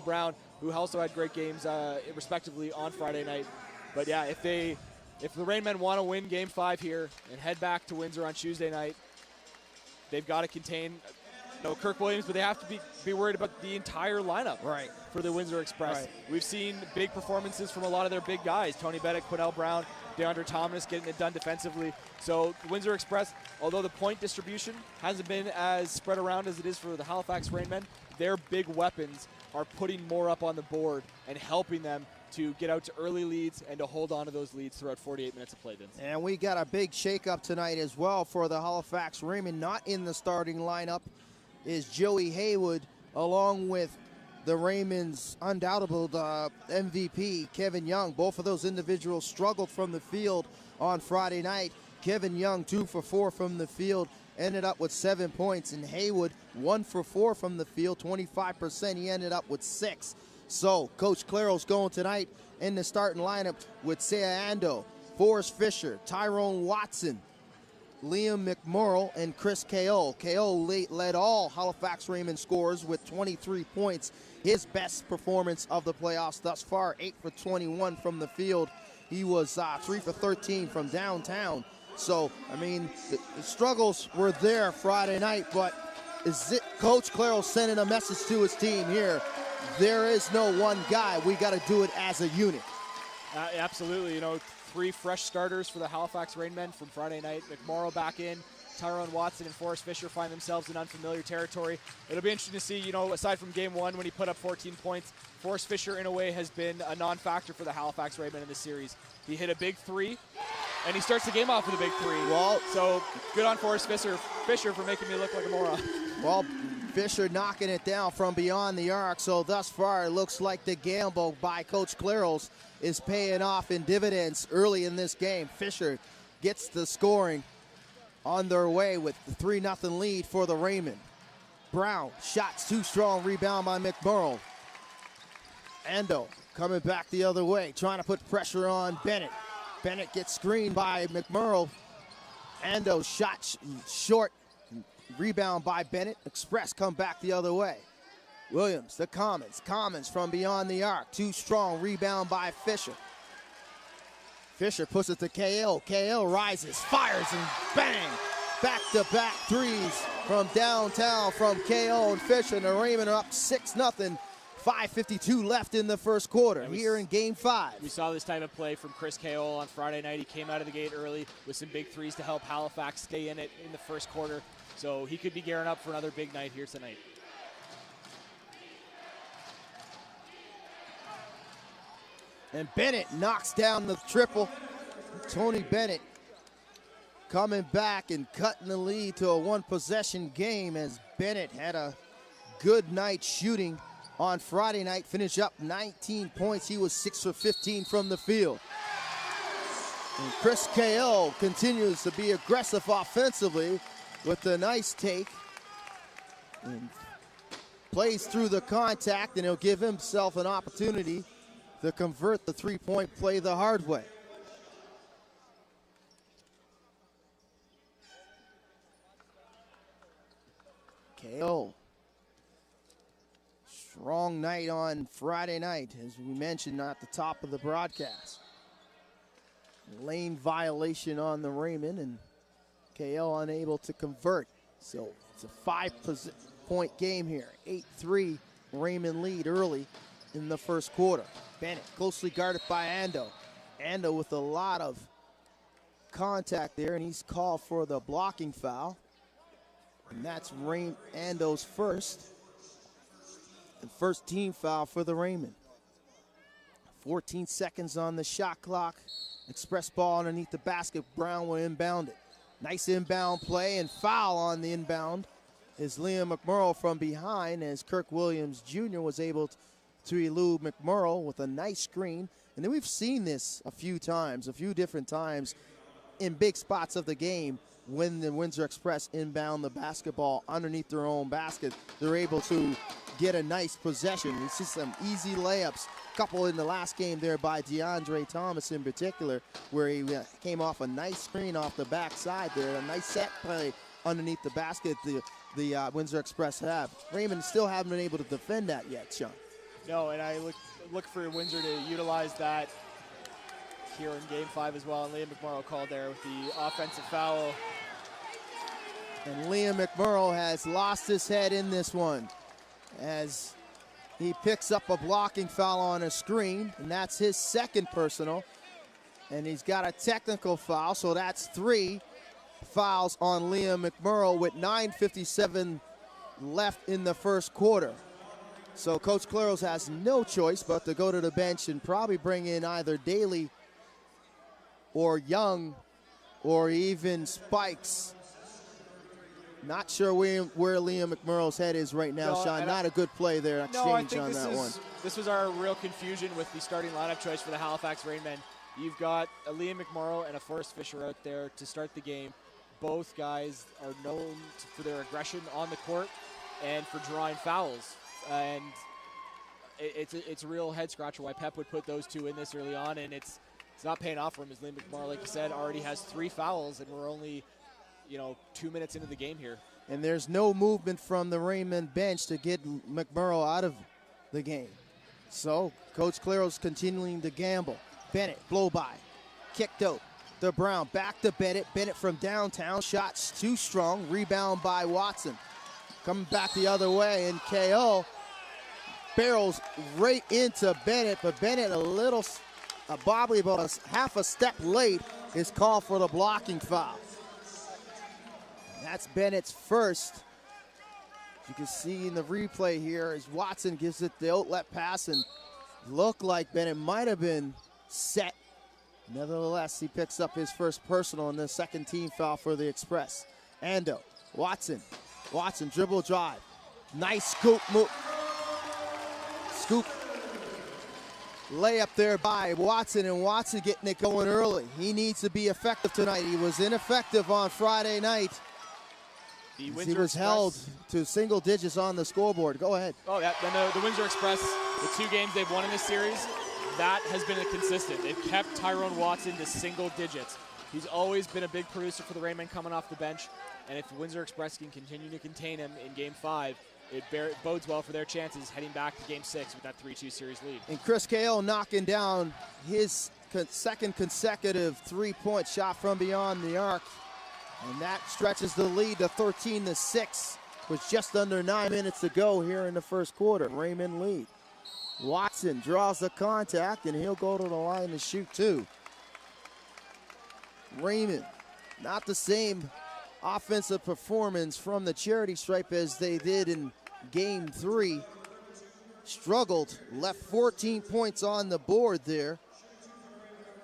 Brown, who also had great games respectively on Friday night. But yeah, if the Rainmen want to win Game 5 here and head back to Windsor on Tuesday night, they've got to contain Kirk Williams, but they have to be worried about the entire lineup for the Windsor Express. Right. We've seen big performances from a lot of their big guys, Tony Bennett, Quinnell Brown, DeAndre Thomas getting it done defensively. So the Windsor Express, although the point distribution hasn't been as spread around as it is for the Halifax Rainmen, their big weapons are putting more up on the board and helping them to get out to early leads and to hold on to those leads throughout 48 minutes of play, Vince. And we got a big shakeup tonight as well for the Halifax Rainmen. Not in the starting lineup is Joey Haywood, along with the Raymond's undoubtable MVP, Kevin Young. Both of those individuals struggled from the field on Friday night. Kevin Young, 2 for 4 from the field, ended up with 7 points. And Haywood, 1 for 4 from the field, 25%. He ended up with 6. So Coach Claro's going tonight in the starting lineup with Sea Ando, Forrest Fisher, Tyrone Watson, Liam McMurrow, and Chris Ko. Ko led all Halifax Raymond scorers with 23 points. His best performance of the playoffs thus far, 8 for 21 from the field. He was 3 for 13 from downtown. So, I mean, the struggles were there Friday night, but Coach Claro sending a message to his team here. There is no one guy. We got to do it as a unit. Absolutely. 3 fresh starters for the Halifax Rainmen from Friday night. McMorrow back in. Tyrone Watson and Forrest Fisher find themselves in unfamiliar territory. It'll be interesting to see, aside from game 1 when he put up 14 points, Forrest Fisher in a way has been a non-factor for the Halifax Rainmen in this series. He hit a big 3, and he starts the game off with a big 3. Well, so good on Forrest Fisher for making me look like a moron. Well, Fisher knocking it down from beyond the arc. So thus far, it looks like the gamble by Coach Claros is paying off in dividends early in this game. Fisher gets the scoring on their way with the 3-0 lead for the Raymond. Brown, shots too strong, rebound by McMurrow. Ando coming back the other way, trying to put pressure on Bennett. Bennett gets screened by McMurrow. Ando shot short, rebound by Bennett. Express come back the other way. Williams, the Commons from beyond the arc. Too strong, rebound by Fisher. Fisher puts it to KL. KL rises, fires, and bang! Back-to-back threes from downtown from KO and Fisher. And the Raymond are up 6-0. 5:52 left in the first quarter here in Game 5. We saw this type of play from Chris Ko on Friday night. He came out of the gate early with some big threes to help Halifax stay in it in the first quarter. So he could be gearing up for another big night here tonight. And Bennett knocks down the triple. Tony Bennett coming back and cutting the lead to a 1-possession game as Bennett had a good night shooting on Friday night. Finished up 19 points. He was 6 for 15 from the field. And Chris Ko continues to be aggressive offensively with a nice take. And plays through the contact, and he'll give himself an opportunity to convert the three-point play the hard way. KO. Strong night on Friday night, as we mentioned at the top of the broadcast. Lane violation on the Raymond, and KO unable to convert. So it's a 5-point game here. 8-3 Raymond lead early in the first quarter. Bennett closely guarded by Ando. Ando with a lot of contact there, and he's called for the blocking foul. And that's Ando's first. And first team foul for the Raymond. 14 seconds on the shot clock. Express ball underneath the basket. Brown will inbound it. Nice inbound play and foul on the inbound is Liam McMurrow from behind, as Kirk Williams Jr. was able to elude McMurrow with a nice screen. And then we've seen this a few different times in big spots of the game. When the Windsor Express inbound the basketball underneath their own basket, they're able to get a nice possession. We see some easy layups, a couple in the last game there by DeAndre Thomas in particular, where he came off a nice screen off the backside there, a nice set play underneath the basket the Windsor Express have. Raymond still haven't been able to defend that yet, Sean. No, and I look for Windsor to utilize that here in Game 5 as well. And Liam McMorrow called there with the offensive foul. And Liam McMurrow has lost his head in this one as he picks up a blocking foul on a screen, and that's his second personal. And he's got a technical foul, so that's 3 fouls on Liam McMurrow with 9:57 left in the first quarter. So Coach Claros has no choice but to go to the bench and probably bring in either Daly or Young or even Spikes. Not sure where Liam McMurrow's head is right now, Sean. Not a good play there, exchange on that one. This was our real confusion with the starting lineup choice for the Halifax Rainmen. You've got a Liam McMorrow and a Forrest Fisher out there to start the game. Both guys are known for their aggression on the court and for drawing fouls. And it's a real head scratcher why Pep would put those two in this early on, and it's not paying off for him, as Liam McMorrow, like you said, already has 3 fouls, and we're only 2 minutes into the game here. And there's no movement from the Raymond bench to get McMurrow out of the game. So Coach Claros continuing to gamble. Bennett, blow by, kicked out to Brown, back to Bennett. Bennett from downtown, shots too strong, rebound by Watson. Coming back the other way, and KO barrels right into Bennett, but Bennett probably about a half a step late is called for the blocking foul. That's Bennett's first. You can see in the replay here as Watson gives it the outlet pass, and looked like Bennett might have been set. Nevertheless, he picks up his first personal and the second team foul for the Express. Ando, Watson dribble drive. Nice scoop move. Scoop layup there by Watson, and Watson getting it going early. He needs to be effective tonight. He was ineffective on Friday night. He was held to single digits on the scoreboard. Go ahead. Oh, yeah. Then the Windsor Express, the 2 games they've won in this series, that has been a consistent. They've kept Tyrone Watson to single digits. He's always been a big producer for the Rainmen coming off the bench, and if Windsor Express can continue to contain him in Game 5, it bodes well for their chances heading back to Game 6 with that 3-2 series lead. And Chris KO knocking down his second consecutive 3-point shot from beyond the arc. And that stretches the lead to 13-6 with just under 9 minutes to go here in the first quarter. Raymond lead. Watson draws the contact, and he'll go to the line to shoot 2. Raymond, not the same offensive performance from the charity stripe as they did in Game 3. Struggled, left 14 points on the board there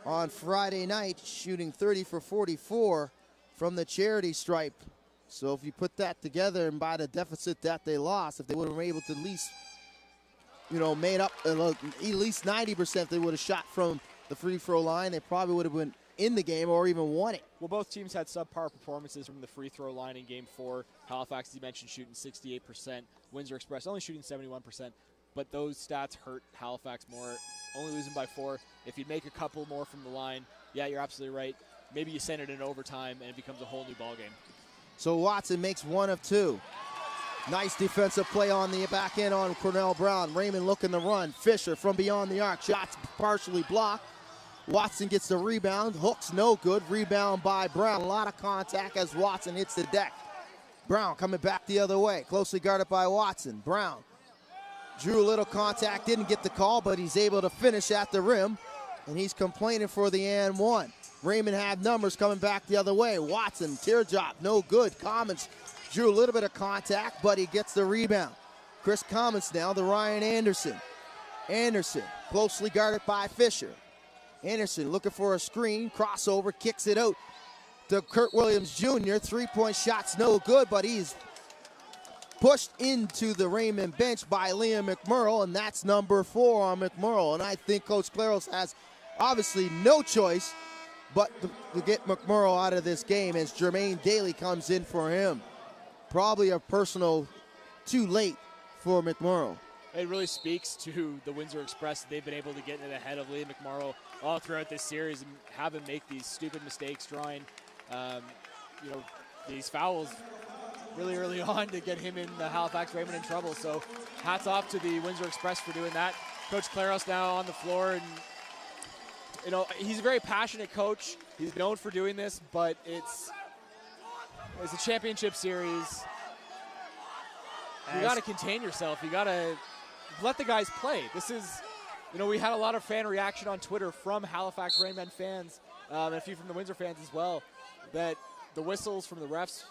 on Friday night, shooting 30 for 44 from the charity stripe. So if you put that together and by the deficit that they lost, if they would have been able to at least, made up at least 90%, they would have shot from the free throw line, they probably would have been in the game or even won it. Well, both teams had subpar performances from the free throw line in Game 4. Halifax, as you mentioned, shooting 68%. Windsor Express only shooting 71%. But those stats hurt Halifax more, only losing by 4. If you make a couple more from the line, yeah, you're absolutely right. Maybe you send it in overtime and it becomes a whole new ballgame. So Watson makes 1 of 2. Nice defensive play on the back end on Cornell Brown. Raymond looking to run. Fisher from beyond the arc. Shots partially blocked. Watson gets the rebound. Hooks no good. Rebound by Brown. A lot of contact as Watson hits the deck. Brown coming back the other way. Closely guarded by Watson. Brown drew a little contact. Didn't get the call, but he's able to finish at the rim. And he's complaining for the and 1. Raymond had numbers coming back the other way. Watson, teardrop, no good. Commons drew a little bit of contact, but he gets the rebound. Chris Commons now to Ryan Anderson. Anderson, closely guarded by Fisher. Anderson looking for a screen, crossover, kicks it out to Kurt Williams Jr. 3-point shot's no good, but he's pushed into the Raymond bench by Liam McMurrow, and that's number 4 on McMurrow. And I think Coach Claros has obviously no choice but to get McMurrow out of this game as Jermaine Daly comes in for him. Probably a personal too late for McMurrow. It really speaks to the Windsor Express. They've been able to get in the head of Liam McMorrow all throughout this series and have him make these stupid mistakes, drawing, these fouls really early on to get him and the Halifax Raymond in trouble. So hats off to the Windsor Express for doing that. Coach Claros now on the floor, and you know, he's a very passionate coach. He's known for doing this, but it's a championship series. You got to contain yourself. You got to let the guys play. This is, you know, we had a lot of fan reaction on Twitter from Halifax Rainmen fans, and a few from the Windsor fans as well, that the whistles from the refs,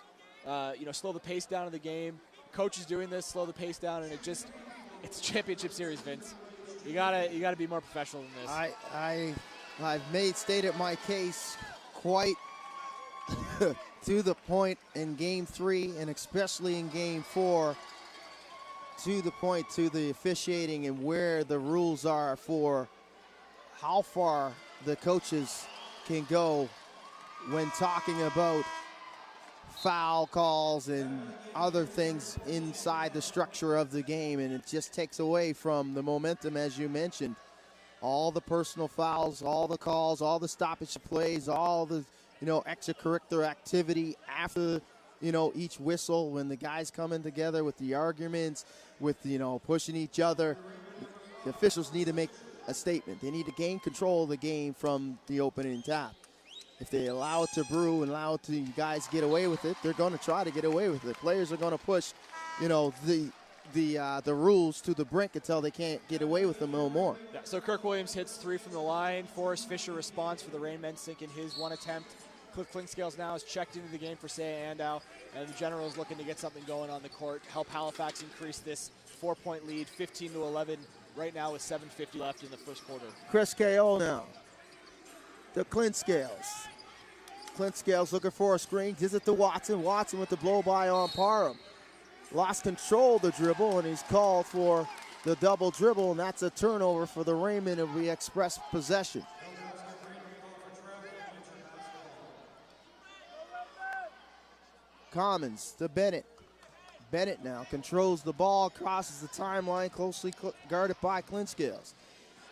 you know, slow the pace down of the game. Coach is doing this, slow the pace down, and it's a championship series, Vince. You gotta be more professional than this. I've stated my case quite to the point in Game 3 and especially in Game 4, to the point to the officiating and where the rules are for how far the coaches can go when talking about foul calls and other things inside the structure of the game, and it just takes away from the momentum, as you mentioned. All the personal fouls, all the calls, all the stoppage plays, all the, you know, extracurricular activity after, you know, each whistle, when the guys coming together with the arguments, with, you know, pushing each other. The officials need to make a statement. They need to gain control of the game from the opening tap. If they allow it to brew and allow it to you guys get away with it, they're going to try to get away with it. Players are going to push, you know, the rules to the brink until they can't get away with them no more. Yeah, so Kirk Williams hits 3 from the line. Forrest Fisher responds for the Rainmen, sinking his one attempt. Cliff Clinkscales now is checked into the game for Say Andow, and the General is looking to get something going on the court, help Halifax increase this 4-point lead, 15-11, right now with 7:50 left in the first quarter. Chris K.O. now. The Clinkscales. Clinkscales looking for a screen, gives it to Watson. Watson with the blow-by on Parham. Lost control of the dribble, and he's called for the double dribble, and that's a turnover for the Raymond of the Express possession. Commons to Bennett. Bennett now controls the ball, crosses the timeline, closely guarded by Clinkscales.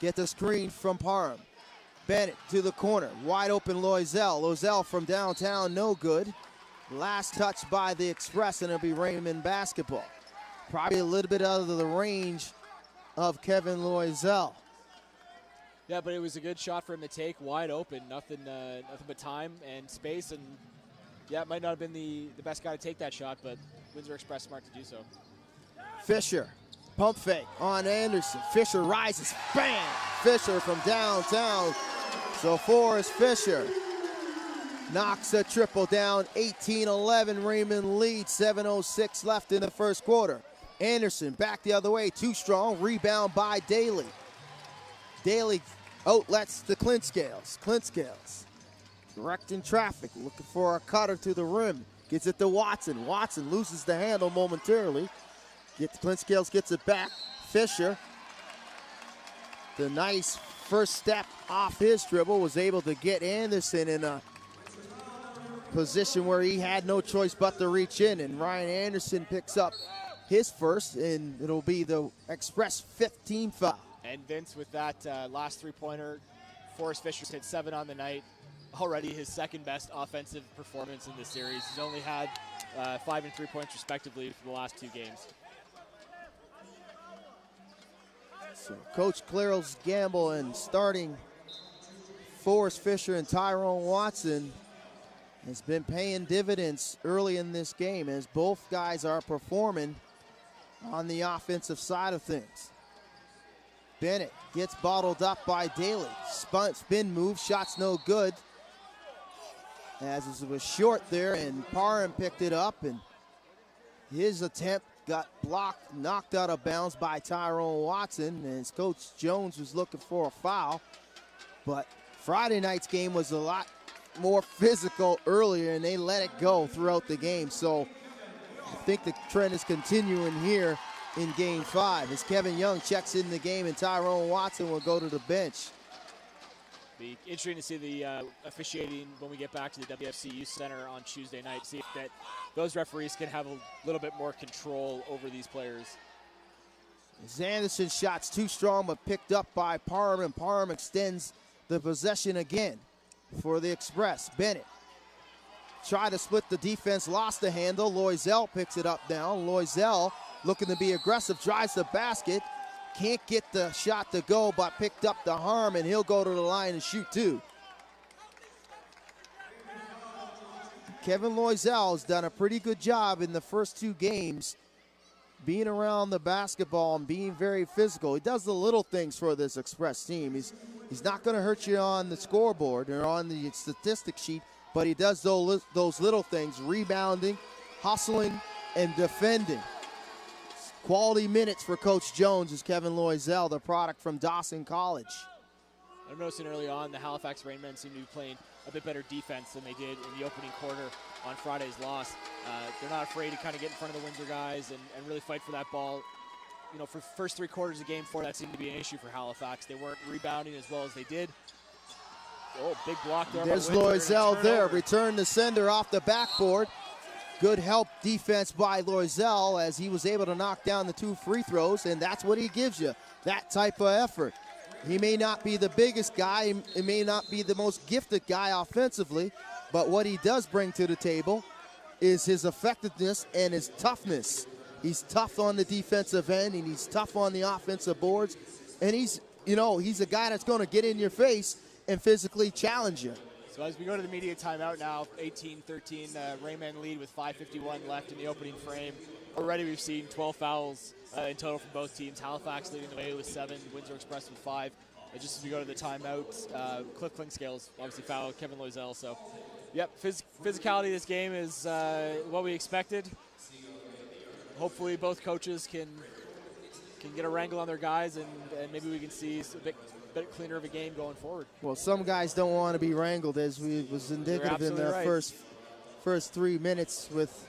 Get the screen from Parham. Bennett to the corner, wide open Loisel. Loisel from downtown, no good. Last touch by the Express, and it'll be Raymond basketball. Probably a little bit out of the range of Kevin Loisel. Yeah, but it was a good shot for him to take, wide open, nothing but time and space, and yeah, it might not have been the best guy to take that shot, but Windsor Express smart to do so. Fisher, pump fake on Anderson. Fisher rises, bam! Fisher from downtown. So Forrest Fisher knocks a triple down, 18-11, Raymond lead, 7:06 left in the first quarter. Anderson back the other way, too strong, rebound by Daly. Daly outlets the Clinkscales. Clinkscales directing traffic, looking for a cutter to the rim. Gets it to Watson. Watson loses the handle momentarily. Clinkscales gets it back. Fisher, the nice first step off his dribble, was able to get Anderson in a position where he had no choice but to reach in, and Ryan Anderson picks up his first, and it'll be the Express 5th team foul. And Vince, with that last three-pointer, Forrest Fisher's hit 7 on the night. Already his second best offensive performance in this series. He's only had 5 and 3 points respectively for the last 2 games. So Coach Claros' gamble and starting Forrest Fisher and Tyrone Watson has been paying dividends early in this game, as both guys are performing on the offensive side of things. Bennett gets bottled up by Daly. Spin move, shot's no good, as it was short there, and Parham picked it up, and his attempt got blocked, knocked out of bounds by Tyrone Watson, as Coach Jones was looking for a foul. But Friday night's game was a lot more physical earlier, and they let it go throughout the game. So I think the trend is continuing here in Game 5 as Kevin Young checks in the game, and Tyrone Watson will go to the bench. Be interesting to see the officiating when we get back to the WFC Youth Center on Tuesday night. See if those referees can have a little bit more control over these players. Anderson's shot's too strong, but picked up by Parham, and Parham extends the possession again for the Express. Bennett try to split the defense, lost the handle. Loisel picks it up now. Loisel looking to be aggressive, drives the basket. Can't get the shot to go, but picked up the harm, and he'll go to the line and shoot two. Kevin Loisel has done a pretty good job in the first two games being around the basketball and being very physical. He does the little things for this Express team. He's not going to hurt you on the scoreboard or on the statistic sheet, but he does those little things, rebounding, hustling, and defending. Quality minutes for Coach Jones is Kevin Loisel, the product from Dawson College. I'm noticing early on the Halifax Rainmen seem to be playing a bit better defense than they did in the opening quarter on Friday's loss. They're not afraid to kind of get in front of the Windsor guys and really fight for that ball. You know, for the first 3 quarters of game 4, that seemed to be an issue for Halifax. They weren't rebounding as well as they did. Oh, big block there. There's Loisel there. Return the sender off the backboard. Good help defense by Loisel as he was able to knock down the 2 free throws, and that's what he gives you, that type of effort. He may not be the biggest guy, he may not be the most gifted guy offensively, but what he does bring to the table is his effectiveness and his toughness. He's tough on the defensive end, and he's tough on the offensive boards, and he's a guy that's going to get in your face and physically challenge you. So as we go to the media timeout now, 18-13, Rainmen lead with 5:51 left in the opening frame. Already we've seen 12 fouls in total from both teams. Halifax leading the way with 7, Windsor Express with 5. Just as we go to the timeout, Cliff Klingscales obviously fouled Kevin Loisel. So, yep, physicality of this game is what we expected. Hopefully both coaches can get a wrangle on their guys, and maybe we can see a bit cleaner of a game going forward. Well, some guys don't want to be wrangled, as was indicative in the first 3 minutes with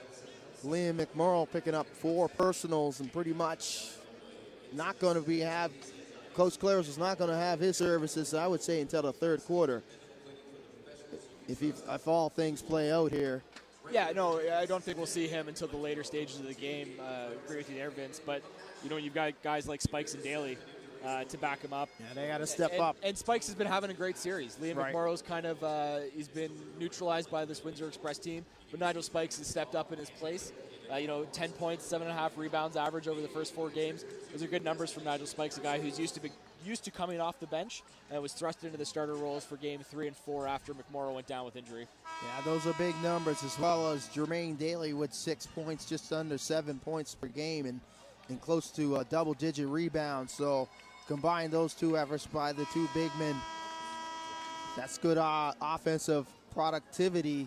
Liam McMurrow picking up 4 personals and pretty much not going to have Coach Claros is not going to have his services, I would say, until the 3rd quarter. If all things play out here. Yeah, no, I don't think we'll see him until the later stages of the game. Agree with you there, Vince. But, you've got guys like Spikes and Daly to back him up. Yeah, they got to step up. And Spikes has been having a great series. Liam McMorrow's kind of he's been neutralized by this Windsor Express team, but Nigel Spikes has stepped up in his place. 10 points, 7.5 rebounds average over the first 4 games. Those are good numbers from Nigel Spikes, a guy who's used to coming off the bench and was thrust into the starter roles for game 3 and 4 after McMorrow went down with injury. Yeah, those are big numbers, as well as Jermaine Daly with 6 points, just under 7 points per game, and close to a double-digit rebound. So combine those 2 efforts by the 2 big men. That's good offensive productivity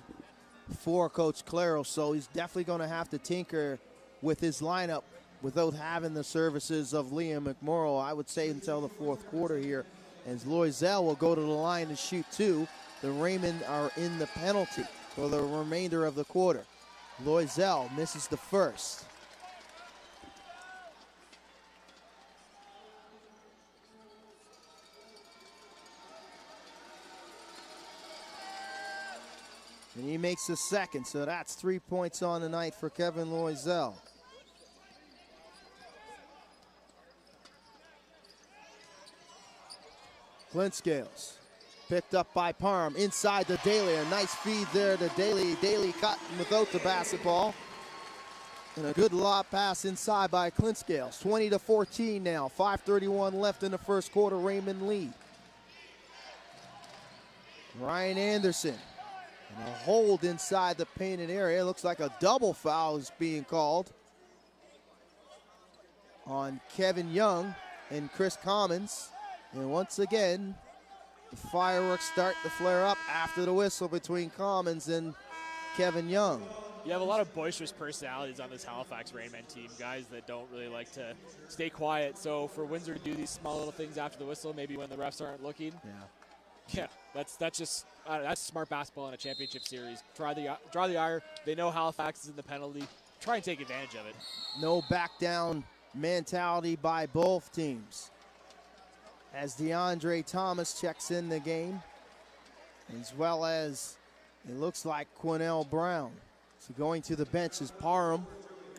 for Coach Claros. So he's definitely going to have to tinker with his lineup without having the services of Liam McMorrow, I would say, until the 4th quarter here. As Loisel will go to the line and shoot 2. The Raymond are in the penalty for the remainder of the quarter. Loisel misses the first. And he makes the second, so that's 3 points on the night for Kevin Loisel. Klingscales picked up by Parham inside to Daly. A nice feed there to Daly. Daly cut without the basketball. And a good lob pass inside by Klingscales. 20-14 now. 5:31 left in the first quarter. Raymond lead. Ryan Anderson. And a hold inside the painted area. It looks like a double foul is being called on Kevin Young and Chris Commons. And once again, the fireworks start to flare up after the whistle between Commons and Kevin Young. You have a lot of boisterous personalities on this Halifax Rainmen team, guys that don't really like to stay quiet. So for Windsor to do these small little things after the whistle, maybe when the refs aren't looking, that's smart basketball in a championship series. Draw the ire. They know Halifax is in the penalty. Try and take advantage of it. No back down mentality by both teams. As DeAndre Thomas checks in the game, as well as it looks like Quinnell Brown. So going to the bench is Parham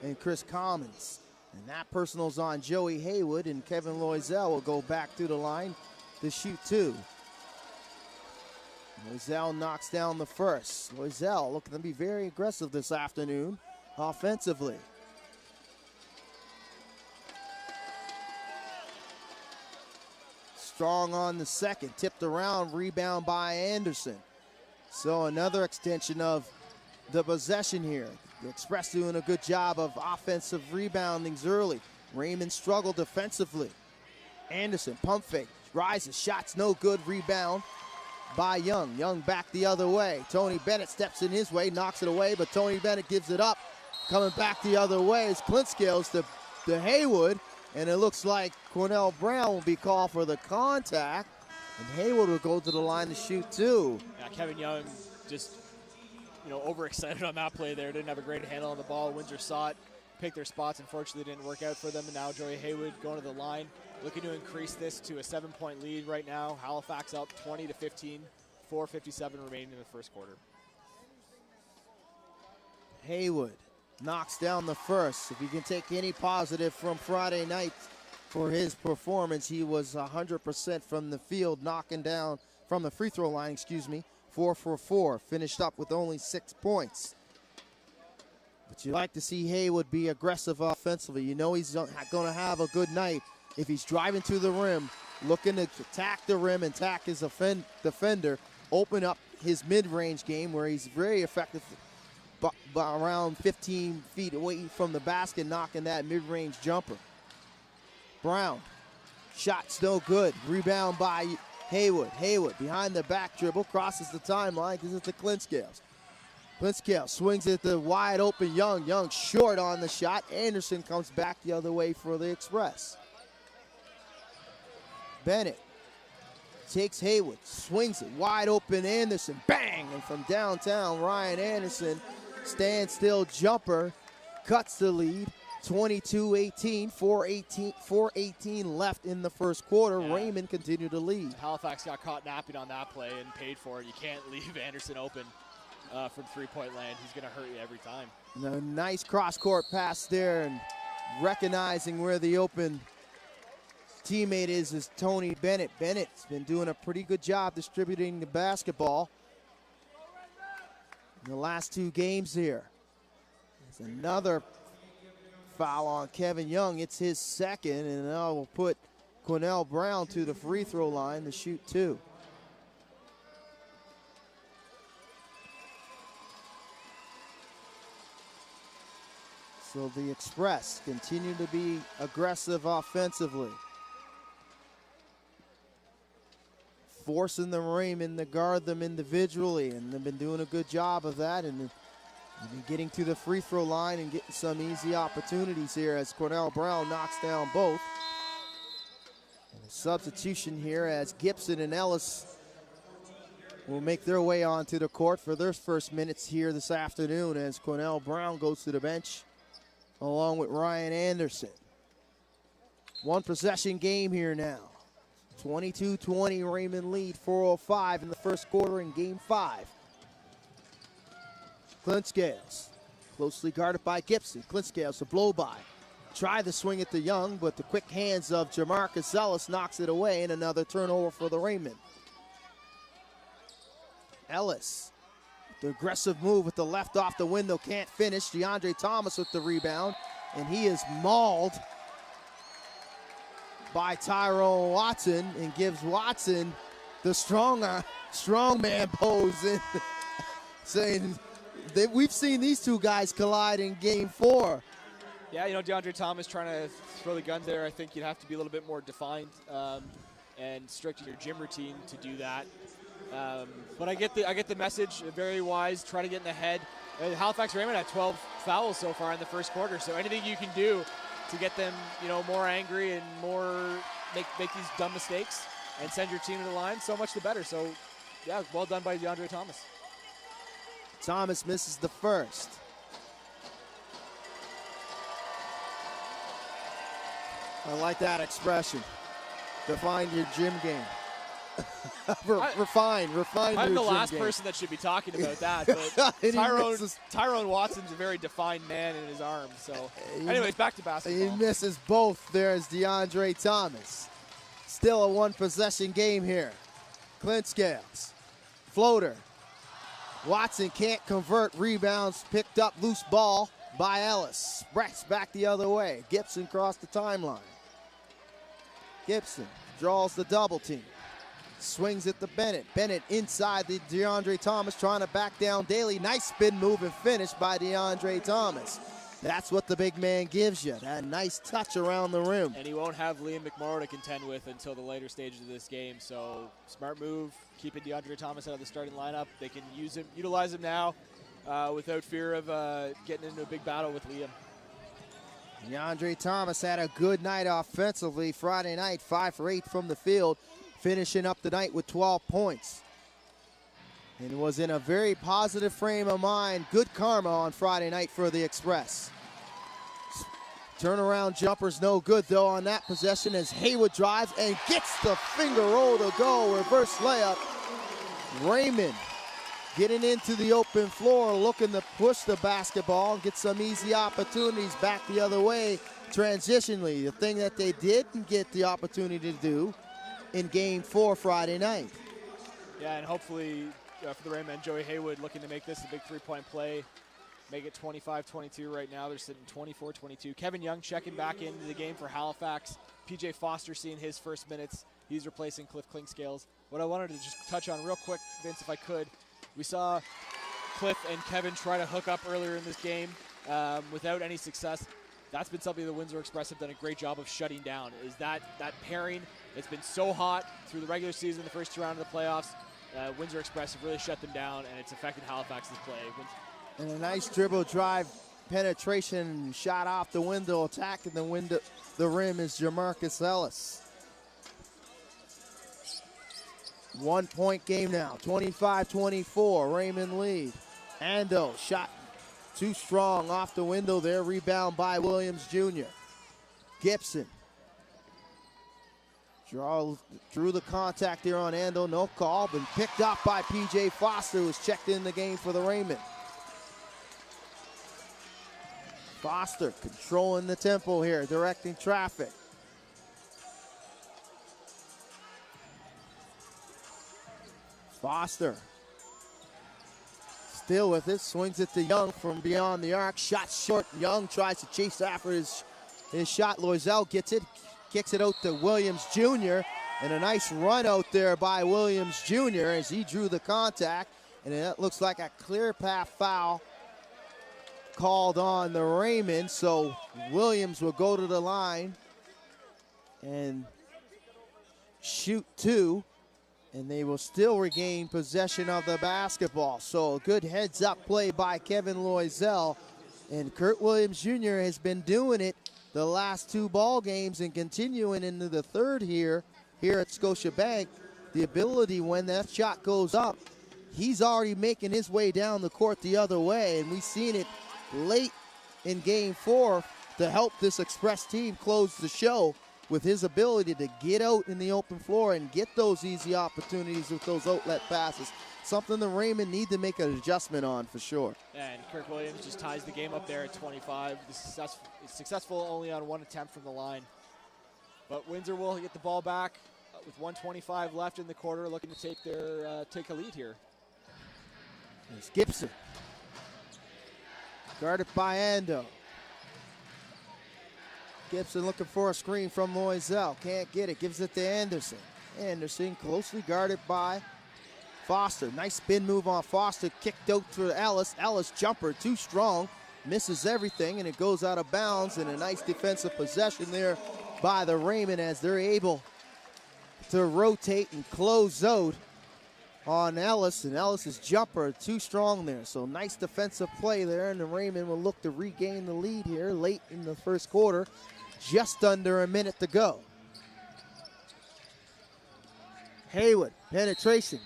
and Chris Commons. And that personal's on Joey Haywood, and Kevin Loisel will go back to the line to shoot 2. Loiselle knocks down the first. Loiselle looking to be very aggressive this afternoon offensively. Strong on the second, tipped around, rebound by Anderson. So another extension of the possession here. The Express doing a good job of offensive reboundings early. Raymond struggled defensively. Anderson, pump fake, rises, shots no good, rebound by Young. Young back the other way. Tony Bennett steps in his way, knocks it away, but Tony Bennett gives it up. Coming back the other way is Clint Scales to Haywood, and it looks like Cornell Brown will be called for the contact, and Haywood will go to the line to shoot two. Yeah, Kevin Young just, overexcited on that play there. Didn't have a great handle on the ball. Windsor saw it, picked their spots. Unfortunately, didn't work out for them, and now Joey Haywood going to the line, looking to increase this to a 7-point lead right now. Halifax up 20-15, 4:57 remaining in the first quarter. Haywood knocks down the first. If you can take any positive from Friday night for his performance, he was 100% from the field, knocking down from the free throw line, 4 for 4. Finished up with only 6 points. But you like to see Haywood be aggressive offensively. You know he's going to have a good night if he's driving to the rim, looking to attack the rim and attack his defender, open up his mid-range game where he's very effective around 15 feet away from the basket, knocking that mid-range jumper. Brown, shot's no good. Rebound by Haywood. Haywood behind the back dribble, crosses the timeline, gives it to Clint Scales. Clint Scales swings it to wide open Young. Young short on the shot. Anderson comes back the other way for the Express. Bennett takes Haywood, swings it wide open. Anderson, bang! And from downtown, Ryan Anderson, standstill jumper, cuts the lead. 22-18, 4:18 left in the first quarter. Yeah. Raymond continued to lead. Halifax got caught napping on that play and paid for it. You can't leave Anderson open from three-point land. He's going to hurt you every time. A nice cross-court pass there, and recognizing where the open teammate is Tony Bennett. Bennett's been doing a pretty good job distributing the basketball in the last 2 games here. There's another foul on Kevin Young. It's his second, and now we'll put Cornell Brown to the free throw line to shoot 2. So the Express continue to be aggressive offensively, forcing the Raymond to guard them individually, and they've been doing a good job of that, and getting to the free throw line and getting some easy opportunities here as Cornell Brown knocks down both. And a substitution here as Gibson and Ellis will make their way onto the court for their first minutes here this afternoon as Cornell Brown goes to the bench along with Ryan Anderson. 1 possession game here now. 22-20 Raymond lead, 4:05 in the first quarter in game 5. Clint Scales, closely guarded by Gibson. Clint Scales, a blow-by. Tried to swing it to Young, but the quick hands of Jamarcus Ellis knocks it away, and another turnover for the Raymond. Ellis, the aggressive move with the left off the window, can't finish. DeAndre Thomas with the rebound, and he is mauled by Tyrone Watson and gives Watson the strongman pose, in, saying we've seen these two guys collide in game 4. Yeah, DeAndre Thomas trying to throw the guns there. I think you'd have to be a little bit more defined and strict in your gym routine to do that. But I get the message. Very wise. Try to get in the head. Halifax Raymond had 12 fouls so far in the first quarter. So anything you can do to get them, more angry and more make these dumb mistakes and send your team to the line, so much the better. So, yeah, well done by DeAndre Thomas. Thomas misses the first. I like that expression. Define your gym game. refine I'm the last game. person that should be talking about that, but Tyrone Watson's a very defined man in his arms. So, anyways, back to basketball. He misses both there as DeAndre Thomas. Still a 1 possession game here. Clint Scales Floater. Watson can't convert. Rebounds picked up. Loose ball by Ellis. Brett's back the other way. Gibson crossed the timeline. Gibson draws the double team. Swings it to Bennett. Bennett inside the DeAndre Thomas, trying to back down Daly. Nice spin move and finish by DeAndre Thomas. That's what the big man gives you, that nice touch around the rim. And he won't have Liam McMorrow to contend with until the later stages of this game. So smart move, keeping DeAndre Thomas out of the starting lineup. They can utilize him now without fear of getting into a big battle with Liam. DeAndre Thomas had a good night offensively Friday night, 5 for 8 from the field, finishing up the night with 12 points. And was in a very positive frame of mind. Good karma on Friday night for the Express. Turnaround jumper's no good though on that possession as Haywood drives and gets the finger roll to go. Reverse layup. Raymond getting into the open floor, looking to push the basketball and get some easy opportunities back the other way transitionally. The thing that they didn't get the opportunity to do in Game 4 Friday night. Yeah, and hopefully for the Rainmen, Joey Haywood looking to make this a big three-point play. Make it 25-22 right now. They're sitting 24-22. Kevin Young checking back into the game for Halifax. PJ Foster seeing his first minutes. He's replacing Cliff Clinkscales. What I wanted to just touch on real quick, Vince, if I could, we saw Cliff and Kevin try to hook up earlier in this game without any success. That's been something the Windsor Express have done a great job of shutting down, is that pairing. It's been so hot through the regular season, the first 2 rounds of the playoffs. Windsor Express have really shut them down, and it's affected Halifax's play. And a nice dribble drive penetration shot off the window, attacking the rim is Jamarcus Ellis. 1 point game now, 25-24, Raymond lead. Ando shot too strong off the window there, rebound by Williams Jr. Gibson drew the contact there on Ando, no call, but picked up by PJ Foster, who's checked in the game for the Raymond. Foster controlling the tempo here, directing traffic. Foster still with it, swings it to Young from beyond the arc, shot short. Young tries to chase after his shot. Loisel gets it, kicks it out to Williams Jr., and a nice run out there by Williams Jr. as he drew the contact, and that looks like a clear path foul called on the Raymond, so Williams will go to the line and shoot 2, and they will still regain possession of the basketball. So a good heads-up play by Kevin Loisel, and Kurt Williams Jr. has been doing it the last 2 ball games and continuing into the third here at Scotiabank. The ability when that shot goes up, he's already making his way down the court the other way, and we've seen it late in Game 4 to help this Express team close the show with his ability to get out in the open floor and get those easy opportunities with those outlet passes. Something the Raymond need to make an adjustment on for sure. And Kirk Williams just ties the game up there at 25. Successful only on 1 attempt from the line. But Windsor will get the ball back with 1:25 left in the quarter, looking to take a lead here. There's Gibson. Guarded by Ando. Gibson looking for a screen from Loisel. Can't get it. Gives it to Anderson. Anderson closely guarded by Foster. Nice spin move on Foster. Kicked out to Ellis. Ellis jumper too strong. Misses everything, and it goes out of bounds. And a nice defensive possession there by the Raymond as they're able to rotate and close out on Ellis, and Ellis's jumper too strong there. So nice defensive play there, and the Raymond will look to regain the lead here late in the first quarter. Just under a minute to go. Haywood, penetration.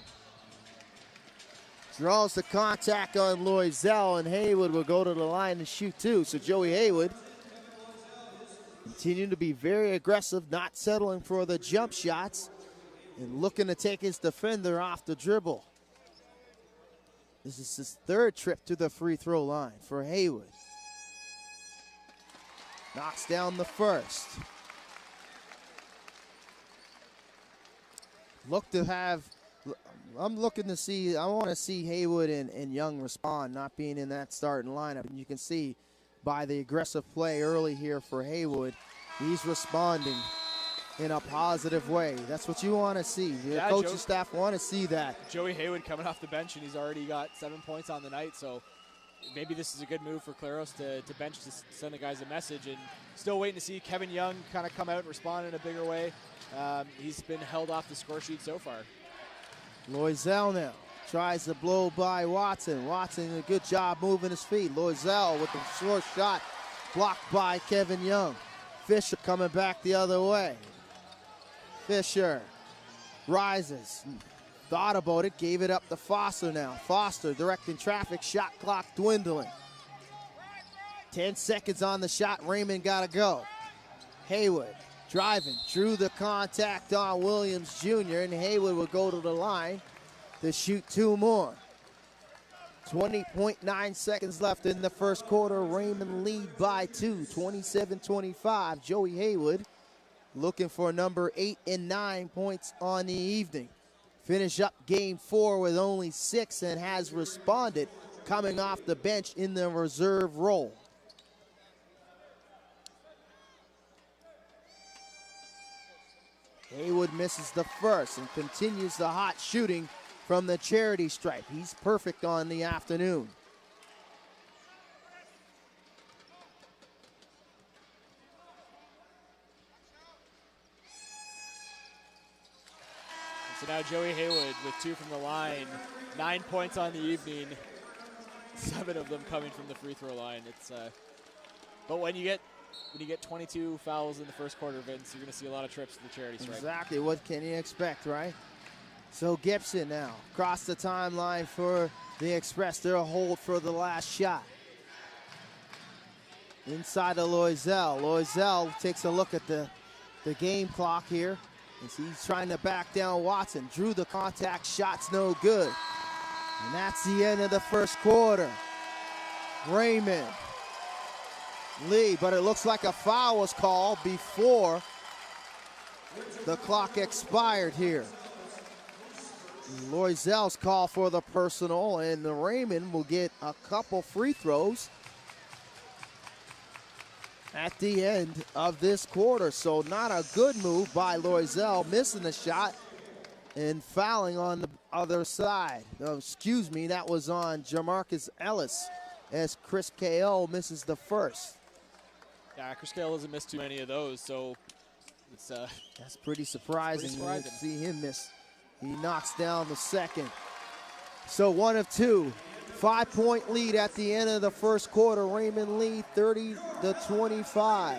Draws the contact on Loisel, and Haywood will go to the line and shoot 2. So Joey Haywood continuing to be very aggressive, not settling for the jump shots, and looking to take his defender off the dribble. This is his 3rd trip to the free throw line for Haywood. Knocks down the first. Look to have I'm looking to see, I want to see Haywood and Young respond, not being in that starting lineup. And you can see by the aggressive play early here for Haywood, he's responding in a positive way. That's what you want to see. The coaching staff want to see that. Joey Haywood coming off the bench, and he's already got 7 points on the night, so maybe this is a good move for Claros to bench to send the guys a message. And still waiting to see Kevin Young kind of come out and respond in a bigger way. He's been held off the score sheet so far. Loisel now tries to blow by Watson. Watson, a good job moving his feet. Loisel with the short shot blocked by Kevin Young. Fisher coming back the other way. Fisher rises, thought about it, gave it up to Foster now. Foster directing traffic, shot clock dwindling. 10 seconds on the shot, Raymond gotta go. Haywood driving, drew the contact on Williams Jr., and Haywood will go to the line to shoot 2 more. 20.9 seconds left in the first quarter. Raymond lead by 2, 27-25. Joey Haywood looking for number 8 and 9 points on the evening. Finish up game 4 with only 6 and has responded, coming off the bench in the reserve role. Haywood misses the first and continues the hot shooting from the charity stripe. He's perfect on the afternoon. So now Joey Haywood with 2 from the line, 9 points on the evening, 7 of them coming from the free throw line. It's but when you get 22 fouls in the first quarter, Vince, you're going to see a lot of trips to the charity stripe. Exactly. What can you expect, right? So Gibson now across the timeline for the Express. They'll hold for the last shot. Inside of Loisel. Loisel takes a look at the game clock here. As he's trying to back down Watson. Drew the contact, shot's no good. And that's the end of the first quarter. Raymond lead, but it looks like a foul was called before the clock expired here. Loisel's call for the personal, and the Raymond will get a couple free throws at the end of this quarter. So not a good move by Loisel, missing the shot and fouling on the other side. Excuse me, that was on Jamarcus Ellis as Chris K.O. misses the first. Yeah, Chris K.O. doesn't miss too many of those, so it's that's pretty surprising. To see him miss. He knocks down the second. So 1 of 2. 5-point lead at the end of the first quarter. Raymond lead 30-25.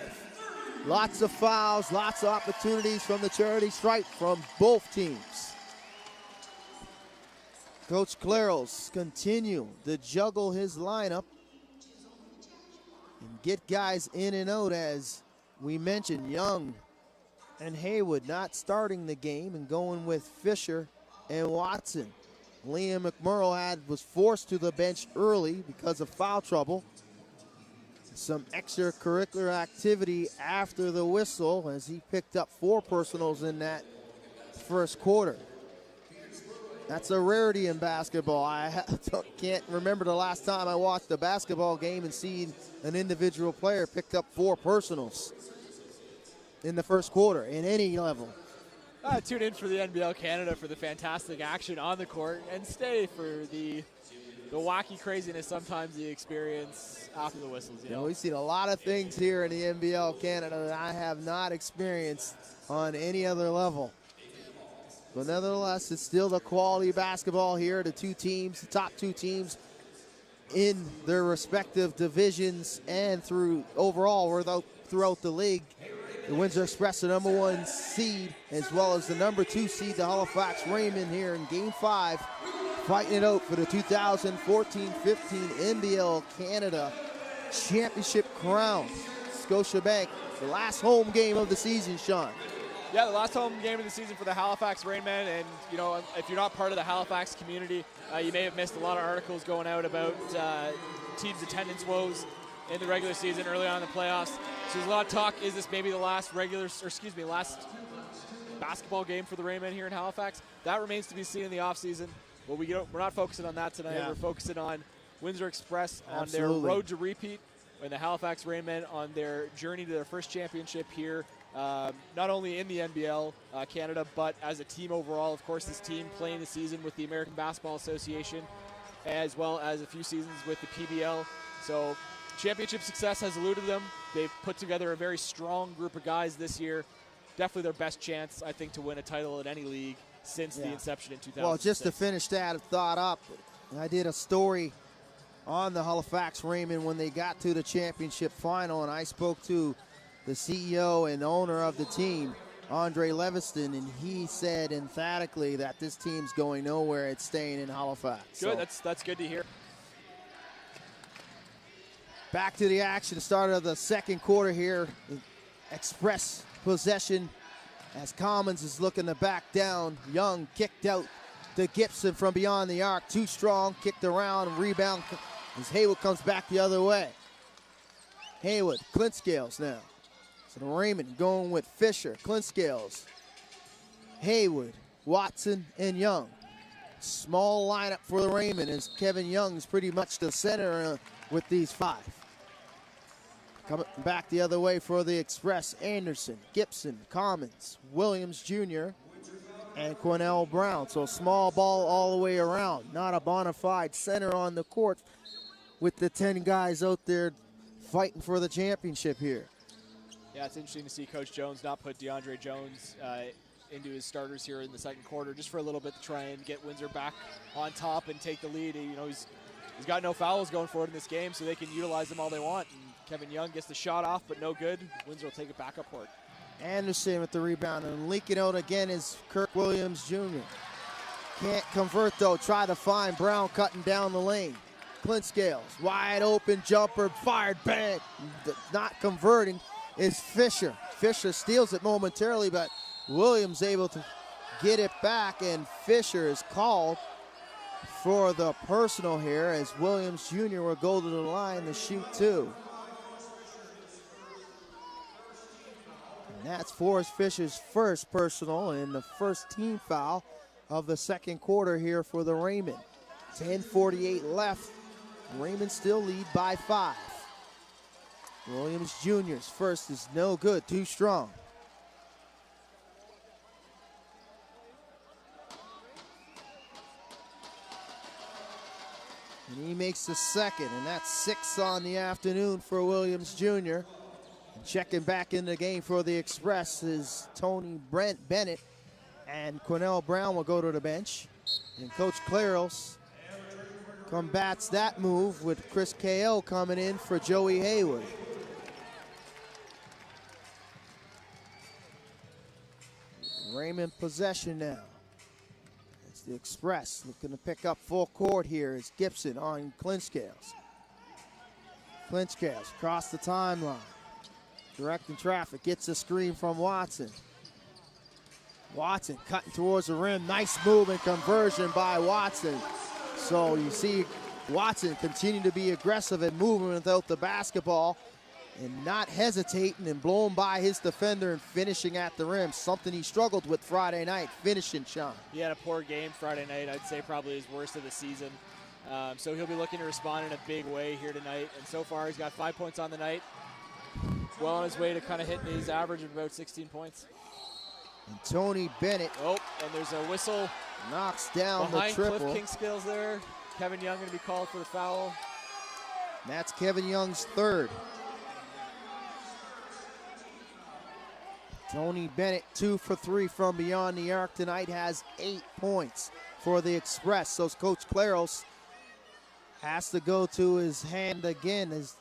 Lots of fouls, lots of opportunities from the charity stripe from both teams. Coach Claros continue to juggle his lineup and get guys in and out. As we mentioned, Young and Haywood not starting the game and going with Fisher and Watson. Liam McMurrow was forced to the bench early because of foul trouble. Some extracurricular activity after the whistle as he picked up 4 personals in that first quarter. That's a rarity in basketball. I can't remember the last time I watched a basketball game and seen an individual player pick up 4 personals in the first quarter in any level. Tune in for the NBL Canada for the fantastic action on the court, and stay for the wacky craziness sometimes you experience after the whistles. You know, we've seen a lot of things here in the NBL Canada that I have not experienced on any other level. But nevertheless, it's still the quality basketball here. The 2 teams, the top 2 teams in their respective divisions and throughout the league. The Windsor Express, the number 1 seed, as well as the number 2 seed, the Halifax Rainmen, here in Game 5, fighting it out for the 2014-15 NBL Canada Championship crown. Scotiabank, the last home game of the season, Sean. Yeah, the last home game of the season for the Halifax Rainmen, and you know, if you're not part of the Halifax community, you may have missed a lot of articles going out about teams' attendance woes in the regular season, early on in the playoffs. So there's a lot of talk, is this maybe the last basketball game for the Rainmen here in Halifax. That remains to be seen in the offseason. But we're not focusing on that tonight. Yeah. We're focusing on Windsor Express on Absolutely. their road to repeat, and the Halifax Rainmen on their journey to their first championship here, not only in the NBL Canada, but as a team overall. Of course, this team playing the season with the American Basketball Association, as well as a few seasons with the PBL. So championship success has eluded them. They've put together a very strong group of guys this year. Definitely their best chance, I think, to win a title in any league since the inception in 2006. Well, just to finish that thought up, I did a story on the Halifax Rainmen when they got to the championship final, and I spoke to the CEO and owner of the team, Andre Leviston, and he said emphatically that this team's going nowhere. It's staying in Halifax. Good, that's good to hear. Back to the action, start of the second quarter here. Express possession as Commons is looking to back down. Young kicked out to Gibson from beyond the arc. Too strong, kicked around, rebound as Haywood comes back the other way. Haywood, Clintscales now. So the Raymond going with Fisher, Clintscales, Haywood, Watson, and Young. Small lineup for the Raymond as Kevin Young's pretty much the center with these five. Coming back the other way for the Express, Anderson, Gibson, Commons, Williams Jr., and Cornell Brown. So small ball all the way around. Not a bona fide center on the court with the 10 guys out there fighting for the championship here. Yeah, it's interesting to see Coach Jones not put DeAndre Jones into his starters here in the second quarter just for a little bit to try and get Windsor back on top and take the lead. You know, he's got no fouls going forward in this game, so they can utilize them all they want. And Kevin Young gets the shot off, but no good. Windsor will take it back up court. Anderson with the rebound, and leaking out again is Kirk Williams Jr. Can't convert though, try to find Brown cutting down the lane. Clintscales, wide open jumper, fired, bang. Not converting is Fisher. Fisher steals it momentarily, but Williams able to get it back, and Fisher is called for the personal here as Williams Jr. will go to the line to shoot two. And that's Forrest Fisher's first personal and the first team foul of the second quarter here for the Raymond. 10:48 left. Raymond still lead by 5. Williams Jr.'s first is no good, too strong. And he makes the second, and that's 6 on the afternoon for Williams Jr. And checking back in the game for the Express is Tony Bennett, and Cornell Brown will go to the bench. And Coach Claros combats that move with Chris K.O. coming in for Joey Haywood. Raymond possession now. It's the Express looking to pick up full court here. It's Gibson on Clintscales. Clintscales across the timeline. Directing traffic, gets a screen from Watson. Watson cutting towards the rim. Nice move and conversion by Watson. So you see Watson continue to be aggressive and moving without the basketball and not hesitating and blowing by his defender and finishing at the rim. Something he struggled with Friday night, finishing, Sean. He had a poor game Friday night. I'd say probably his worst of the season. So he'll be looking to respond in a big way here tonight. And so far he's got 5 points on the night. Well on his way to kind of hitting his average of about 16 points. And Tony Bennett. Oh, and there's a whistle. Knocks down the triple. Behind Cliff Kingskills there. Kevin Young going to be called for the foul. And that's Kevin Young's third. Tony Bennett 2 for 3 from beyond the arc tonight, has 8 points for the Express. So Coach Claros has to go to his hand again as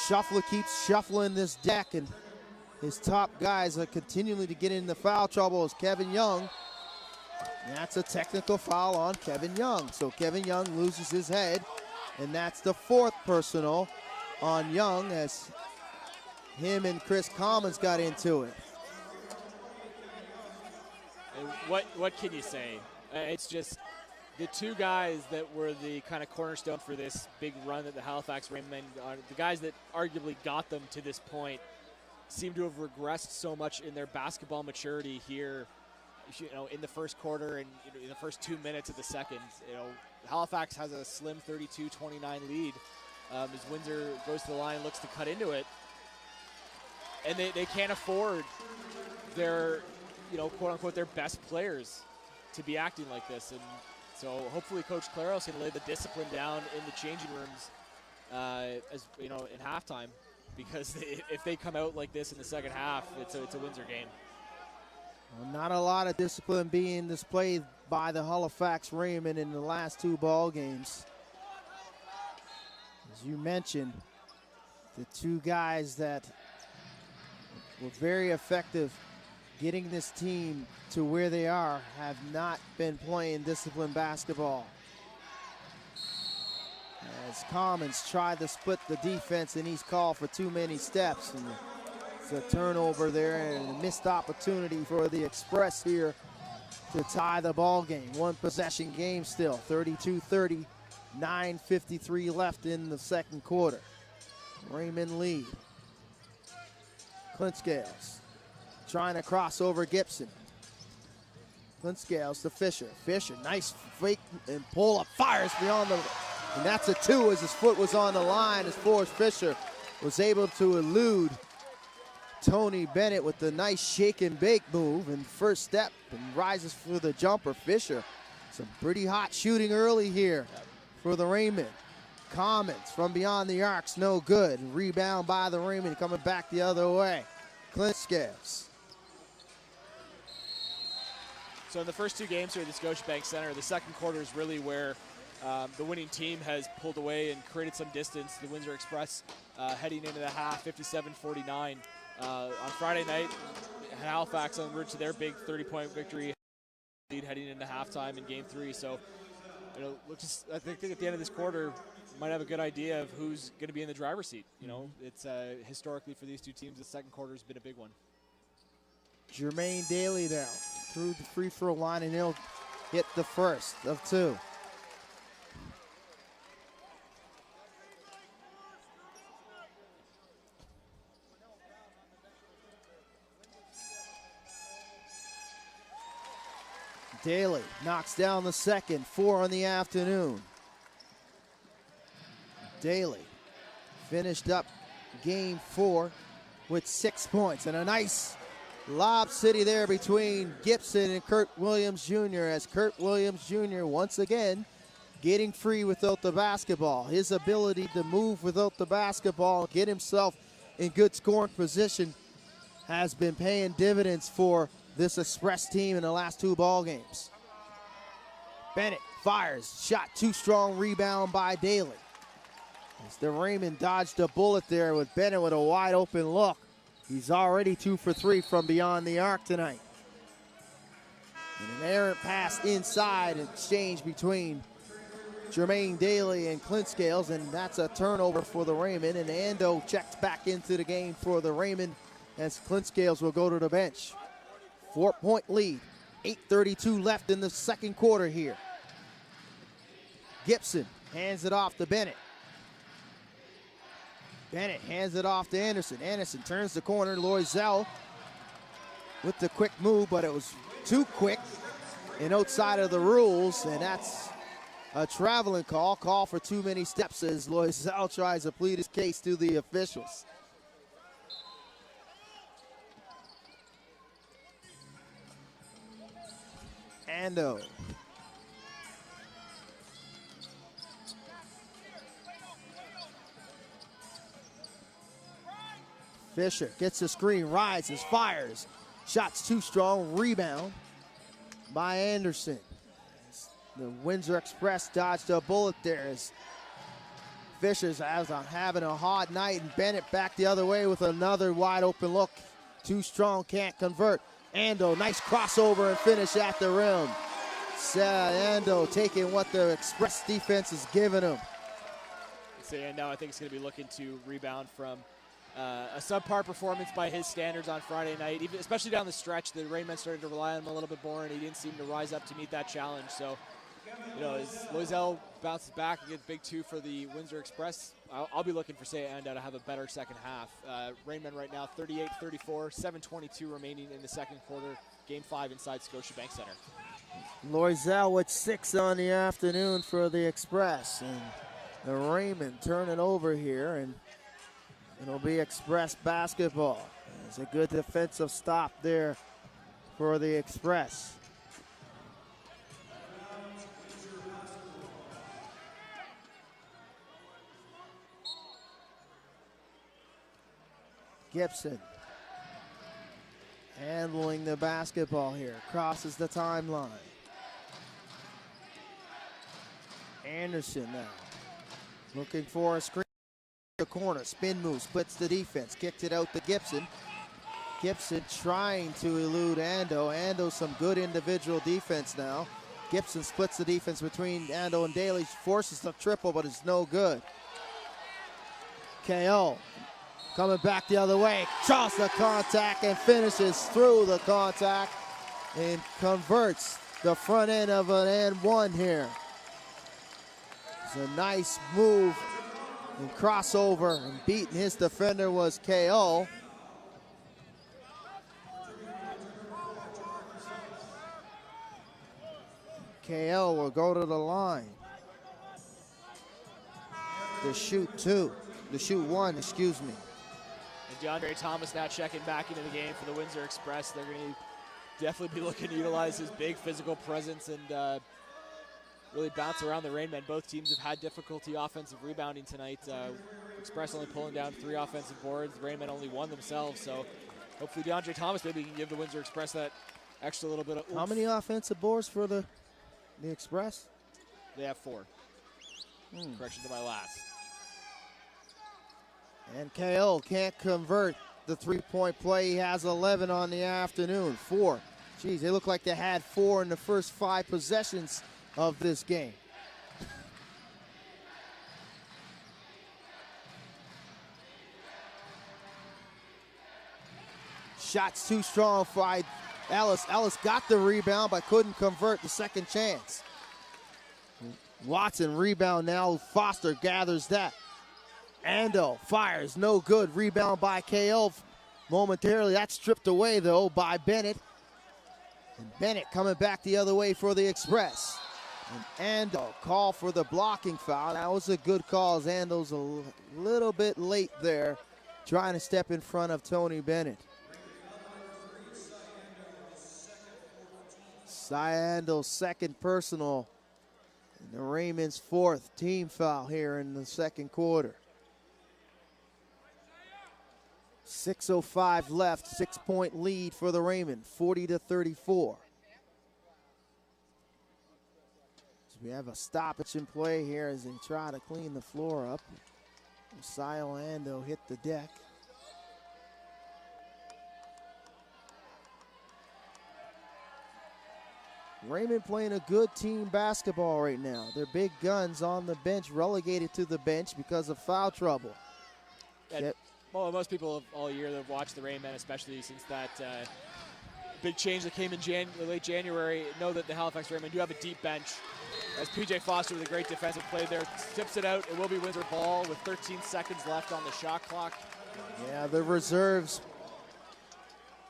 Shuffler keeps shuffling this deck, and his top guys are continuing to get into foul trouble as Kevin Young. And that's a technical foul on Kevin Young. So Kevin Young loses his head, and that's the 4th personal on Young as him and Chris Commons got into it. And what can you say? It's just the two guys that were the kind of cornerstone for this big run that the Halifax Rainmen are, the guys that arguably got them to this point, seem to have regressed so much in their basketball maturity here, in the first quarter and in the first 2 minutes of the second. Halifax has a slim 32-29 lead as Windsor goes to the line and looks to cut into it. And they can't afford their, quote unquote, their best players to be acting like this. And so hopefully Coach Claros can lay the discipline down in the changing rooms in halftime, because if they come out like this in the second half, it's a Windsor game. Well, not a lot of discipline being displayed by the Halifax Rainmen in the last 2 ball games. As you mentioned, the 2 guys that were very effective getting this team to where they are have not been playing disciplined basketball. As Commons tried to split the defense and he's called for too many steps. And it's a turnover there and a missed opportunity for the Express here to tie the ball game. 1 possession game still, 32-30, 9:53 left in the second quarter. Raymond lead. Clint Scales trying to cross over Gibson. Clint Scales to Fisher. Fisher, nice fake and pull up, fires beyond the, and that's a 2 as his foot was on the line as Forrest Fisher was able to elude Tony Bennett with the nice shake and bake move and first step and rises for the jumper. Fisher, some pretty hot shooting early here for the Raymond. Commons from beyond the arcs, no good. Rebound by the Raymond coming back the other way. Clint Scales. So in the first 2 games here at the Scotiabank Center, the second quarter is really where the winning team has pulled away and created some distance. The Windsor Express heading into the half, 57-49. On Friday night, Halifax on route to their big 30-point victory lead heading into halftime in Game 3. So, I think at the end of this quarter, might have a good idea of who's going to be in the driver's seat. It's historically for these 2 teams, the second quarter has been a big one. Jermaine Daly now through the free throw line, and he'll hit the first of 2. Daly knocks down the second, 4 on the afternoon. Daly finished up game 4 with 6 points and a nice lob city there between Gibson and Kurt Williams Jr. as Kurt Williams Jr. once again getting free without the basketball. His ability to move without the basketball, get himself in good scoring position has been paying dividends for this Express team in the last 2 ball games. Bennett fires, shot too strong, rebound by Daly. As the Raymond dodged a bullet there with Bennett with a wide open look. He's already 2 for 3 from beyond the arc tonight. And an errant pass inside, exchange between Jermaine Daly and Clint Scales, and that's a turnover for the Raymond. And Ando checks back into the game for the Raymond as Clint Scales will go to the bench. 4-point lead, 8:32 left in the second quarter here. Gibson hands it off to Bennett. Bennett hands it off to Anderson. Anderson turns the corner. Loisel with the quick move, but it was too quick and outside of the rules, and that's a traveling call. Call for too many steps as Loisel tries to plead his case to the officials. Ando. Fisher gets the screen, rises, fires. Shots too strong, rebound by Anderson. The Windsor Express dodged a bullet there as Fisher's having a hard night, and Bennett back the other way with another wide open look. Too strong, can't convert. Ando, nice crossover and finish at the rim. Ando taking what the Express defense is giving him. So Ando, I think, is going to be looking to rebound from a subpar performance by his standards on Friday night, even especially down the stretch. The Rainmen started to rely on him a little bit more, and he didn't seem to rise up to meet that challenge. So You know, as Loisel bounces back and gets big two for the Windsor Express, I'll be looking for Ando to have a better second half. Rainmen right now 38-34, 7:22 remaining in the second quarter. Game 5 inside Scotiabank Center. Loisel with 6 on the afternoon for the Express. And the Raymond turn it over here, and it'll be Express basketball. It's a good defensive stop there for the Express. Gibson handling the basketball here, crosses the timeline. Anderson now looking for a screen. The corner, spin move, splits the defense, kicks it out to Gibson. Gibson trying to elude Ando. Ando some good individual defense now. Gibson splits the defense between Ando and Daly, forces the triple, but it's no good. KO coming back the other way, draws the contact and finishes through the contact and converts the front end of an and one here. It's a nice move and crossover, and beating his defender was KO. KO will go to the line to shoot one, excuse me. And DeAndre Thomas now checking back into the game for the Windsor Express. They're going to definitely be looking to utilize his big physical presence and really bounce around the Rainmen. Both teams have had difficulty offensive rebounding tonight. Express only pulling down 3 offensive boards. The Rainmen only 1 themselves. So hopefully DeAndre Thomas maybe can give the Windsor Express that extra little bit of oomph. How many offensive boards for the Express? They have 4. Correction to my last. And KO can't convert the three-point play. He has 11 on the afternoon. 4. Geez, they look like they had 4 in the first 5 possessions of this game. Shots too strong for Ellis. Ellis got the rebound but couldn't convert the second chance. Watson rebound now. Foster gathers that. Ando fires, no good. Rebound by KO momentarily. That's stripped away though by Bennett. And Bennett coming back the other way for the Express. And Ando call for the blocking foul. That was a good call as Ando's a little bit late there, trying to step in front of Tony Bennett. Ando's second personal. And the Raymond's 4th team foul here in the second quarter. 6:05 left, 6-point lead for the Raymond, 40-34. So we have a stoppage in play here as they try to clean the floor up. Ando hit the deck. Raymond playing a good team basketball right now. Their big guns on the bench, relegated to the bench because of foul trouble. Well, most people all year that have watched the Rainmen, especially since that big change that came in late January, know that the Halifax Rainmen do have a deep bench. As P.J. Foster with a great defensive play there, tips it out. It will be Windsor ball with 13 seconds left on the shot clock. Yeah, the reserves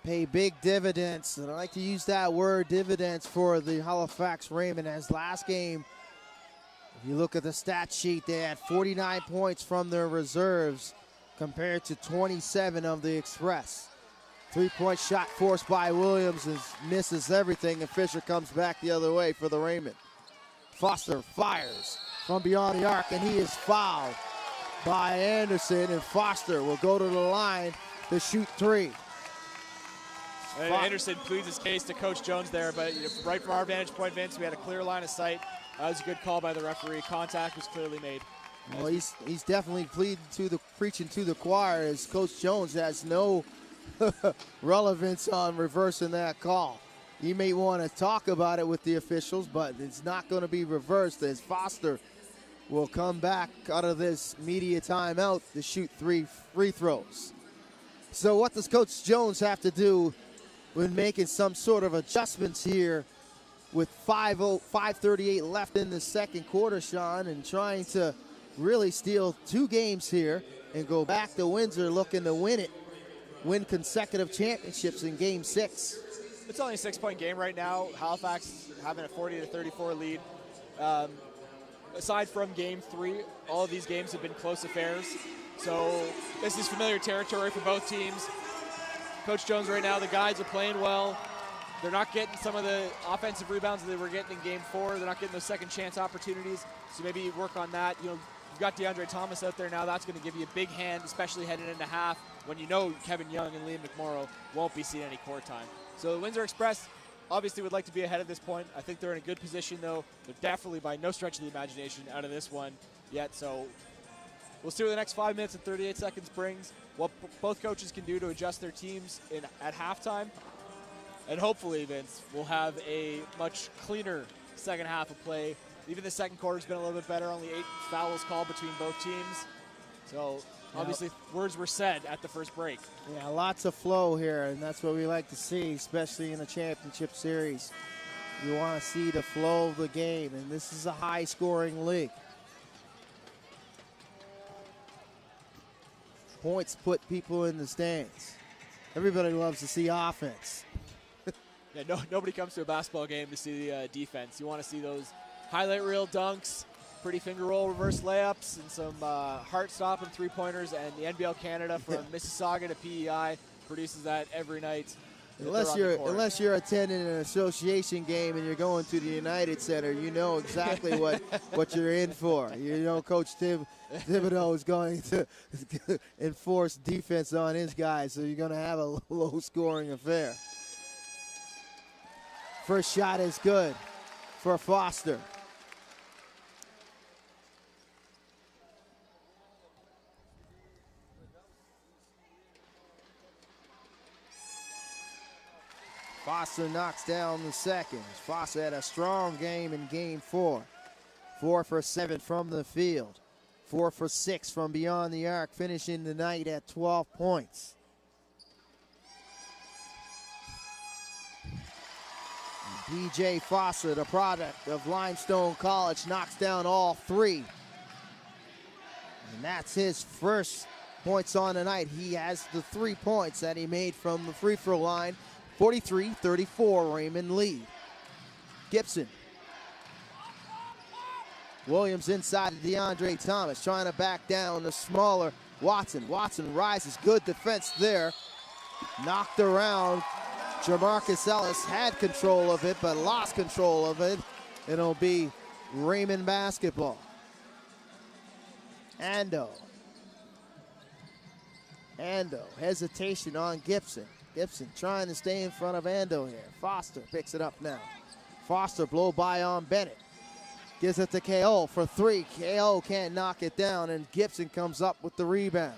pay big dividends, and I like to use that word, dividends, for the Halifax Raymond. As last game, if you look at the stat sheet, they had 49 points from their reserves compared to 27 of the Express. 3-point shot forced by Williams and misses everything, and Fisher comes back the other way for the Raymond. Foster fires from beyond the arc, and he is fouled by Anderson, and Foster will go to the line to shoot 3. And Anderson pleads his case to Coach Jones there, but right from our vantage point, Vince, we had a clear line of sight. That was a good call by the referee. Contact was clearly made. Well, he's definitely preaching to the choir, as Coach Jones has no relevance on reversing that call. He may want to talk about it with the officials, but it's not going to be reversed, as Foster will come back out of this media timeout to shoot 3 free throws. So what does Coach Jones have to do when making some sort of adjustments here with 5:38 left in the second quarter, Sean, and trying to really steal 2 games here and go back to Windsor looking to win consecutive championships in Game 6. It's only a 6-point game right now. Halifax having a 40-34 lead. Aside from Game 3, all of these games have been close affairs. So this is familiar territory for both teams. Coach Jones right now, the guys are playing well. They're not getting some of the offensive rebounds that they were getting in Game 4. They're not getting those second chance opportunities. So maybe work on that. You know, you've got DeAndre Thomas out there now. That's going to give you a big hand, especially heading into half when you know Kevin Young and Liam McMorrow won't be seeing any court time. So the Windsor Express obviously would like to be ahead at this point. I think they're in a good position, though. They're definitely, by no stretch of the imagination, out of this one yet. So we'll see what the next 5 minutes and 38 seconds brings, what both coaches can do to adjust their teams at halftime. And hopefully, Vince, we'll have a much cleaner second half of play. Even the second quarter's been a little bit better, only 8 fouls called between both teams. So obviously, words were said at the first break. Yeah, lots of flow here, and that's what we like to see, especially in a championship series. You want to see the flow of the game, and this is a high-scoring league. Points put people in the stands. Everybody loves to see offense. Yeah, nobody comes to a basketball game to see the defense. You want to see those highlight reel dunks, pretty finger roll reverse layups, and some heart-stopping three-pointers. And the NBL Canada from Mississauga to PEI produces that every night. Unless you're attending an association game and you're going to the United Center, you know exactly what you're in for. You know Coach Thibodeau is going to enforce defense on his guys, so you're going to have a low-scoring affair. First shot is good for Foster. Foster knocks down the second. Foster had a strong game in Game 4. 4 for 7 from the field. 4 for 6 from beyond the arc, finishing the night at 12 points. DJ Foster, the product of Limestone College, knocks down all 3. And that's his first points on the night. He has the 3 points that he made from the free throw line. 43-34, Raymond lead. Gibson. Williams inside of DeAndre Thomas, trying to back down the smaller Watson. Watson rises, good defense there. Knocked around. Jamarcus Ellis had control of it, but lost control of it. It'll be Raymond basketball. Ando, hesitation on Gibson. Gibson trying to stay in front of Ando here. Foster picks it up now. Foster blow by on Bennett. Gives it to KO for 3. KO can't knock it down, and Gibson comes up with the rebound.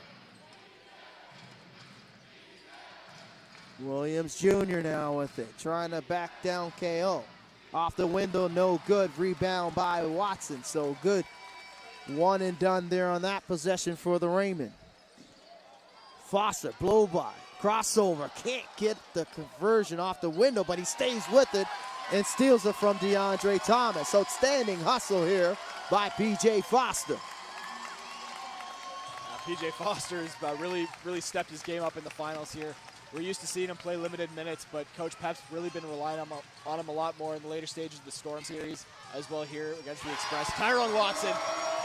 Williams Jr. now with it, trying to back down KO. Off the window, no good. Rebound by Watson, so good. One and done there on that possession for the Raymond. Foster, blow by, crossover, can't get the conversion off the window, but he stays with it and steals it from DeAndre Thomas. Outstanding hustle here by P.J. Foster. P.J. Foster has really stepped his game up in the finals here. We're used to seeing him play limited minutes, but Coach Pep's really been relying on him a lot more in the later stages of the Storm series, as well here against the Express. Tyrone Watson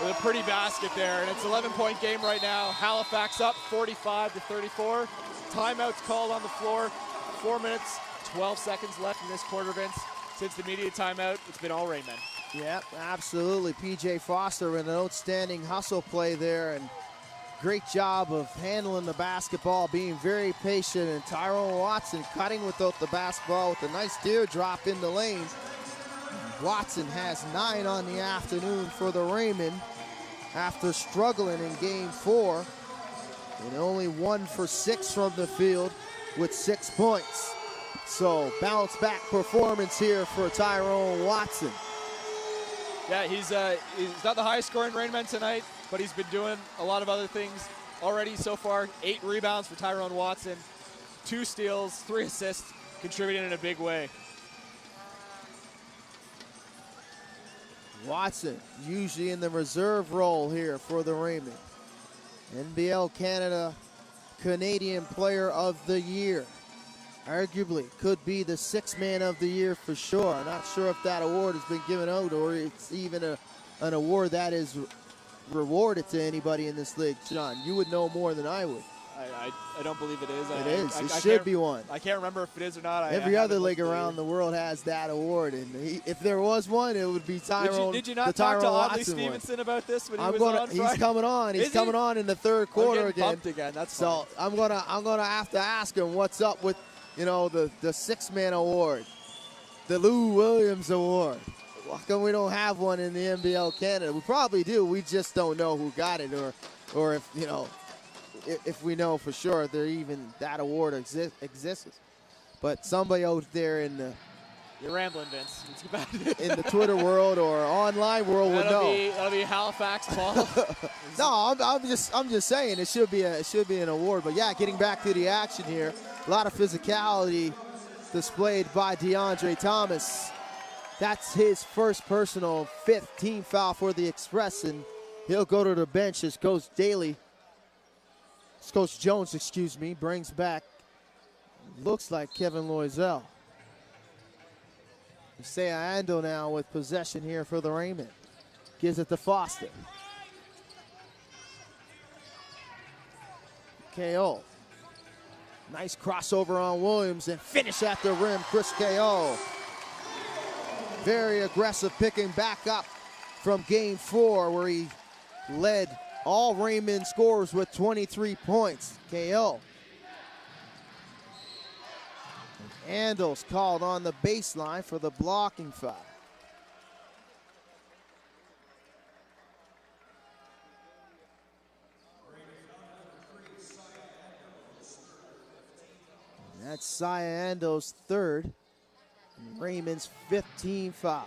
with a pretty basket there, and it's an 11-point game right now. Halifax up 45-34. Timeouts called on the floor. 4 minutes, 12 seconds left in this quarter, Vince. Since the media timeout, it's been all Raymond. Yep, absolutely. P.J. Foster with an outstanding hustle play there, and great job of handling the basketball, being very patient, and Tyrone Watson cutting without the basketball with a nice teardrop in the lane. Watson has 9 on the afternoon for the Raymond after struggling in Game 4, and only 1 for 6 from the field with 6 points. So bounce back performance here for Tyrone Watson. Yeah, he's not the highest scoring Rainman tonight, but he's been doing a lot of other things already so far. 8 rebounds for Tyrone Watson, 2 steals, 3 assists, contributing in a big way. Watson, usually in the reserve role here for the Raymond. NBL Canada Canadian Player of the Year. Arguably could be the sixth man of the year for sure. I'm not sure if that award has been given out or it's even an award that is rewarded to anybody in this league. John, you would know more than I would. I don't believe it is. It is. It should be one. I can't remember if it is or not. Every other league around the world has that award, and if there was one, it would be Tyrone. Did you not talk to Audley Stevenson about this when he was on Friday? He's coming on. He's coming on in the third quarter again. Bumped again. That's so fine. I'm gonna have to ask him what's up with the six-man award, the Lou Williams award. How come we don't have one in the NBL Canada? We probably do. We just don't know who got it, or if we know for sure that award exists. But somebody out there in the You're rambling, Vince. in the Twitter world or online world would know. That'll be Halifax Paul. No, I'm just saying it should be an award. But yeah, getting back to the action here, a lot of physicality displayed by DeAndre Thomas. That's his first personal fifth team foul for the Express, and he'll go to the bench as Coach Jones, brings back, looks like Kevin Loisel. Isaiah Ando now with possession here for the Raymond. Gives it to Foster. KO. Nice crossover on Williams and finish at the rim, Chris KO. Very aggressive, picking back up from game 4 where he led all Raymond scorers with 23 points. KO. Ando's called on the baseline for the blocking foul. And that's Saya Ando's third, and Raymond's 15th foul.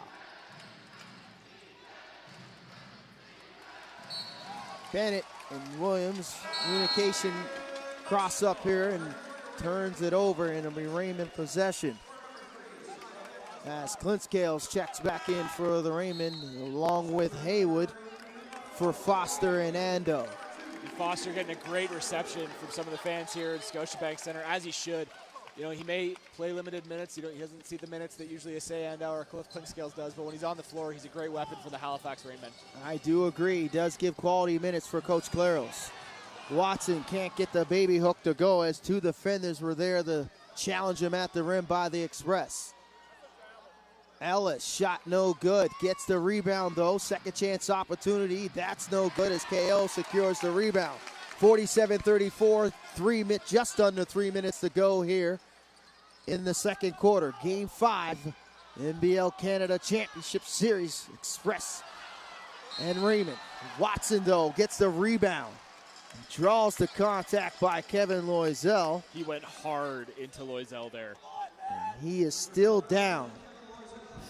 Bennett and Williams, communication cross up here and turns it over, and it'll be Raymond possession. As Clint Scales checks back in for the Raymond, along with Haywood for Foster and Ando. Foster getting a great reception from some of the fans here at Scotiabank Center, as he should. He may play limited minutes. He doesn't see the minutes that usually Isaiah Ando or Clint Scales does, but when he's on the floor, he's a great weapon for the Halifax Rainmen. I do agree. He does give quality minutes for Coach Claros. Watson can't get the baby hook to go as two defenders were there to challenge him at the rim by the Express. Ellis, shot no good. Gets the rebound, though. Second chance opportunity. That's no good as KO secures the rebound. 47-34, just under 3 minutes to go here in the second quarter. Game 5, NBL Canada Championship Series, Express and Raymond. Watson, though, gets the rebound. Draws the contact by Kevin Loisel. He went hard into Loisel there. And he is still down,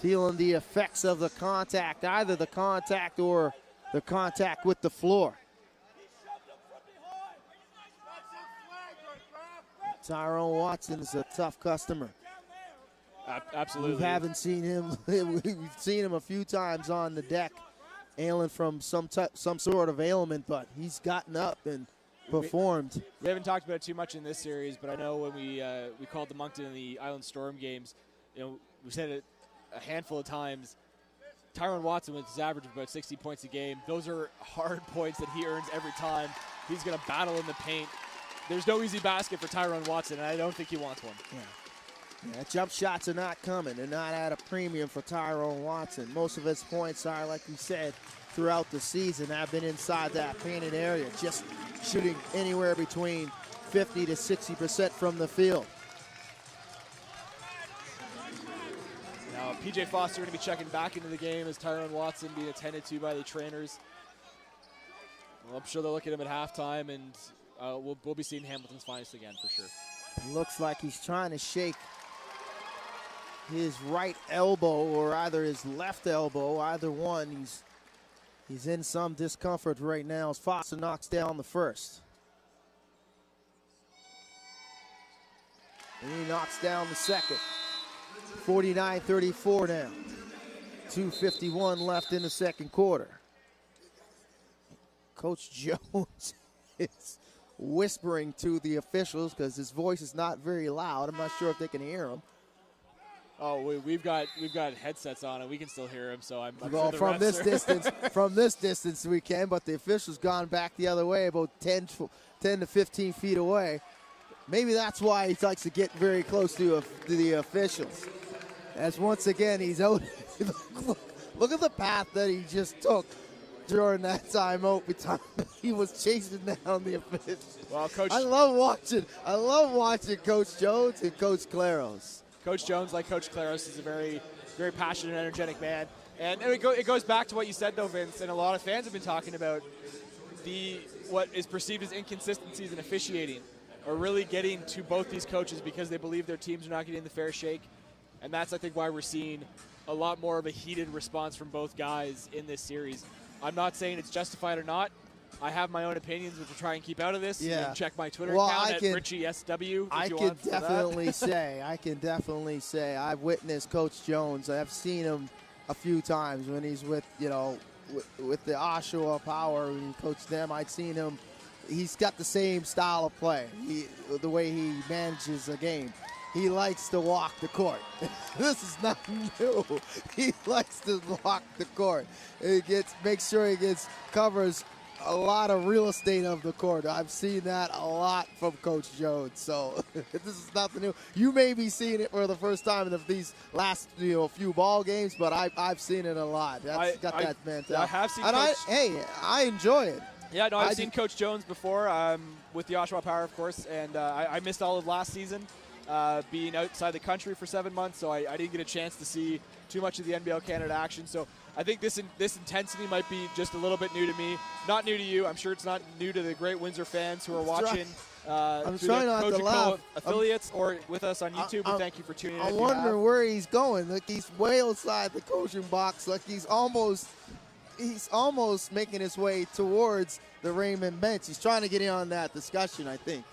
feeling the effects of the contact, either the contact or the contact with the floor. Tyrone Watson is a tough customer. Absolutely. We haven't seen him. We've seen him a few times on the deck, ailing from some sort of ailment, but he's gotten up and performed. We haven't talked about it too much in this series, but I know when we called the Moncton and the Island Storm games, we said it a handful of times. Tyrone Watson with his average of about 60 points a game. Those are hard points that he earns every time. He's going to battle in the paint. There's no easy basket for Tyrone Watson, and I don't think he wants one. Yeah, jump shots are not coming. They're not at a premium for Tyrone Watson. Most of his points are, like we said, throughout the season have been inside that painted area, just shooting anywhere between 50 to 60% from the field. Now, PJ Foster going to be checking back into the game as Tyrone Watson being attended to by the trainers. Well, I'm sure they'll look at him at halftime, and we'll be seeing Hamilton's finest again for sure. Looks like he's trying to shake his right elbow or either his left elbow, either one. He's in some discomfort right now as Foster knocks down the first. And he knocks down the second. 49-34 now. 2:51 left in the second quarter. Coach Jones is whispering to the officials because his voice is not very loud. I'm not sure if they can hear him. Oh, we've got headsets on and we can still hear him. So I'm well, sure from this distance we can, but the official's gone back the other way, about 10 to 15 feet away. Maybe that's why he likes to get very close to the officials. As once again he's out. Look at the path that he just took during that timeout. He was chasing down the officials. Well, Coach, I love watching Coach Jones and Coach Claros. Coach Jones, like Coach Claros, is a very, very passionate and energetic man. And it goes back to what you said, though, Vince, and a lot of fans have been talking about what is perceived as inconsistencies in officiating are really getting to both these coaches because they believe their teams are not getting the fair shake. And that's, I think, why we're seeing a lot more of a heated response from both guys in this series. I'm not saying it's justified or not. I have my own opinions, which I'll try and keep out of this. Yeah. You can check my Twitter account at RichieSW. I can definitely say I've witnessed Coach Jones. I've seen him a few times when he's with the Oshawa Power and he coached them. I'd seen him. He's got the same style of play. The way he manages a game. He likes to walk the court. This is not new. He likes to walk the court. Makes sure he covers a lot of real estate of the court. I've seen that a lot from Coach Jones. So this is nothing new. You may be seeing it for the first time in these last few ball games, but I've seen it a lot. That's got that mentality. I have seen. I enjoy it. Yeah, no, I've seen Coach Jones before with the Oshawa Power, of course, and I missed all of last season. Being outside the country for 7 months, so I didn't get a chance to see too much of the NBL Canada action. So I think this intensity might be just a little bit new to me. Not new to you. I'm sure it's not new to the great Windsor fans who are watching I'm through trying the not Coach to and laugh. affiliates or with us on YouTube. And thank you for tuning in. I'm wondering where he's going. Like he's way outside the coaching box. Like he's almost making his way towards the Raymond bench. He's trying to get in on that discussion, I think.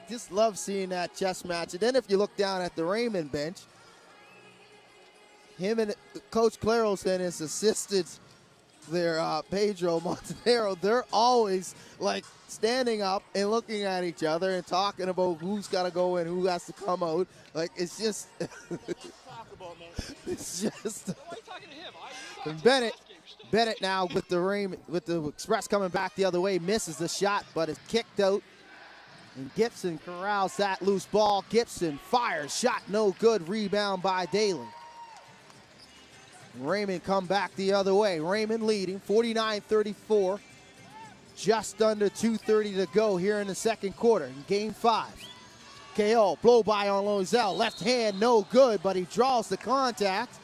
Just love seeing that chess match. And then if you look down at the Raymond bench, him and Coach Claros and his assistant there, Pedro Montenegro, they're always like standing up and looking at each other and talking about who's got to go in, who has to come out. Like it's just, it's just. Why are you talking to him? Bennett now with the Express coming back the other way, misses the shot, but is kicked out. And Gibson corrals that loose ball. Gibson fires, shot no good, rebound by Daly. Raymond come back the other way. Raymond leading 49-34. Just under 2:30 to go here in the second quarter in game 5. KO, blow by on Lozelle. Left hand, no good, but he draws the contact.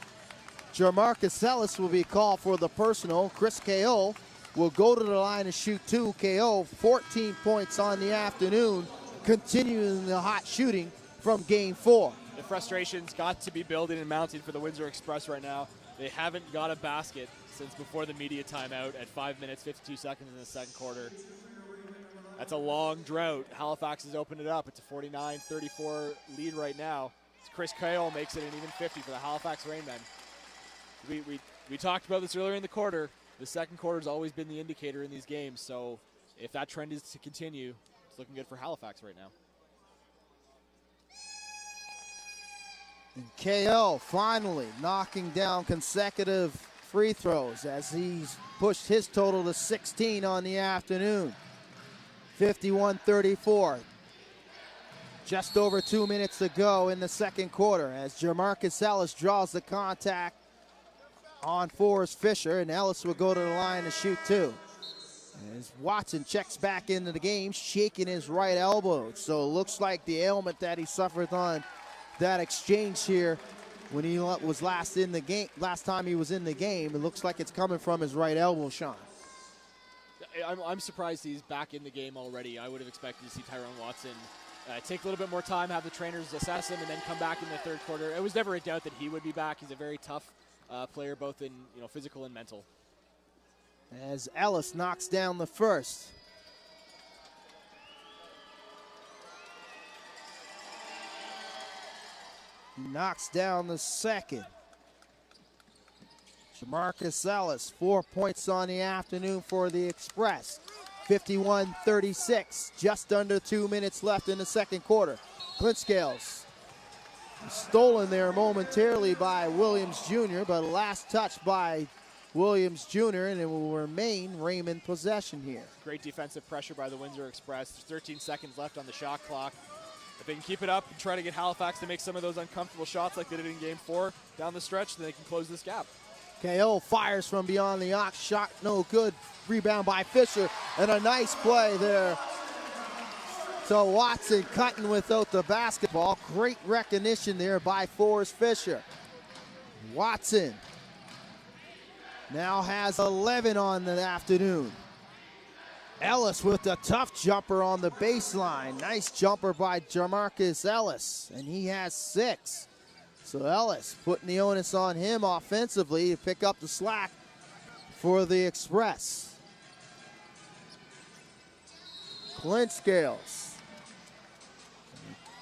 Jamarcus Ellis will be called for the personal. Chris KO will go to the line and shoot 2. KO, 14 points on the afternoon, continuing the hot shooting from game 4. The frustration's got to be building and mounting for the Windsor Express right now. They haven't got a basket since before the media timeout at 5 minutes, 52 seconds in the second quarter. That's a long drought. Halifax has opened it up. It's a 49-34 lead right now. Chris KO makes it an even 50 for the Halifax Rainmen. We talked about this earlier in the quarter. The second quarter has always been the indicator in these games, so if that trend is to continue, it's looking good for Halifax right now. And KO finally knocking down consecutive free throws as he's pushed his total to 16 on the afternoon. 51-34. Just over 2 minutes to go in the second quarter as Jamarcus Ellis draws the contact on Forrest Fisher, and Ellis will go to the line to shoot 2. As Watson checks back into the game, shaking his right elbow. So it looks like the ailment that he suffered on that exchange here when he was last time he was in the game, it looks like it's coming from his right elbow, Sean. I'm surprised he's back in the game already. I would have expected to see Tyrone Watson take a little bit more time, have the trainers assess him, and then come back in the third quarter. It was never a doubt that he would be back. He's a very tough player, both in physical and mental. As Ellis knocks down the first. knocks down the second. Jamarcus Ellis, 4 points on the afternoon for the Express. 51-36, just under 2 minutes left in the second quarter. Clint Scales stolen there momentarily by Williams Jr., but last touch by Williams Jr., and it will remain Raymond possession here. Great defensive pressure by the Windsor Express. There's 13 seconds left on the shot clock. If they can keep it up and try to get Halifax to make some of those uncomfortable shots like they did in Game 4 down the stretch, then they can close this gap. KO fires from beyond the arc, shot no good. Rebound by Fisher, and a nice play there to Watson, cutting without the basketball. Great recognition there by Forrest Fisher. Watson now has 11 on the afternoon. Ellis with the tough jumper on the baseline. Nice jumper by Jamarcus Ellis, and he has 6. So Ellis putting the onus on him offensively to pick up the slack for the Express. Clint Scales.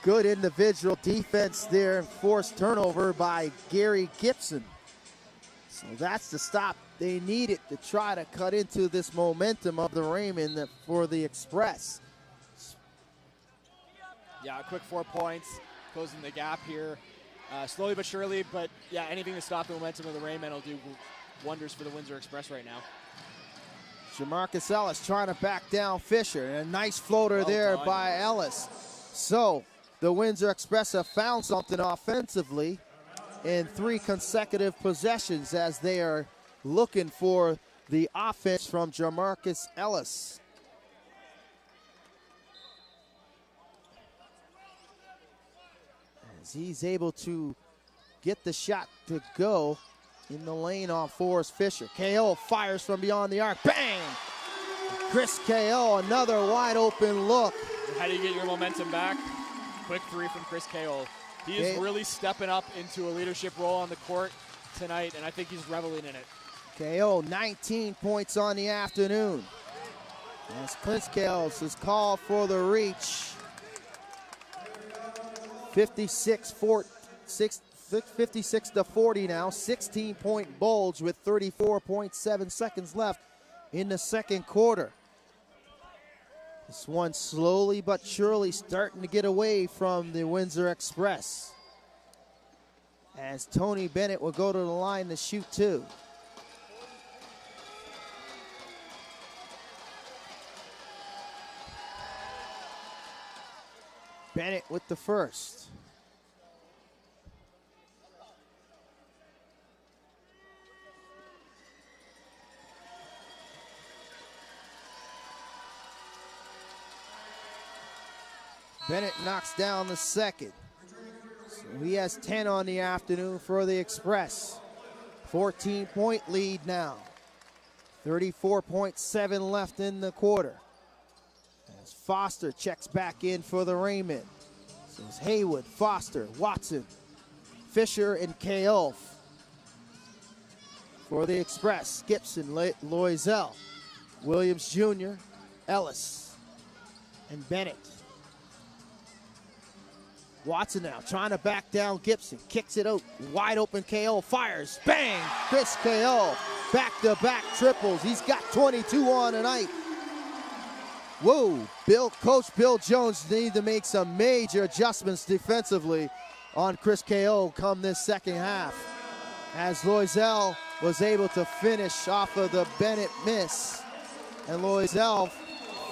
Good individual defense there, forced turnover by Gary Gibson. So that's the stop they needed to try to cut into this momentum of the Raymond for the Express. Yeah, a quick 4 points, closing the gap here. Slowly but surely, but yeah, anything to stop the momentum of the Raymond will do wonders for the Windsor Express right now. Jamarcus Ellis trying to back down Fisher, and a nice floater there by Ellis. So the Windsor Express have found something offensively in 3 consecutive possessions as they are looking for the offense from Jamarcus Ellis. As he's able to get the shot to go in the lane on Forrest Fisher. KO fires from beyond the arc. Bang! Chris KO, another wide open look. How do you get your momentum back? Quick 3 from Chris KO. He is really stepping up into a leadership role on the court tonight, and I think he's reveling in it. KO, 19 points on the afternoon. As Clint Scales is called for the reach. 56 to 40 now, 16-point bulge with 34.7 seconds left in the second quarter. This one slowly but surely starting to get away from the Windsor Express, as Tony Bennett will go to the line to shoot 2. Bennett with the first. Bennett knocks down the second. So he has 10 on the afternoon for the Express. 14-point lead now. 34.7 left in the quarter. As Foster checks back in for the Raymond. So it's Haywood, Foster, Watson, Fisher, and KO for the Express. Gibson, Loisel, Williams Jr., Ellis, and Bennett. Watson now trying to back down Gibson. Kicks it out. Wide open KO. Fires. Bang! Chris KO. Back-to-back triples. He's got 22 on tonight. Whoa. Coach Bill Jones needs to make some major adjustments defensively on Chris KO come this second half, as Loisel was able to finish off of the Bennett miss. And Loisel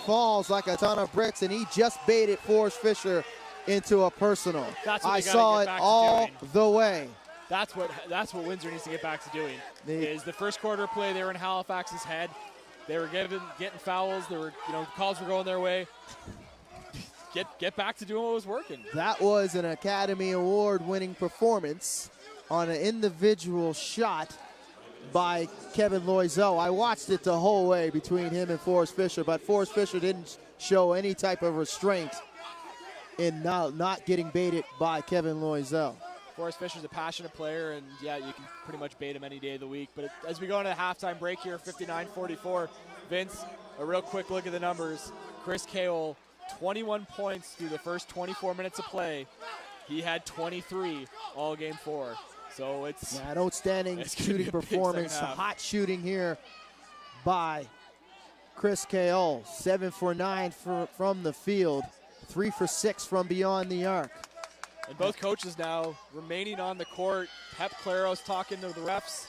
falls like a ton of bricks, and he just baited Forrest Fisher into a personal. I saw it all the way. That's what Windsor needs to get back to doing. Is the first quarter play, they were in Halifax's head. They were getting fouls. They were, calls were going their way. Get back to doing what was working. That was an Academy Award-winning performance on an individual shot by Kevin Loisel. I watched it the whole way between him and Forrest Fisher, but Forrest Fisher didn't show any type of restraint in not getting baited by Kevin Loisel. Forrest Fisher's a passionate player, and yeah, you can pretty much bait him any day of the week. But as we go into the halftime break here, 59-44, Vince, a real quick look at the numbers. Chris KO, 21 points through the first 24 minutes of play, He had 23 all game 4. So it's an outstanding shooting performance. Hot shooting here by Chris K.O. 7 for 9 from the field. 3 for 6 from beyond the arc. And both coaches now remaining on the court. Pep Claros talking to the refs.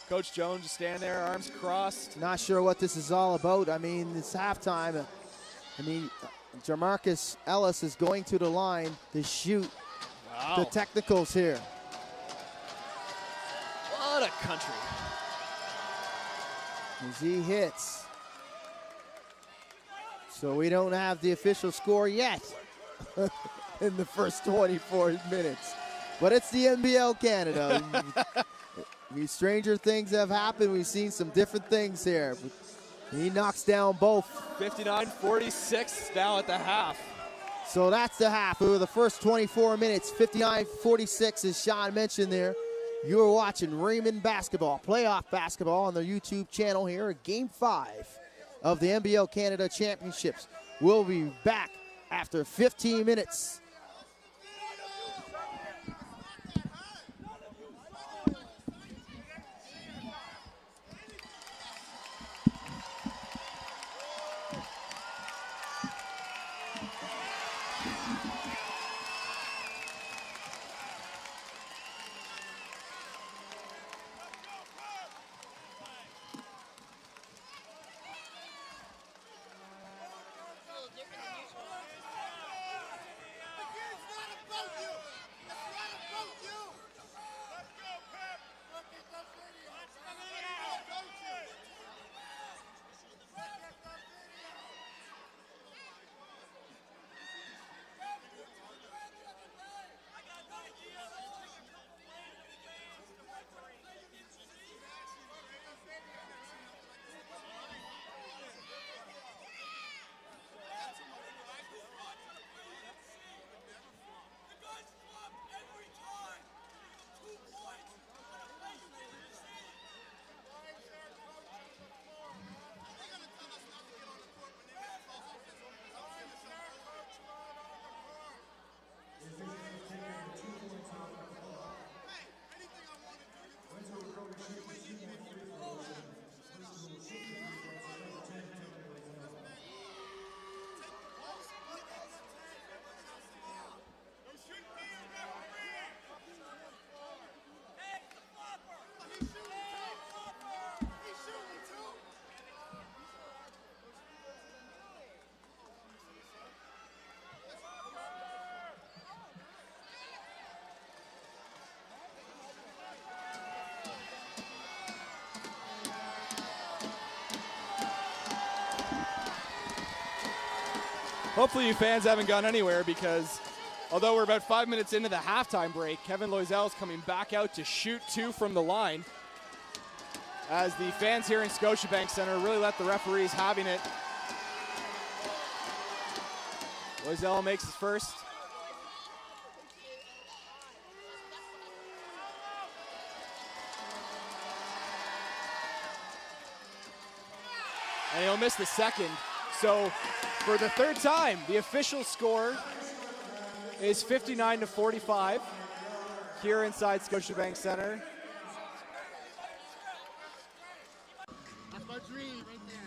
Coach Jones just standing there, arms crossed. Not sure what this is all about. I mean, it's halftime. I mean, Jamarcus Ellis is going to the line to shoot the technicals here. What a country. As he hits. So we don't have the official score yet in the first 24 minutes. But it's the NBL Canada. Stranger things have happened. We've seen some different things here. But he knocks down both. 59-46 now at the half. So that's the half. Over the first 24 minutes, 59-46, as Sean mentioned there. You're watching Raymond basketball, playoff basketball on the YouTube channel here at Game 5 of the NBL Canada Championships. We'll be back after 15 minutes. Hopefully you fans haven't gone anywhere, because although we're about 5 minutes into the halftime break, Kevin Loisel is coming back out to shoot 2 from the line, as the fans here in Scotiabank Center really let the referees having it. Loisel makes his first. And he'll miss the second. So for the third time, the official score is 59-45 here inside Scotiabank Center. That's my dream right there.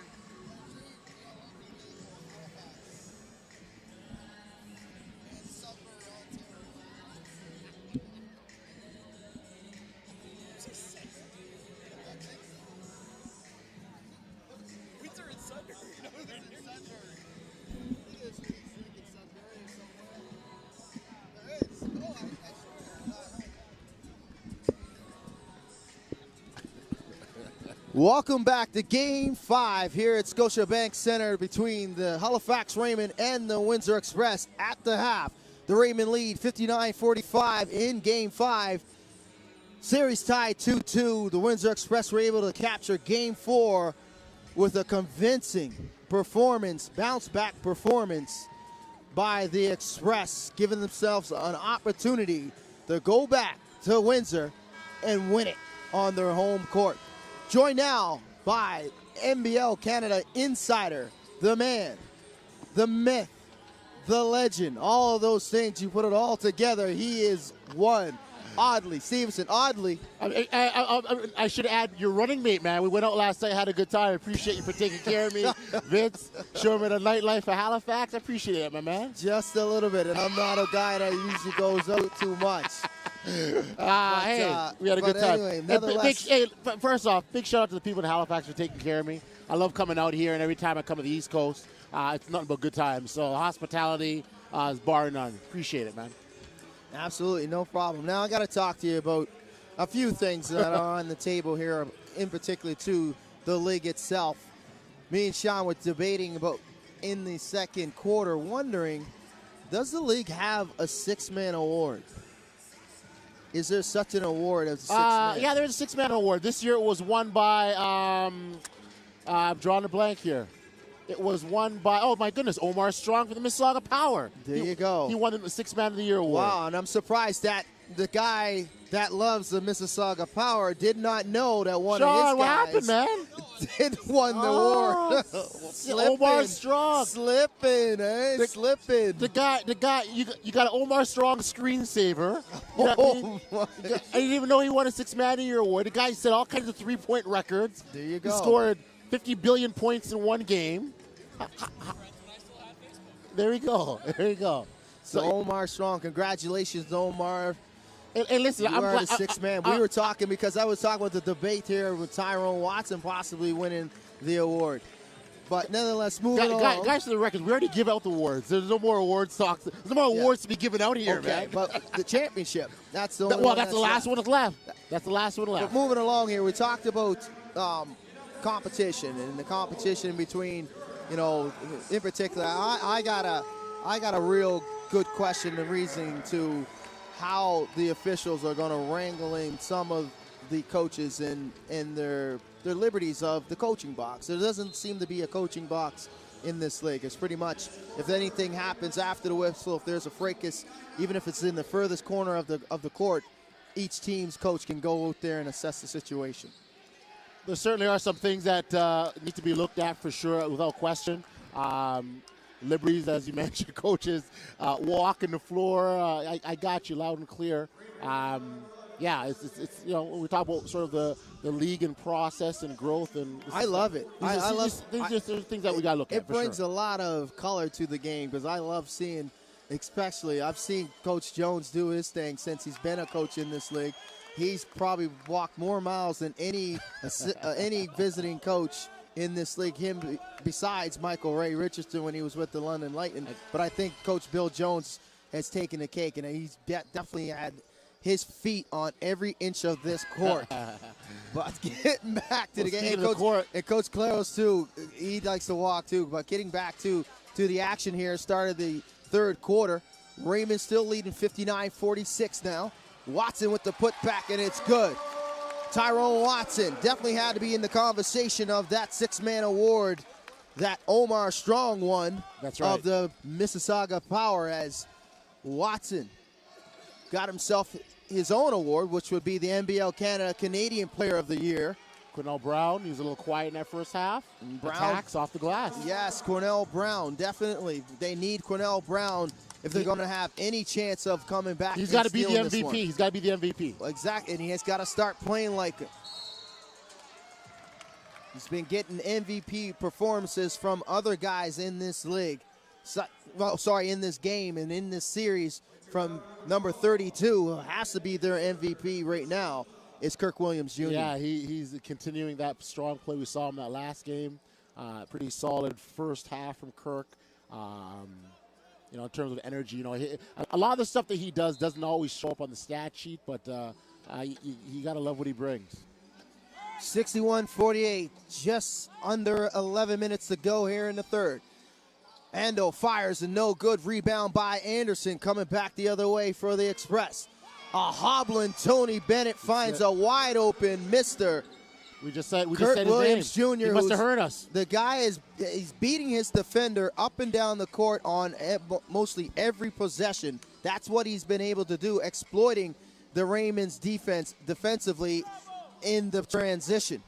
Welcome back to Game 5 here at Scotiabank Center between the Halifax Raymond and the Windsor Express at the half. The Raymond lead 59-45 in Game 5. Series tied 2-2. The Windsor Express were able to capture Game 4 with a convincing performance, bounce-back performance by the Express, giving themselves an opportunity to go back to Windsor and win it on their home court. Joined now by NBL Canada insider, the man, the myth, the legend, all of those things, you put it all together, he is one. Oddly, Stevenson, oddly. I should add your running mate, man. We went out last night, had a good time. I appreciate you for taking care of me. Vince, showing me the nightlife of Halifax. I appreciate it, my man. Just a little bit, and I'm not a guy that usually goes out too much. Hey, we had a good time. Anyway, nevertheless, First off, big shout out to the people in Halifax for taking care of me. I love coming out here, and every time I come to the East Coast, it's nothing but good times. So hospitality is bar none. Appreciate it, man. absolutely, no problem. Now I got to talk to you about a few things that are on the table here, in particular to the league itself. Me and Sean were debating about in the second quarter, wondering, does the league have a six-man award? Is there such an award as a six-man? Yeah, there's a six-man award. This year it was won by, I'm drawing a blank here. It was won by, oh my goodness, Omar Strong for the Mississauga Power. There you go. He won the Six-Man of the Year award. Wow, and I'm surprised that the guy that loves the Mississauga Power did not know that one of his Sean, what guys happened, man? did won the award. Omar Strong. Slipping, eh? Slipping. The guy, you got an Omar Strong screensaver. You know what I mean? I didn't even know he won a Six-Man of the Year award. The guy set all kinds of three-point records. There you go. He scored 50 billion points in one game. There we go. There you go. So Omar Strong, congratulations, Omar. And listen, You are the sixth man. We were talking because I was talking about the debate here with Tyrone Watson possibly winning the award. But nonetheless, moving along. Guys, for the record, we already give out the awards. There's no more awards talks. There's no more awards to be given out here, man. But the championship, that's the only Well, one that's the last one that's left. That's the last one left. But moving along here, we talked about competition and the competition between, you know, in particular, I got a real good question and reasoning to how the officials are going to wrangle in some of the coaches and their liberties of the coaching box. There doesn't seem to be a coaching box in this league. It's pretty much, if anything happens after the whistle, if there's a fracas, even if it's in the furthest corner of the court, each team's coach can go out there and assess the situation. There certainly are some things that need to be looked at for sure, without question. Liberties, as you mentioned, coaches walking the floor. I got you loud and clear. Yeah, it's you know, we talk about sort of the league and process and growth, and I love it. These are things that we got to look at. It brings a lot of color to the game because I love seeing, especially I've seen Coach Jones do his thing since he's been a coach in this league. He's probably walked more miles than any visiting coach in this league, him besides Michael Ray Richardson when he was with the London Lightning. But I think Coach Bill Jones has taken the cake, and he's definitely had his feet on every inch of this court. But getting back to the game, and Coach Claros too, he likes to walk too. But getting back to the action here, started the third quarter. Raymond still leading 59-46 now. Watson with the putback, and it's good. Tyrone Watson definitely had to be in the conversation of that six-man award that Omar Strong won. That's right. Of the Mississauga Power, as Watson got himself his own award, which would be the NBL Canada Canadian Player of the Year. Cornell Brown, he was a little quiet in that first half. Brown, attacks off the glass. Yes, Cornell Brown, definitely. They need Cornell Brown if they're going to have any chance of coming back. He's got to be the MVP. He's got to be the MVP. Exactly, and he has got to start playing like it. He's been getting MVP performances from other guys in this league. In this game and in this series, from number 32, who has to be their MVP right now, is Kirk Williams Jr. Yeah, he's continuing that strong play we saw in that last game. Pretty solid first half from Kirk. You know, in terms of energy, you know, a lot of the stuff that he does doesn't always show up on the stat sheet, but you got to love what he brings. 61-48, just under 11 minutes to go here in the third. Ando fires a no good rebound by Anderson, coming back the other way for the Express. A hobbling Tony Bennett finds a wide open Mr. We just said Kurt Williams Jr. He must have heard us. The guy he's beating his defender up and down the court on mostly every possession. That's what he's been able to do, exploiting the Raymond's defensively in the transition.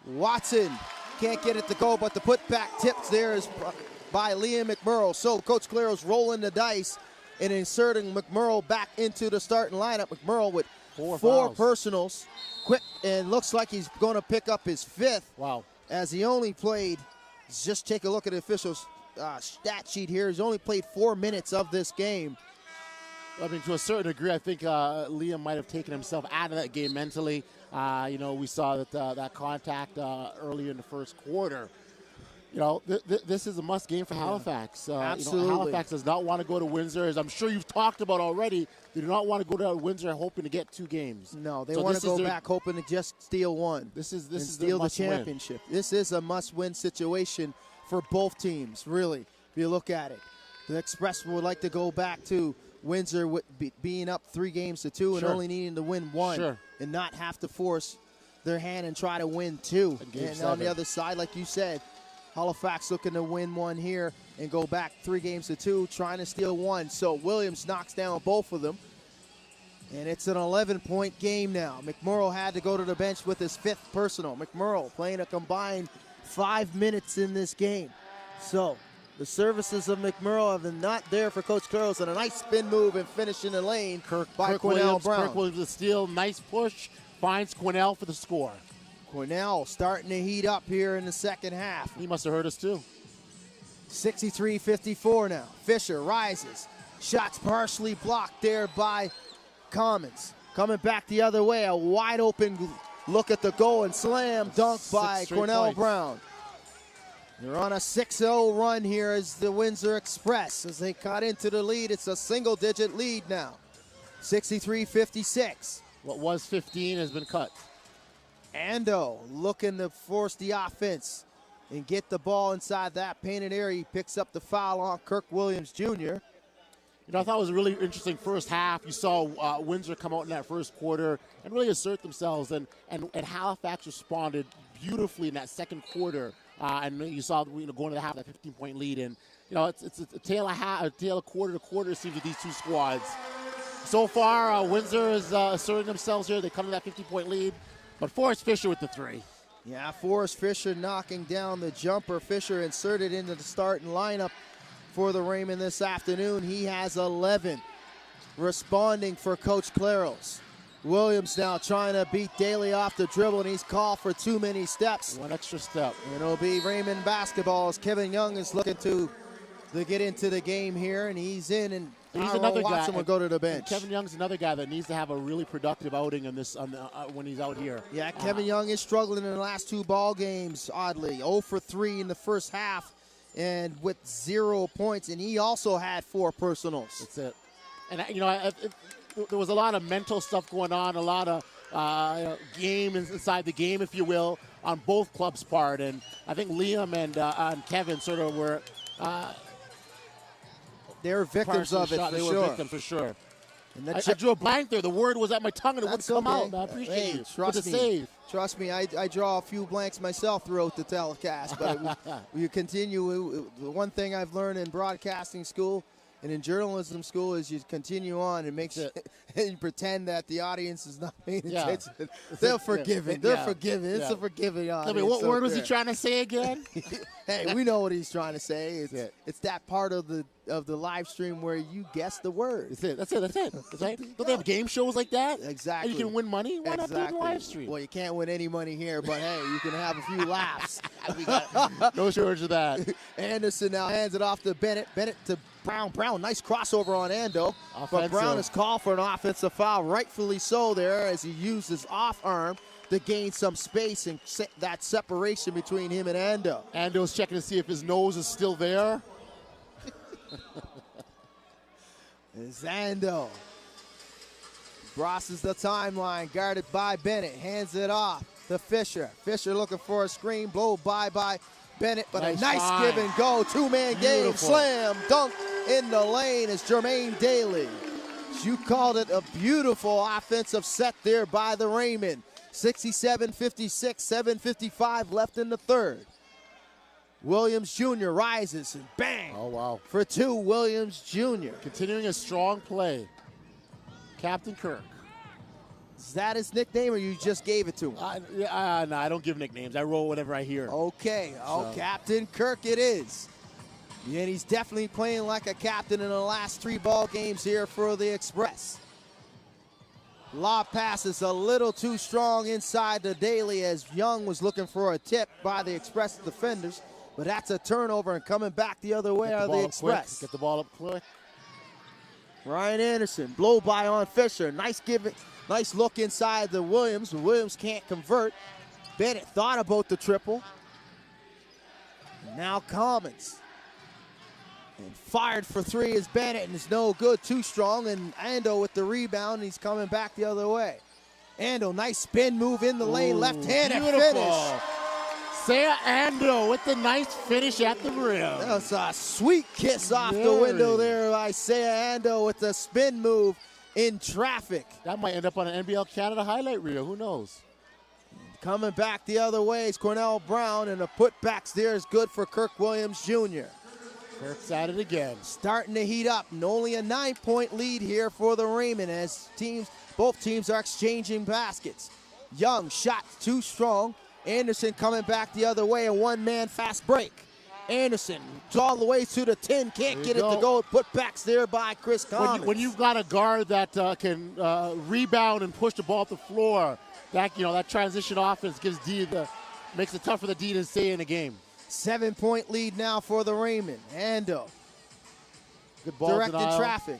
Watson can't get it to go, but the putback tips there is by Liam McMurrow. So Coach Claro's rolling the dice and inserting McMurrow back into the starting lineup. McMurrow with four personals. Quick, and looks like he's going to pick up his 5th. Wow. As he only played, just take a look at the officials' stat sheet here. He's only played 4 minutes of this game. I mean, to a certain degree, I think Liam might have taken himself out of that game mentally. We saw that contact early in the first quarter. This is a must game for Halifax. Absolutely. Halifax does not want to go to Windsor, as I'm sure you've talked about already. They do not want to go to Windsor hoping to get 2 games. No, they want to go back hoping to just steal 1. This is steal the championship. This is a must-win situation for both teams, really, if you look at it. The Express would like to go back to Windsor being up 3-2 and only needing to win 1 and not have to force their hand and try to win 2. And on the other side, like you said, Halifax looking to win 1 here and go back 3-2, trying to steal 1. So Williams knocks down both of them. And it's an 11-point game now. McMurrow had to go to the bench with his 5th personal. McMurrow playing a combined 5 minutes in this game. So the services of McMurrow have been not there for Coach Curls, and a nice spin move and finish in the lane by Cornell Brown. Kirk Williams, the steal, nice push, finds Cornell for the score. Cornell starting to heat up here in the second half. He must have heard us too. 63-54 now. Fisher rises. Shots partially blocked there by Commons. Coming back the other way, a wide open look at the goal and slam dunk by Cornell Brown. They're on a 6-0 run here as the Windsor Express. As they cut into the lead, it's a single-digit lead now. 63-56. What was 15 has been cut. Ando looking to force the offense and get the ball inside that painted area. He picks up the foul on Kirk Williams Jr. I thought it was a really interesting first half. You saw Windsor come out in that first quarter and really assert themselves, and Halifax responded beautifully in that second quarter. And you saw going to the half that 15-point lead, and it's a tale of quarter to quarter, it seems, with these two squads. So far, Windsor is asserting themselves here. They come to that 50-point lead, but Forrest Fisher with the 3. Yeah, Forrest Fisher knocking down the jumper. Fisher inserted into the starting lineup for the Raymond this afternoon. He has 11 responding for Coach Claros. Williams now trying to beat Daly off the dribble, and he's called for too many steps. 1 extra step. And it'll be Raymond basketball as Kevin Young is looking to get into the game here, and he's in, and he's another guy. Watson will go to the bench. Kevin Young's another guy that needs to have a really productive outing in this when he's out here. Yeah, Kevin Young is struggling in the last 2 ball games, oddly. 0 for 3 in the first half and with 0 points, and he also had 4 personals. That's it. And, there was a lot of mental stuff going on, a lot of game inside the game, if you will, on both clubs' part. And I think Liam and Kevin sort of were they're victims of it, They were victims for sure. And I drew a blank there. The word was at my tongue and it wouldn't come out. I appreciate you. Trust me. Save. Trust me, I draw a few blanks myself throughout the telecast. But we continue. The one thing I've learned in broadcasting school and in journalism school is you continue on and and you pretend that the audience is not paying attention. They're forgiving. They're forgiving. It's a forgiving audience. I mean, what word was he trying to say again? Hey, we know what he's trying to say. It's that part of the live stream where you guess the word. That's it. Right? Don't they have game shows like that? Exactly. And you can win money? Why not do the live stream? Well, you can't win any money here, but hey, you can have a few laughs. No shortage of that. Anderson now hands it off to Bennett. Bennett to Brown. Brown, nice crossover on Ando. Offensive. But Brown is called for an offensive foul, rightfully so there, as he used his off arm to gain some space and that separation between him and Ando. Ando's checking to see if his nose is still there. It's Ando. Crosses the timeline, guarded by Bennett. Hands it off to Fisher. Fisher looking for a screen, blow by Bennett, but a nice give and go. 2-man game, slam, dunk in the lane is Jermaine Daly. You called it a beautiful offensive set there by the Raymond. 67-56, 7:55 left in the third. Williams Jr. rises and bang. Oh, wow. For 2, Williams Jr. Continuing a strong play. Captain Kirk. Is that his nickname or you just gave it to him? No, I don't give nicknames. I roll whatever I hear. Okay. So. Captain Kirk it is. And he's definitely playing like a captain in the last 3 ball games here for the Express. Lob passes a little too strong inside the Daly as Young was looking for a tip by the Express defenders. But that's a turnover, and coming back the other way of the Express. Get the ball up quick. Ryan Anderson, blow by on Fisher. Nice look inside the Williams. Williams can't convert. Bennett thought about the triple. Now Commons. And fired for 3 is Bennett, and it's no good, too strong. And Ando with the rebound, and he's coming back the other way. Ando, nice spin move in the lane, left-handed finish. Isaiah Ando with the nice finish at the rim. That was a sweet kiss off the window there by Isaiah Ando with the spin move in traffic. That might end up on an NBL Canada highlight reel. Who knows? Coming back the other way is Cornell Brown, and the putbacks there is good for Kirk Williams Jr. Kirk's at it again. Starting to heat up, and only a 9-point lead here for the Raymond as both teams are exchanging baskets. Young shot too strong. Anderson coming back the other way, a one-man fast break. Anderson all the way to the 10, can't get it to go. Putbacks there by Chris Commons. When you've got a guard that can rebound and push the ball up the floor, that transition offense makes it tough for the D to stay in the game. 7-point lead now for the Raymond. Ando. Good ball directing denial. traffic.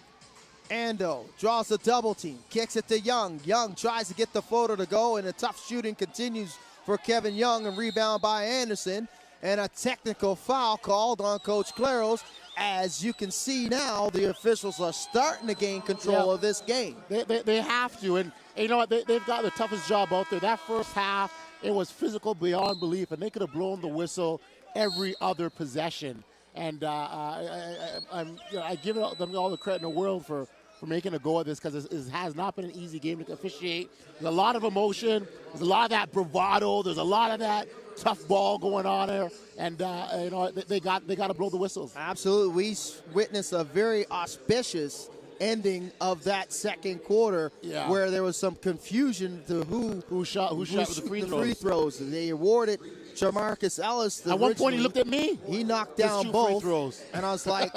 Ando draws a double team. Kicks it to Young. Young tries to get the floater to go, and the tough shooting continues for Kevin Young, and rebound by Anderson. And a technical foul called on Coach Claros. As you can see now, the officials are starting to gain control of this game. They have to, and you know what? They've got the toughest job out there. That first half, it was physical beyond belief, and they could have blown the whistle every other possession. And I give them all the credit in the world for making a go at this, because it has not been an easy game to officiate. There's a lot of emotion. There's a lot of that bravado. There's a lot of that tough ball going on there, and they got to blow the whistles. Absolutely, we witnessed a very auspicious ending of that second quarter, where there was some confusion to who shot the free throws. They awarded Jamarcus Ellis. At one point, he looked at me. He knocked down both, free throws. and I was like,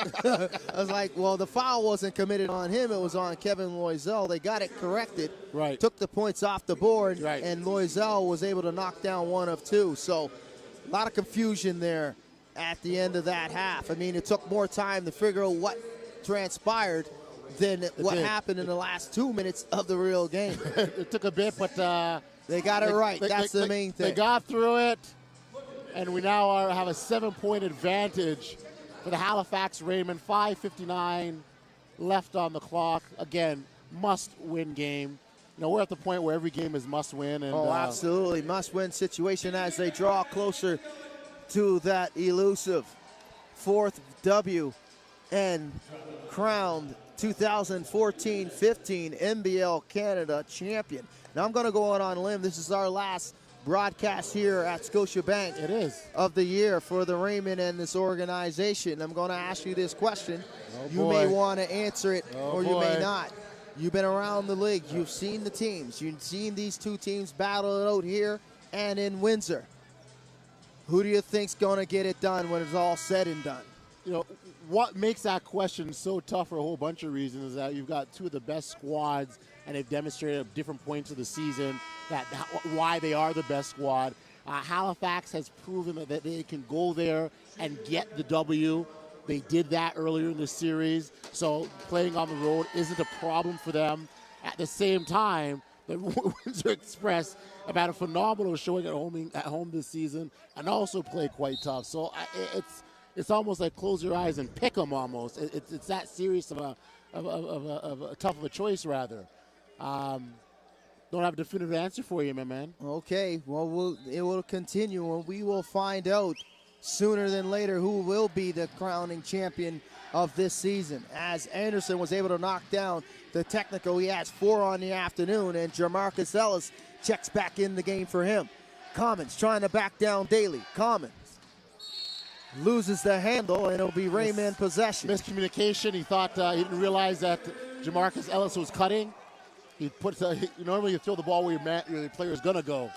well, the foul wasn't committed on him; it was on Kevin Loisel. They got it corrected. Right. Took the points off the board, right. And Loisel was able to knock down 1 of 2. So, a lot of confusion there at the end of that half. I mean, it took more time to figure out what transpired than what happened in the last 2 minutes of the real game. It took a bit, but they got it right. That's the main thing. They got through it, and we now have a 7-point advantage for the Halifax Raymond. 5:59 left on the clock. Again, must-win game. We're at the point where every game is must-win. And, absolutely. Must-win situation as they draw closer to that elusive 4th W and crowned 2014-15 NBL Canada champion. Now I'm going to go out on a limb. This is our last broadcast here at Scotiabank. It is. Of the year for the Raymond and this organization. I'm going to ask you this question. You boy. may want to answer it or you may boy. not. You've been around the league. You've seen the teams. You've seen these two teams battle it out here and in Windsor. Who do you think's going to get it done when it's all said and done? What makes that question so tough for a whole bunch of reasons is that you've got two of the best squads, and they've demonstrated at different points of the season why they are the best squad. Halifax has proven that they can go there and get the W. They did that earlier in the series, so playing on the road isn't a problem for them. At the same time, the Windsor Express have had a phenomenal showing at home this season and also play quite tough. So it's almost like close your eyes and pick them almost. It's that serious of a tough of a choice, rather. Don't have a definitive answer for you, my man. Okay, well, it will continue, and we will find out sooner than later who will be the crowning champion of this season. As Anderson was able to knock down the technical, he has 4 on the afternoon, and Jamarcus Ellis checks back in the game for him. Commons trying to back down Daly. Commons loses the handle, and it'll be Raymond possession. Miscommunication. He thought he didn't realize that Jamarcus Ellis was cutting. He puts normally you throw the ball where your player's gonna go.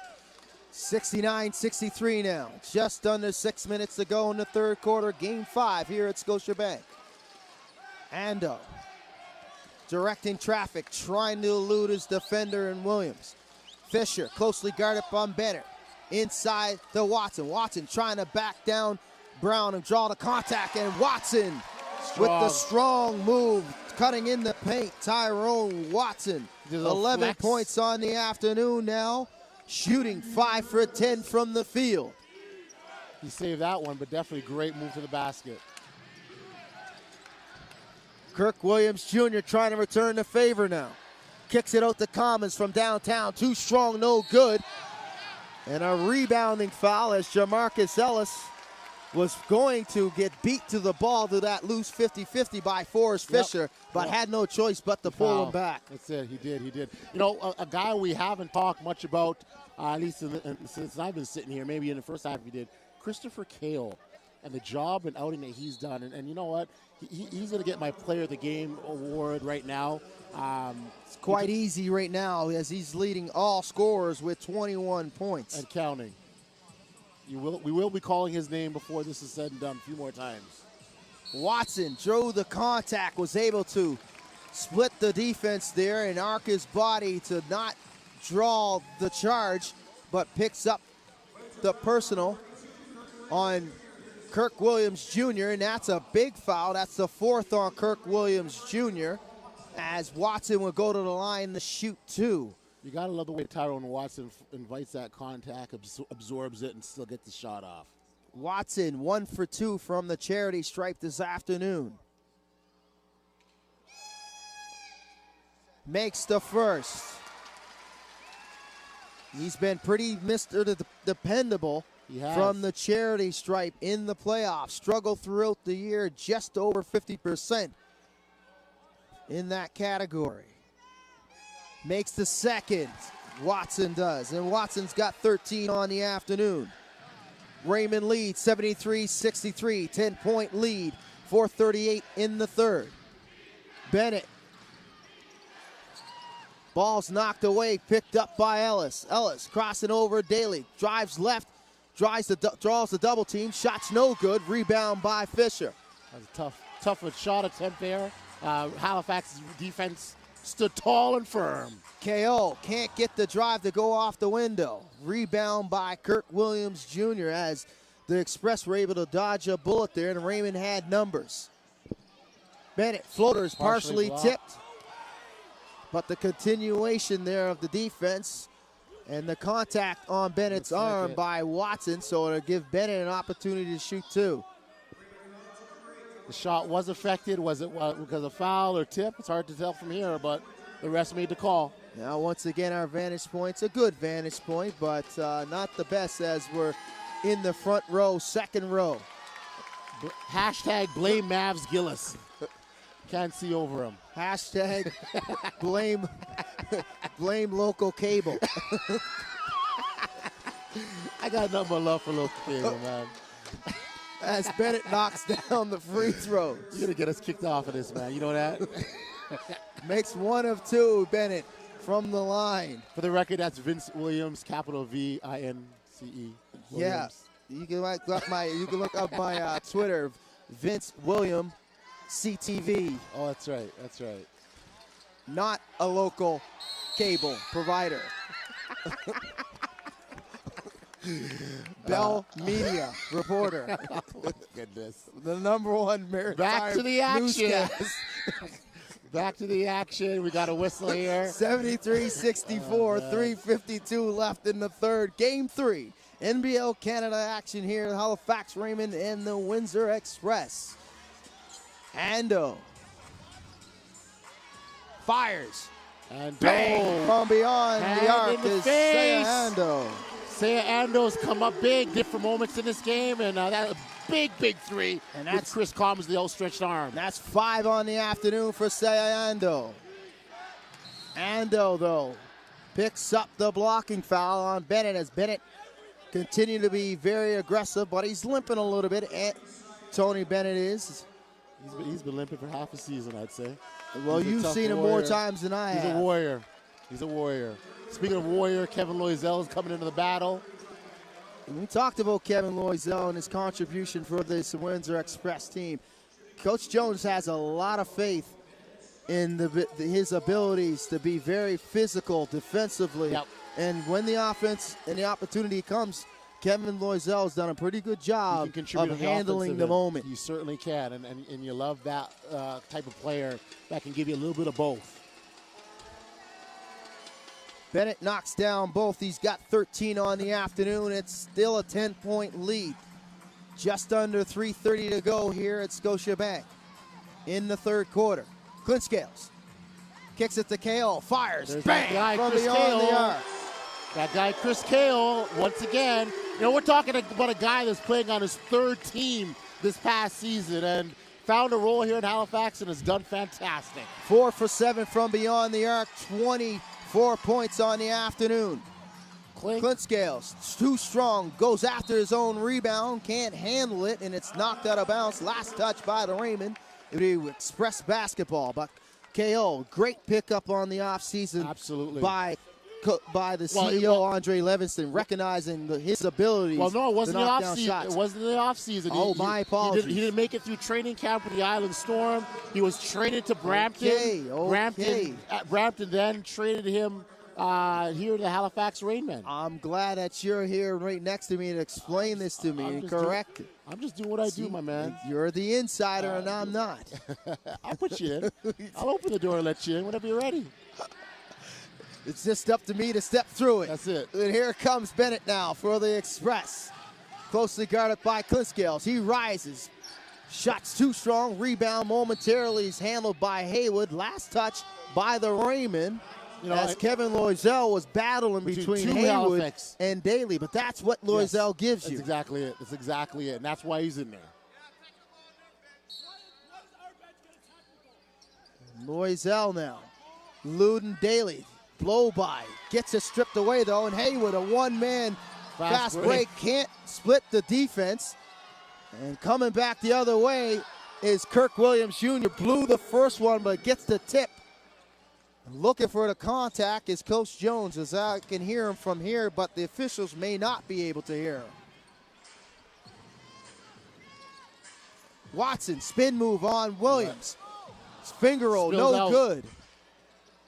69-63 now. Just under 6 minutes to go in the third quarter. Game 5 here at Scotiabank. Ando directing traffic, trying to elude his defender in Williams. Fisher closely guarded on Bennett. Inside to Watson. Watson trying to back down Brown and draw the contact. And Watson with the strong move, cutting in the paint. Tyrone Watson, 11 points on the afternoon now. Shooting 5 for 10 from the field. He saved that one, but definitely great move to the basket. Kirk Williams Jr. trying to return the favor now. Kicks it out to Commons from downtown. Too strong, no good. And a rebounding foul as Jamarcus Ellis was going to get beat to the ball to that loose 50-50 by Forrest Fisher, but had no choice but to pull him back. That's it. He did. You know, a guy we haven't talked much about, at least since I've been sitting here, maybe in the first half we did, Christopher Cale, and the job and outing that he's done. And you know what? He's going to get my Player of the Game award right now. It's quite easy right now as he's leading all scorers with 21 points. And counting. We will be calling his name before this is said and done a few more times. Watson drew the contact, was able to split the defense there and arc his body to not draw the charge, but picks up the personal on Kirk Williams Jr., and that's a big foul. That's the 4th on Kirk Williams Jr., as Watson will go to the line to shoot 2. You got to love the way Tyrone Watson invites that contact, absorbs it, and still gets the shot off. Watson 1 for 2 from the charity stripe this afternoon. Makes the first. He's been pretty Mr. Dependable from the charity stripe in the playoffs. Struggled throughout the year, just over 50% in that category. Makes the second. Watson does, and Watson's got 13 on the afternoon. Raymond leads 73-63, 10-point lead, 4:38 in the third. Bennett. Ball's knocked away, picked up by Ellis. Ellis crossing over Daly, drives left, draws the double team, shots no good, rebound by Fisher. That was a tough shot attempt there. Halifax's defense stood tall and firm. KO can't get the drive to go off the window. Rebound by Kirk Williams Jr. as the Express were able to dodge a bullet there, and Raymond had numbers. Bennett, floater is partially tipped, but the continuation there of the defense and the contact on Bennett's arm by Watson, so it'll give Bennett an opportunity to shoot 2. The shot was affected. Was it because of foul or tip? It's hard to tell from here, but the rest made the call. Now, once again, our vantage point's a good vantage point, but not the best as we're in the front row, second row. Hashtag blame Mavs Gillis. Can't see over him. Hashtag blame local cable. I got nothing but love for local cable, man. As Bennett knocks down the free throws. You're going to get us kicked off of this, man. You know that? Makes 1 of 2, Bennett, from the line. For the record, that's Vince Williams, capital V-I-N-C-E. Williams. Yeah. You can look up my Twitter, Vince William CTV. Oh, that's right. That's right. Not a local cable provider. Bell Media reporter. Oh, my goodness. The #1 maritime Back to the action. newscast. Back to the action. We got a whistle here. 73-64, 3:52 left in the third. Game 3. NBL Canada action here at Halifax Raymond and the Windsor Express. Ando fires. And Bang from beyond the arc is Saya Ando. Saya Ando's come up big, different moments in this game, and that big 3. And that's Chris Commons, the outstretched arm. That's 5 on the afternoon for Saya Ando. Ando, though, picks up the blocking foul on Bennett as Bennett continued to be very aggressive, but he's limping a little bit. Tony Bennett is. He's been limping for half a season, I'd say. Well, you've seen him more times than I have. He's a warrior. He's a warrior. Speaking of warrior, Kevin Loisel is coming into the battle. We talked about Kevin Loisel and his contribution for this Windsor Express team. Coach Jones has a lot of faith in his abilities to be very physical defensively. Yep. And when the offense and the opportunity comes, Kevin Loisel has done a pretty good job of handling the moment. You certainly can, and you love that type of player that can give you a little bit of both. Bennett knocks down both. He's got 13 on the afternoon. It's still a 10-point lead. Just under 3:30 to go here at Scotiabank in the third quarter. Clint Scales kicks it to KO, fires, There's bang, that guy, from Chris beyond the Kale. arc. That guy, Chris Kale, once again, we're talking about a guy that's playing on his third team this past season and found a role here in Halifax and has done fantastic. 4 for 7 from beyond the arc, 24 points on the afternoon. Clint Scales, too strong, goes after his own rebound, can't handle it, and it's knocked out of bounds. Last touch by the Raymond. It'll be Express basketball, but KO, great pickup on the offseason. Absolutely. By the CEO, Andre Levinston, recognizing his abilities no, it wasn't to the knock down offseason. Shots. It wasn't the offseason. Oh, my apologies. He didn't make it through training camp with the Island Storm. He was traded to Brampton. Okay. Brampton then traded him here to the Halifax Rainmen. I'm glad that you're here right next to me to explain this to me and correct it. I'm just doing what I do, my man. You're the insider and I'm not. I'll put you in. I'll open the door and let you in whenever you're ready. It's just up to me to step through it. That's it. And here comes Bennett now for the Express. Closely guarded by Clint Scales. He rises. Shots too strong. Rebound momentarily is handled by Haywood. Last touch by the Raymond. As Kevin Loisel was battling between Haywood Halifax and Daly. But that's what Loisel gives you. That's exactly it. That's exactly it. And that's why he's in there. Loisel now. Luden Daly. Blow by. Gets it stripped away, though. And Haywood, a one-man fast break. Can't split the defense. And coming back the other way is Kirk Williams Jr. Blew the first one, but gets the tip. Looking for the contact is Coach Jones, as I can hear him from here, but the officials may not be able to hear him. Watson, spin move on Williams. Finger roll, no good.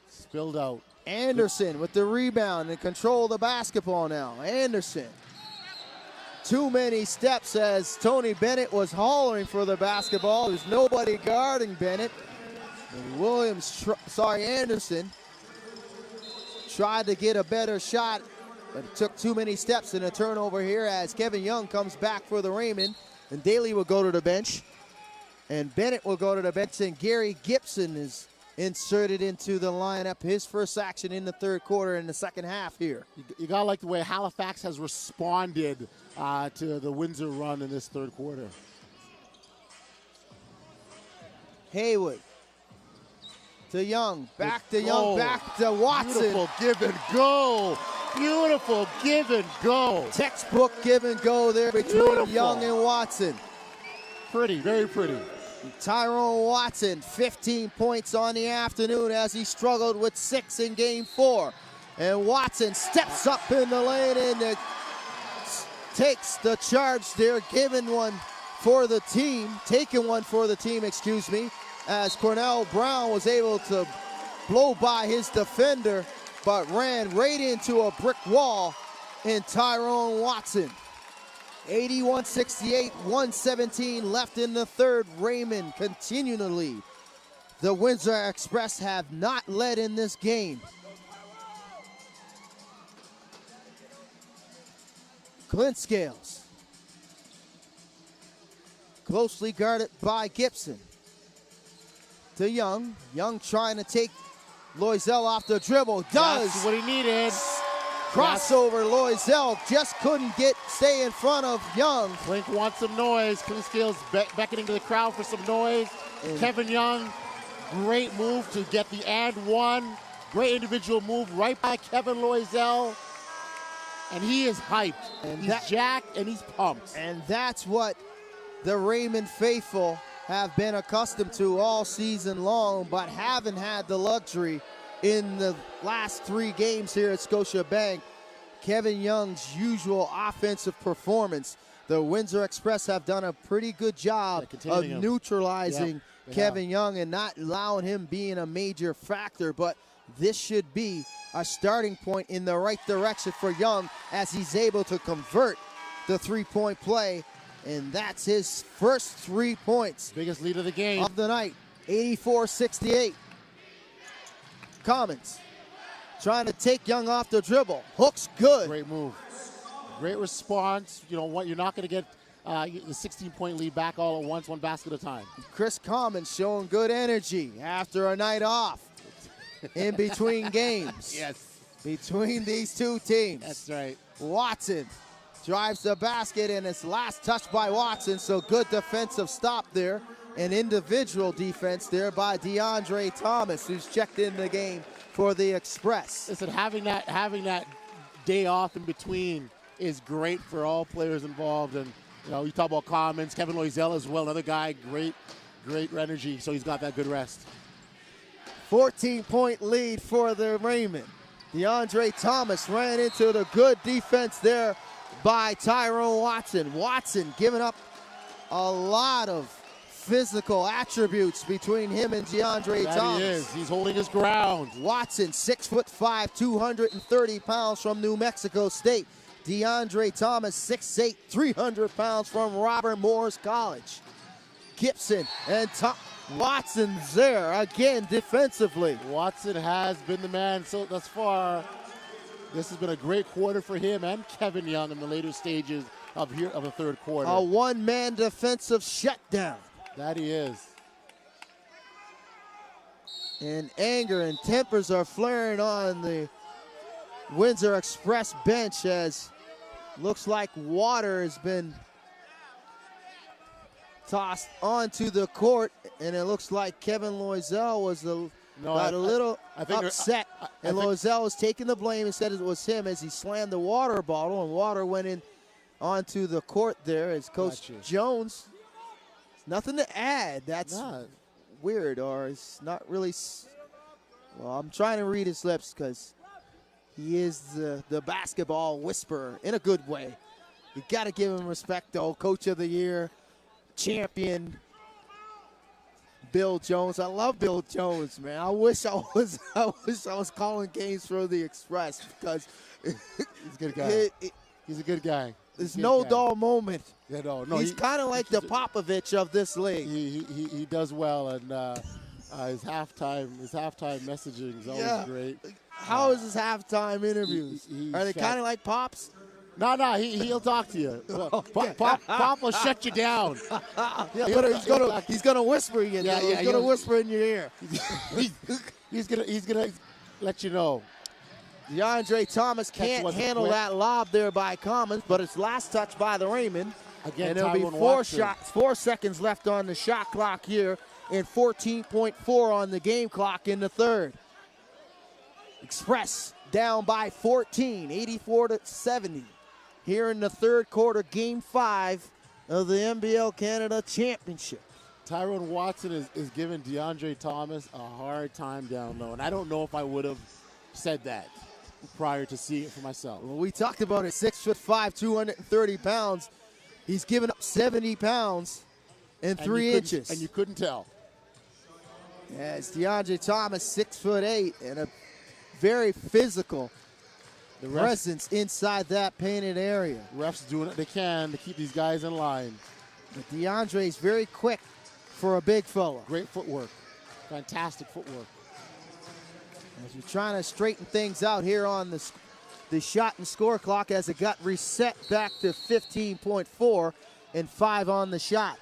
Spilled out. Anderson with the rebound and control of the basketball now. Anderson. Too many steps as Tony Bennett was hollering for the basketball. There's nobody guarding Bennett. And Anderson tried to get a better shot, but it took too many steps in a turnover here as Kevin Young comes back for the Raymond. And Daly will go to the bench. And Bennett will go to the bench. And Gary Gibson is inserted into the lineup. His first action in the third quarter in the second half here. You got to like the way Halifax has responded to the Windsor run in this third quarter. Haywood to Young, back to Young, back to Watson. Beautiful give and go. Beautiful give and go. Textbook give and go there between Young and Watson. Pretty, very pretty. Tyrone Watson, 15 points on the afternoon as he struggled with 6 in game 4. And Watson steps up in the lane and takes the charge there, taking one for the team, excuse me, as Cornell Brown was able to blow by his defender, but ran right into a brick wall in Tyrone Watson. 81-68, 1:17 left in the third. Raymond continue to lead. The Windsor Express have not led in this game. Clint Scales. Closely guarded by Gibson. To Young. Young trying to take Loisel off the dribble. Does. That's what he needed. Crossover, Loisel just couldn't stay in front of Young. Clint wants some noise. Clint Scales beckoning to the crowd for some noise. Kevin Young, great move to get the and one. Great individual move right by Kevin Loisel. And he is hyped. And he's jacked and he's pumped. And that's what the Raymond faithful have been accustomed to all season long, but haven't had the luxury in the last 3 games here at Scotiabank. Kevin Young's usual offensive performance. The Windsor Express have done a pretty good job of neutralizing Kevin Young and not allowing him being a major factor, but this should be a starting point in the right direction for Young as he's able to convert the three-point play, and that's his first 3 points. Biggest lead of the game. Of the night, 84-68. Commons trying to take Young off the dribble. Hook's good. Great move. Great response. You know what? You're not going to get the 16-point lead back all at once, one basket at a time. Chris Commons showing good energy after a night off in between games. Yes. Between these two teams. That's right. Watson drives the basket, and it's last touched by Watson, so good defensive stop there. An individual defense there by DeAndre Thomas, who's checked in the game for the Express. Listen, having that day off in between is great for all players involved. And, you know, you talk about Commons, Kevin Loisel as well, another guy, great energy, so he's got that good rest. 14-point lead for the Raymond. DeAndre Thomas ran into the good defense there by Tyrone Watson. Watson giving up a lot of physical attributes between him and DeAndre Thomas. He is. He's holding his ground. Watson, 6'5", 230 pounds from New Mexico State. DeAndre Thomas, 6'8", 300 pounds from Robert Morris College. Gibson and Watson's there again defensively. Watson has been the man so thus far. This has been a great quarter for him and Kevin Young in the later stages of the third quarter. A one-man defensive shutdown. That he is. And anger and tempers are flaring on the Windsor Express bench as looks like water has been tossed onto the court, and it looks like Kevin Loisel was got a little upset, and Loisel was taking the blame and said it was him as he slammed the water bottle, and water went in onto the court there as Coach Jones. Nothing to add. That's weird, or it's not really. Well, I'm trying to read his lips because he is the basketball whisperer in a good way. You got to give him respect, though. Coach of the Year, champion, Bill Jones. I love Bill Jones, man. I wish I was calling games for the Express because he's a good guy. He's a good guy. There's no dull moment. Yeah, no. He's kind of like the Popovich of this league. He does well, and his halftime messaging is always great. How is his halftime interviews? Are they kind of like Pop's? No, he'll talk to you. Pop will shut you down. He's gonna whisper you. He's gonna whisper in your ear. He's gonna let you know. DeAndre Thomas can't handle that lob there by Commons, but it's last touch by the Raymond. Again, and there'll be 4 seconds left on the shot clock here, and 14.4 on the game clock in the third. Express down by 14, 84-70. Here in the third quarter, Game 5 of the NBL Canada Championship. Tyrone Watson is giving DeAndre Thomas a hard time down low, and I don't know if I would have said that prior to seeing it for myself. Well, we talked about it, 6'5", 230 pounds. He's given up 70 pounds and 3 inches. And you couldn't tell. Yeah, it's DeAndre Thomas, 6'8", and a very physical presence inside that painted area. Refs doing what they can to keep these guys in line. But DeAndre is very quick for a big fella. Great footwork. Fantastic footwork. As we're trying to straighten things out here on the shot and score clock as it got reset back to 15.4 and 5 on the shot.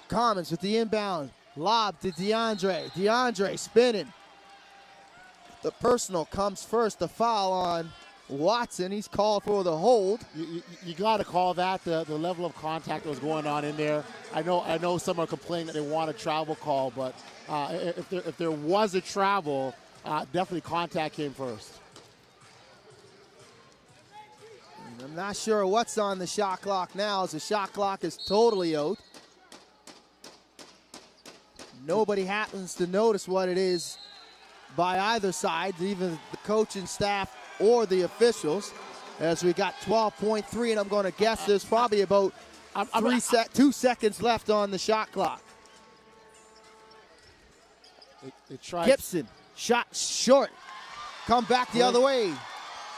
Commons with the inbound. Lob to DeAndre. DeAndre spinning. The personal comes first. The foul on Watson. He's called for the hold. You got to call that the level of contact that was going on in there. I know some are complaining that they want a travel call, but if there was a travel, definitely contact came first. And I'm not sure what's on the shot clock now, as the shot clock is totally out. Nobody happens to notice what it is by either side, even the coaching staff or the officials. as we got 12.3, and I'm going to guess there's probably about 2 seconds left on the shot clock. They tried. Gibson, shot short. Come back the other way.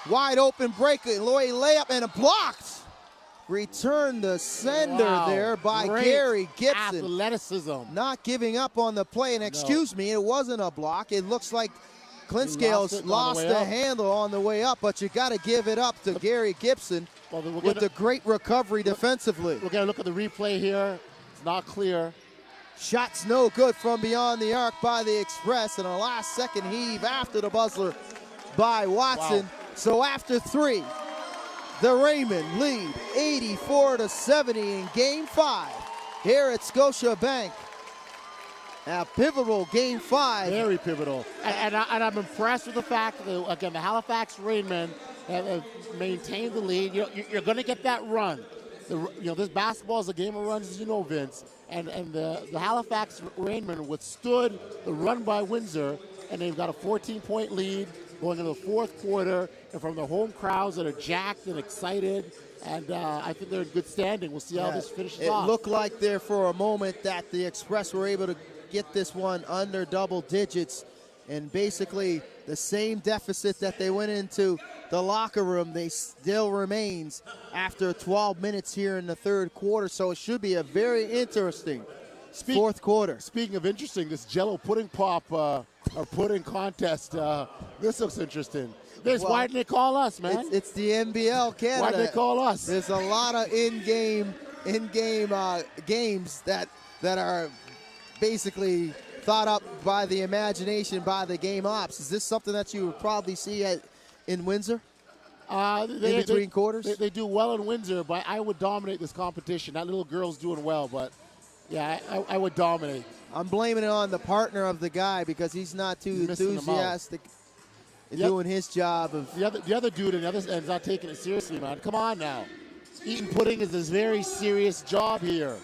Wide open breaker. Loy layup and a blocked. Return the sender there by Great Gary Gibson. Athleticism. Not giving up on the play. And excuse me, it wasn't a block. It looks like Clint Scales lost the handle on the way up, but you got to give it up to Gary Gibson with the great recovery defensively. We're going to look at the replay here. It's not clear. Shots no good from beyond the arc by the Express, and a last-second heave after the buzzer by Watson. Wow. So after 3, the Raymond lead 84-70 in Game 5 here at Scotiabank. A pivotal Game 5. Very pivotal. And I'm impressed with the fact that, again, the Halifax Rainmen have maintained the lead. You're going to get that run. This basketball is a game of runs, as you know, Vince. And the Halifax Rainmen withstood the run by Windsor, and they've got a 14-point lead going into the fourth quarter, and from the home crowds that are jacked and excited, and I think they're in good standing. We'll see how this finishes off. It looked like there for a moment that the Express were able to get this one under double digits, and basically the same deficit that they went into the locker room, they still remains after 12 minutes here in the third quarter, so it should be a very interesting fourth quarter. Speaking of interesting, this Jell-O pudding pop or pudding contest, this looks interesting. Why didn't they call us, man? It's the NBL Canada. Why did they call us? There's a lot of in-game games that are basically thought up by the imagination, by the game ops. Is this something that you would probably see in Windsor? In between quarters? They do well in Windsor, but I would dominate this competition. That little girl's doing well, but yeah, I would dominate. I'm blaming it on the partner of the guy because he's not too enthusiastic in doing his job. The other dude on the other end's not taking it seriously, man. Come on now. Eating pudding is a very serious job here.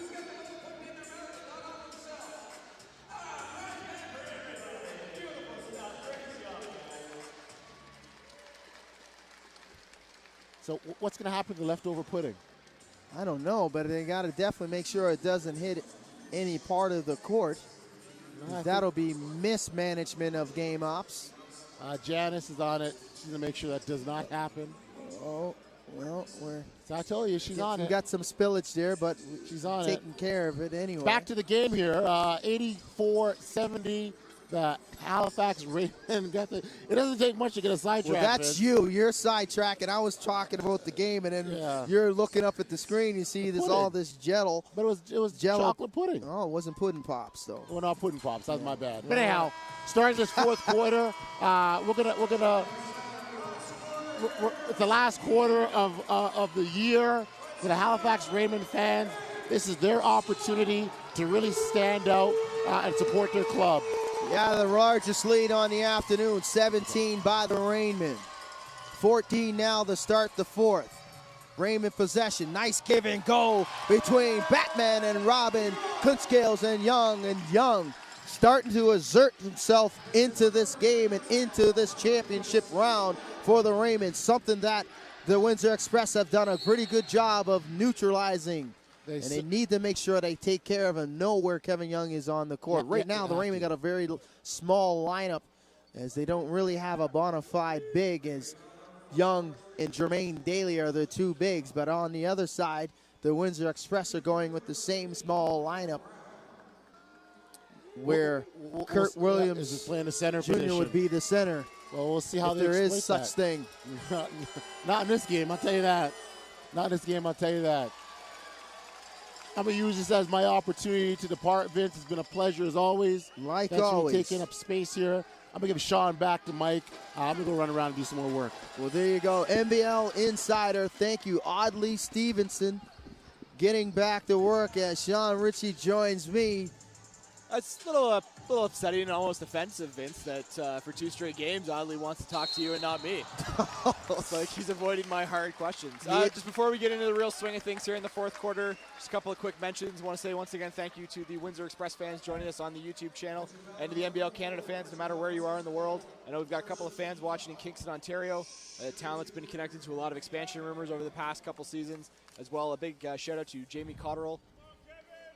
So what's going to happen to the leftover pudding? I don't know, but they got to definitely make sure it doesn't hit any part of the court. That'll be mismanagement of game ops. Janice is on it. She's going to make sure that does not happen. Oh, well, so I told you, she's on it. We got some spillage there, but she's on taking care of it anyway. Back to the game here, 84-70. The Halifax Rainmen got the. It doesn't take much to get a sidetrack. Well, that's you're sidetracking. I was talking about the game, and then you're looking up at the screen. You see all this Jell-O. But it was Jell-O. Chocolate pudding. Oh, it wasn't pudding pops though. Well, not pudding pops. That was my bad. But anyhow, starting this fourth quarter, it's the last quarter of the year for the Halifax Rainmen fans. This is their opportunity to really stand out and support their club. Yeah, the largest lead on the afternoon, 17 by the Rainmen. 14 now to start the fourth. Raymond possession, nice give and go between Batman and Robin, Kunstgales and Young starting to assert himself into this game and into this championship round for the Raymond, something that the Windsor Express have done a pretty good job of neutralizing. And they need to make sure they take care of him, know where Kevin Young is on the court. Right now, the Raymond got a very small lineup as they don't really have a bona fide big, as Young and Jermaine Daly are the two bigs. But on the other side, the Windsor Express are going with the same small lineup where Kurt Williams is playing the center Jr. position. would be the center. Well, we'll see how if there is such thing. Not in this game, I'll tell you that. Not in this game, I'll tell you that. I'm going to use this as my opportunity to depart, Vince. It's been a pleasure as always. Thanks for taking up space here. I'm going to give Sean back to Mike. I'm going to go run around and do some more work. Well, there you go. NBL Insider, thank you. Audley Stevenson getting back to work as Sean Ritchie joins me It's a little upsetting and almost offensive, Vince, that for 2 straight games, Oddly wants to talk to you and not me. It's like he's avoiding my hard questions. Just before we get into the real swing of things here in the fourth quarter, just a couple of quick mentions. I want to say once again thank you to the Windsor Express fans joining us on the YouTube channel and to the NBL Canada fans, no matter where you are in the world. I know we've got a couple of fans watching in Kingston, Ontario, a town that's been connected to a lot of expansion rumors over the past couple seasons. As well, a big shout out to Jamie Cotterill.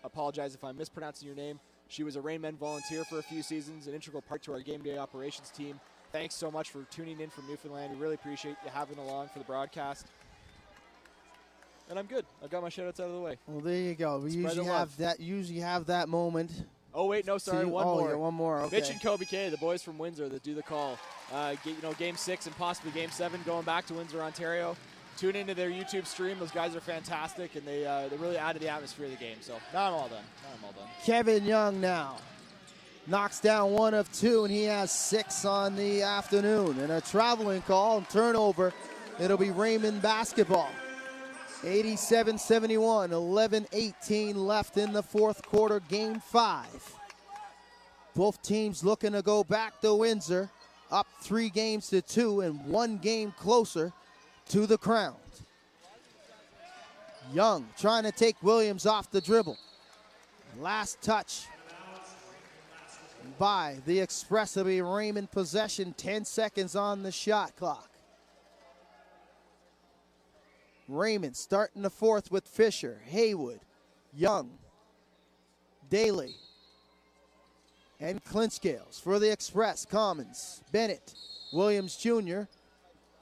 Apologize if I'm mispronouncing your name. She was a Rainmen volunteer for a few seasons, an integral part to our game day operations team. Thanks so much for tuning in from Newfoundland. We really appreciate you having along for the broadcast. And I'm good. I've got my shout-outs out of the way. Well, there you go. We usually have that moment. Oh, wait, no, sorry, one more. Yeah, one more, okay. Mitch and Kobe K, the boys from Windsor that do the call. Game 6 and possibly Game 7 going back to Windsor, Ontario. Tune into their YouTube stream. Those guys are fantastic, and they really added the atmosphere of the game. So now I'm all done. Kevin Young now knocks down 1 of 2, and he has 6 on the afternoon. And a traveling call and turnover. It'll be Raymond basketball. 87-71, 11-18 left in the fourth quarter, Game 5. Both teams looking to go back to Windsor, up 3-2 and 1 game closer to the crown. Young trying to take Williams off the dribble. Last touch by the Express. Will be Raymond possession, 10 seconds on the shot clock. Raymond starting the fourth with Fisher, Haywood, Young, Daly, and Clinchgales. For the Express, Commons, Bennett, Williams Jr.,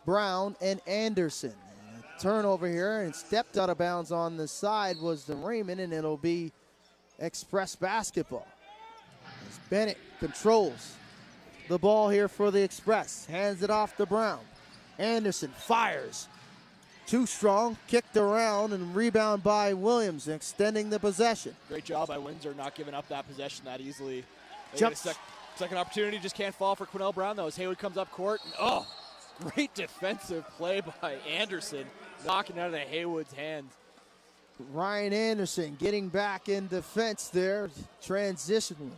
Brown, and Anderson. And a turnover here, and stepped out of bounds on the side was the Raymond, and it'll be Express basketball. As Bennett controls the ball here for the Express. Hands it off to Brown. Anderson fires. Too strong, kicked around, and rebound by Williams, extending the possession. Great job by Windsor not giving up that possession that easily. Jumps. Second opportunity, just can't fall for Quinnell Brown, though, as Haywood comes up court. And, great defensive play by Anderson, knocking it out of Haywood's hands. Ryan Anderson getting back in defense there, transitioning.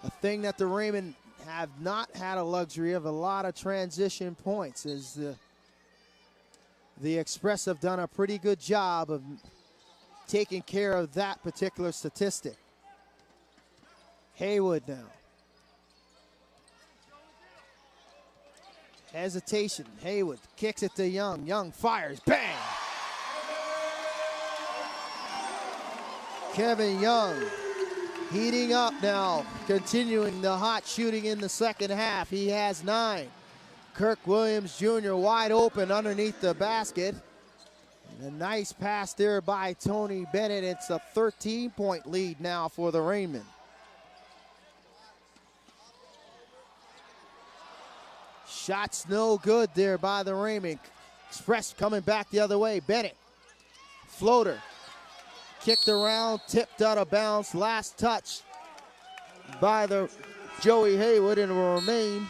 A thing that the Raymond have not had a luxury of, a lot of transition points, as the Express have done a pretty good job of taking care of that particular statistic. Haywood now. Hesitation. Haywood kicks it to Young. Young fires. Bang! Kevin Young heating up now, continuing the hot shooting in the second half. He has 9. Kirk Williams Jr. wide open underneath the basket. And a nice pass there by Tony Bennett. It's a 13-point lead now for the Rainmen. Shots no good there by the Raymond. Express coming back the other way. Bennett, floater. Kicked around, tipped out of bounds. Last touch by the Joey Haywood, and will remain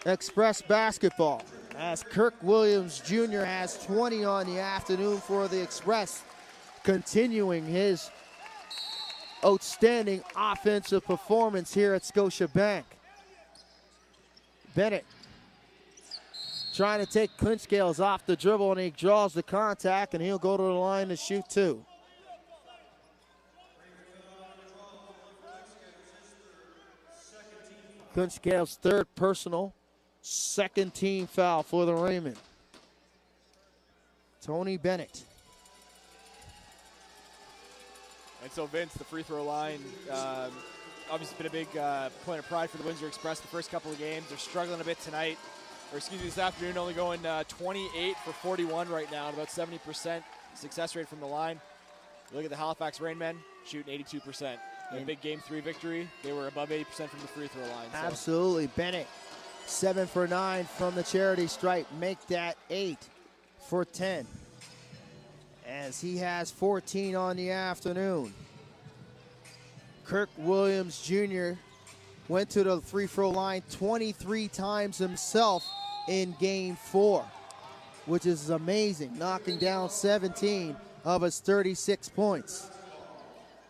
Express basketball. As Kirk Williams Jr. has 20 on the afternoon for the Express, continuing his outstanding offensive performance here at Scotiabank. Bennett trying to take Clinchgales off the dribble, and he draws the contact, and he'll go to the line to shoot 2. Clinchgales' third personal, second team foul for the Raymond. Tony Bennett. And so, Vince, the free throw line, obviously been a big point of pride for the Windsor Express the first couple of games. They're struggling a bit tonight, this afternoon, only going 28 for 41 right now, at about 70% success rate from the line. Look at the Halifax Rainmen, shooting 82%. In a big Game 3 victory, they were above 80% from the free throw line. So. Absolutely. Bennett, 7 for 9 from the charity stripe. Make that 8 for 10. As he has 14 on the afternoon. Kirk Williams Jr. went to the free throw line 23 times himself in Game 4, which is amazing, knocking down 17 of his 36 points.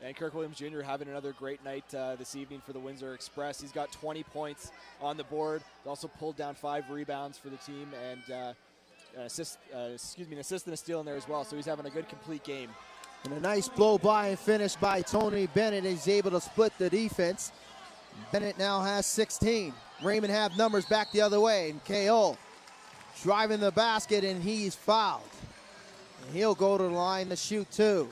And Kirk Williams Jr. having another great night this evening for the Windsor Express. He's got 20 points on the board. He's also pulled down 5 rebounds for the team and an assist and a steal in there as well. So he's having a good complete game. And a nice blow by and finish by Tony Bennett. He's able to split the defense. Bennett now has 16. Raymond have numbers back the other way. And KO driving the basket, and he's fouled. And he'll go to the line to shoot 2.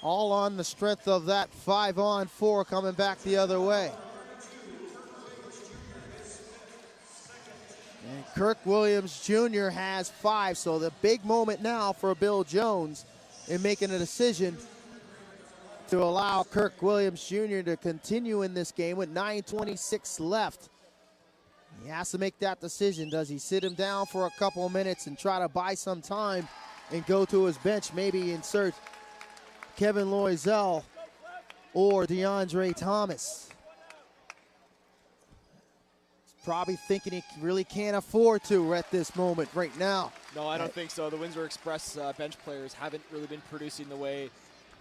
All on the strength of that 5-on-4 coming back the other way. And Kirk Williams Jr. has 5, so the big moment now for Bill Jones in making a decision to allow Kirk Williams Jr. to continue in this game with 9:26 left. He has to make that decision. Does he sit him down for a couple of minutes and try to buy some time and go to his bench, maybe insert Kevin Loisel or DeAndre Thomas? He's probably thinking he really can't afford to at this moment right now. No, I don't think so. The Windsor Express bench players haven't really been producing the way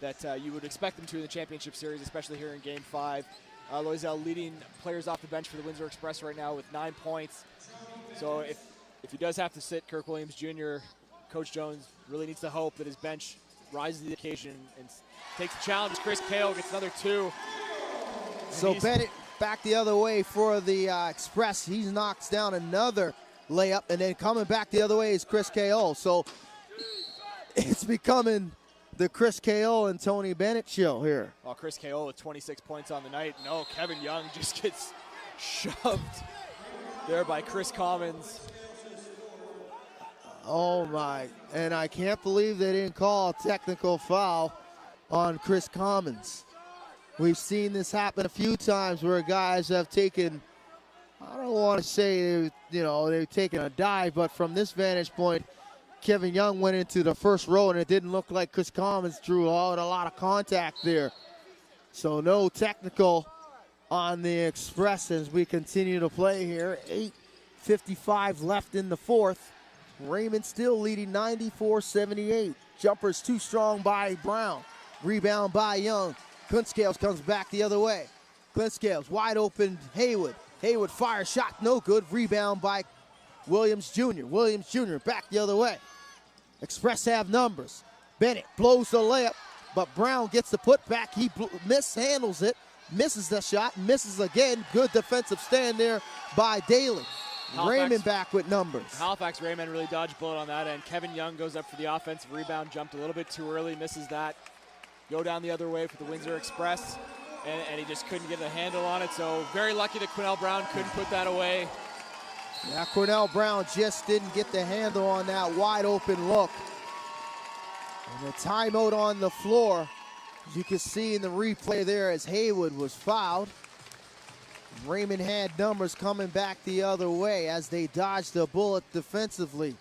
that you would expect them to in the championship series, especially here in Game 5. Loisel leading players off the bench for the Windsor Express right now with 9 points. So if he does have to sit Kirk Williams Jr., Coach Jones really needs to hope that his bench rises to the occasion and takes the challenge. Chris Kale gets another 2. So Bennett back the other way for the Express. He knocks down another layup, and then coming back the other way is Chris K.O. So it's becoming the Chris K.O. and Tony Bennett show here. Oh, Chris K.O. with 26 points on the night. No, Kevin Young just gets shoved there by Chris Commons. Oh my, and I can't believe they didn't call a technical foul on Chris Commons. We've seen this happen a few times where guys have taken, I don't want to say, they've taken a dive, but from this vantage point, Kevin Young went into the first row, and it didn't look like Chris Commons drew out a lot of contact there. So no technical on the Express as we continue to play here. 8:55 left in the fourth. Raymond still leading 94-78. Jumpers too strong by Brown. Rebound by Young. Clintscales comes back the other way. Clintscales wide open. Haywood. Haywood fire shot, no good. Rebound by Williams Jr. Williams Jr. back the other way. Express have numbers. Bennett blows the layup, but Brown gets the putback. He mishandles it, misses the shot, misses again. Good defensive stand there by Daly. Raymond back with numbers. Halifax Rainmen really dodged a bullet on that end. Kevin Young goes up for the offensive rebound, jumped a little bit too early, misses that. Go down the other way for the Windsor Express, and he just couldn't get a handle on it. So very lucky that Quinnell Brown couldn't put that away. Yeah, Quinnell Brown just didn't get the handle on that wide open look. And the timeout on the floor, you can see in the replay there as Haywood was fouled. Raymond had numbers coming back the other way as they dodged the bullet defensively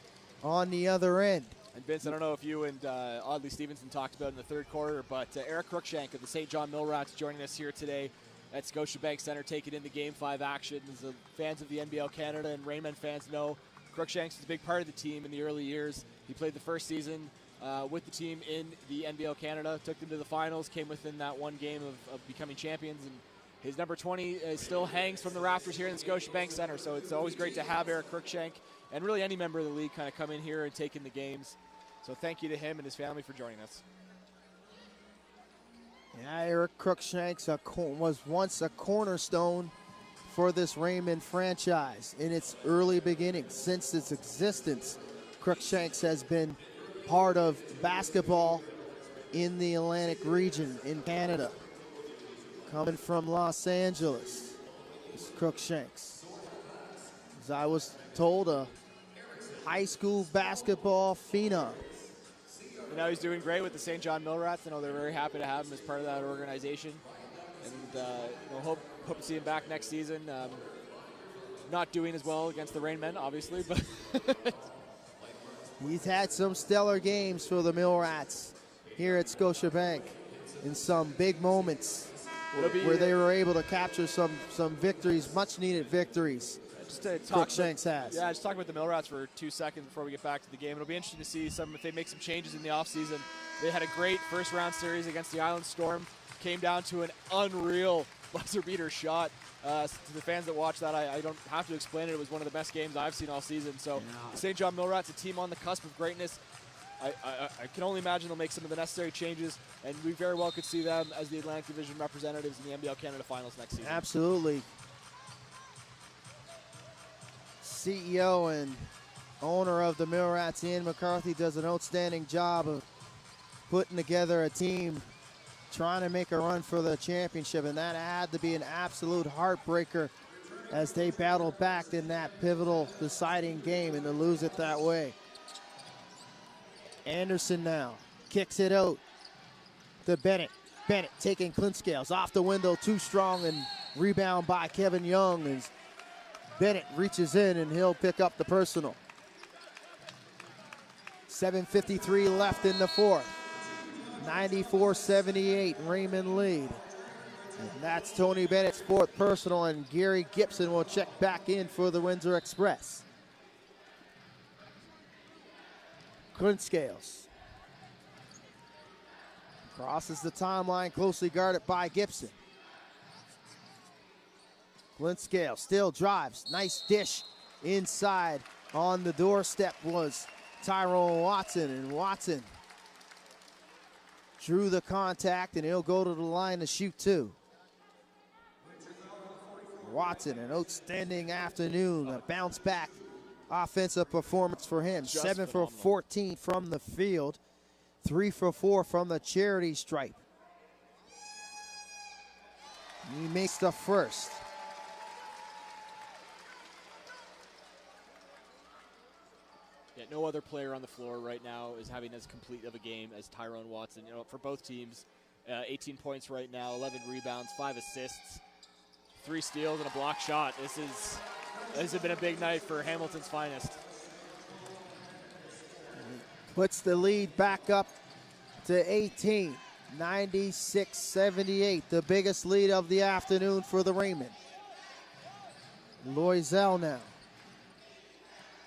on the other end. And Vince, I don't know if you and Audley Stevenson talked about it in the third quarter, but Eric Cruikshank of the St. John Millrats joining us here today at Scotiabank Center, taking into Game 5 action. As the fans of the NBL Canada and Raymond fans know, Cruikshank's a big part of the team in the early years. He played the first season with the team in the NBL Canada, took them to the finals, came within that one game of becoming champions, and his number 20 still hangs from the rafters here in the Scotiabank Center. So it's always great to have Eric Cruikshank and really any member of the league kind of come in here and take in the games. So thank you to him and his family for joining us. Yeah, Eric Cruikshank was once a cornerstone for this Raymond franchise in its early beginnings. Since its existence, Cruikshank has been part of basketball in the Atlantic region in Canada. Coming from Los Angeles, it's Cruikshank. As I was told, a high school basketball phenom. You know, he's doing great with the St. John Millrats. I know they're very happy to have him as part of that organization. And hope to see him back next season. Not doing as well against the Rainmen, obviously, but he's had some stellar games for the Millrats here at Scotiabank in some big moments where they were able to capture some victories, much needed victories. just to talk Crookshanks has. Yeah, just talk about the Millrats for 2 seconds before we get back to the game. It'll be interesting to see if they make some changes in the offseason. They had a great first-round series against the Island Storm. Came down to an unreal buzzer-beater shot. To the fans that watch that, I don't have to explain it. It was one of the best games I've seen all season. So the St. John Millrats, a team on the cusp of greatness. I can only imagine they'll make some of the necessary changes, and we very well could see them as the Atlantic Division representatives in the NBL Canada Finals next season. Absolutely. CEO and owner of the Millrats, Ian McCarthy, does an outstanding job of putting together a team trying to make a run for the championship, and that had to be an absolute heartbreaker as they battled back in that pivotal deciding game and to lose it that way. Anderson now kicks it out to Bennett. Bennett taking Clintscales off the window, too strong, and rebound by Kevin Young as Bennett reaches in and he'll pick up the personal. 7:53 left in the fourth. 94-78, Raymond lead. And that's Tony Bennett's fourth personal, and Gary Gibson will check back in for the Windsor Express. Clintscales crosses the timeline, closely guarded by Gibson. Clintscales still drives, nice dish inside. On the doorstep was Tyrone Watson, and Watson drew the contact, and he'll go to the line to shoot two. Watson, an outstanding afternoon, a bounce back offensive performance for him. Just 7 for phenomenal. 14 from the field, 3 for 4 from the charity stripe. He makes the first. Yeah, no other player on the floor right now is having as complete of a game as Tyrone Watson. You know, for both teams, 18 points right now, 11 rebounds, 5 assists, 3 steals, and a block shot. This has been a big night for Hamilton's finest. Puts the lead back up to 18, 96-78, the biggest lead of the afternoon for the Raymond. Loisel now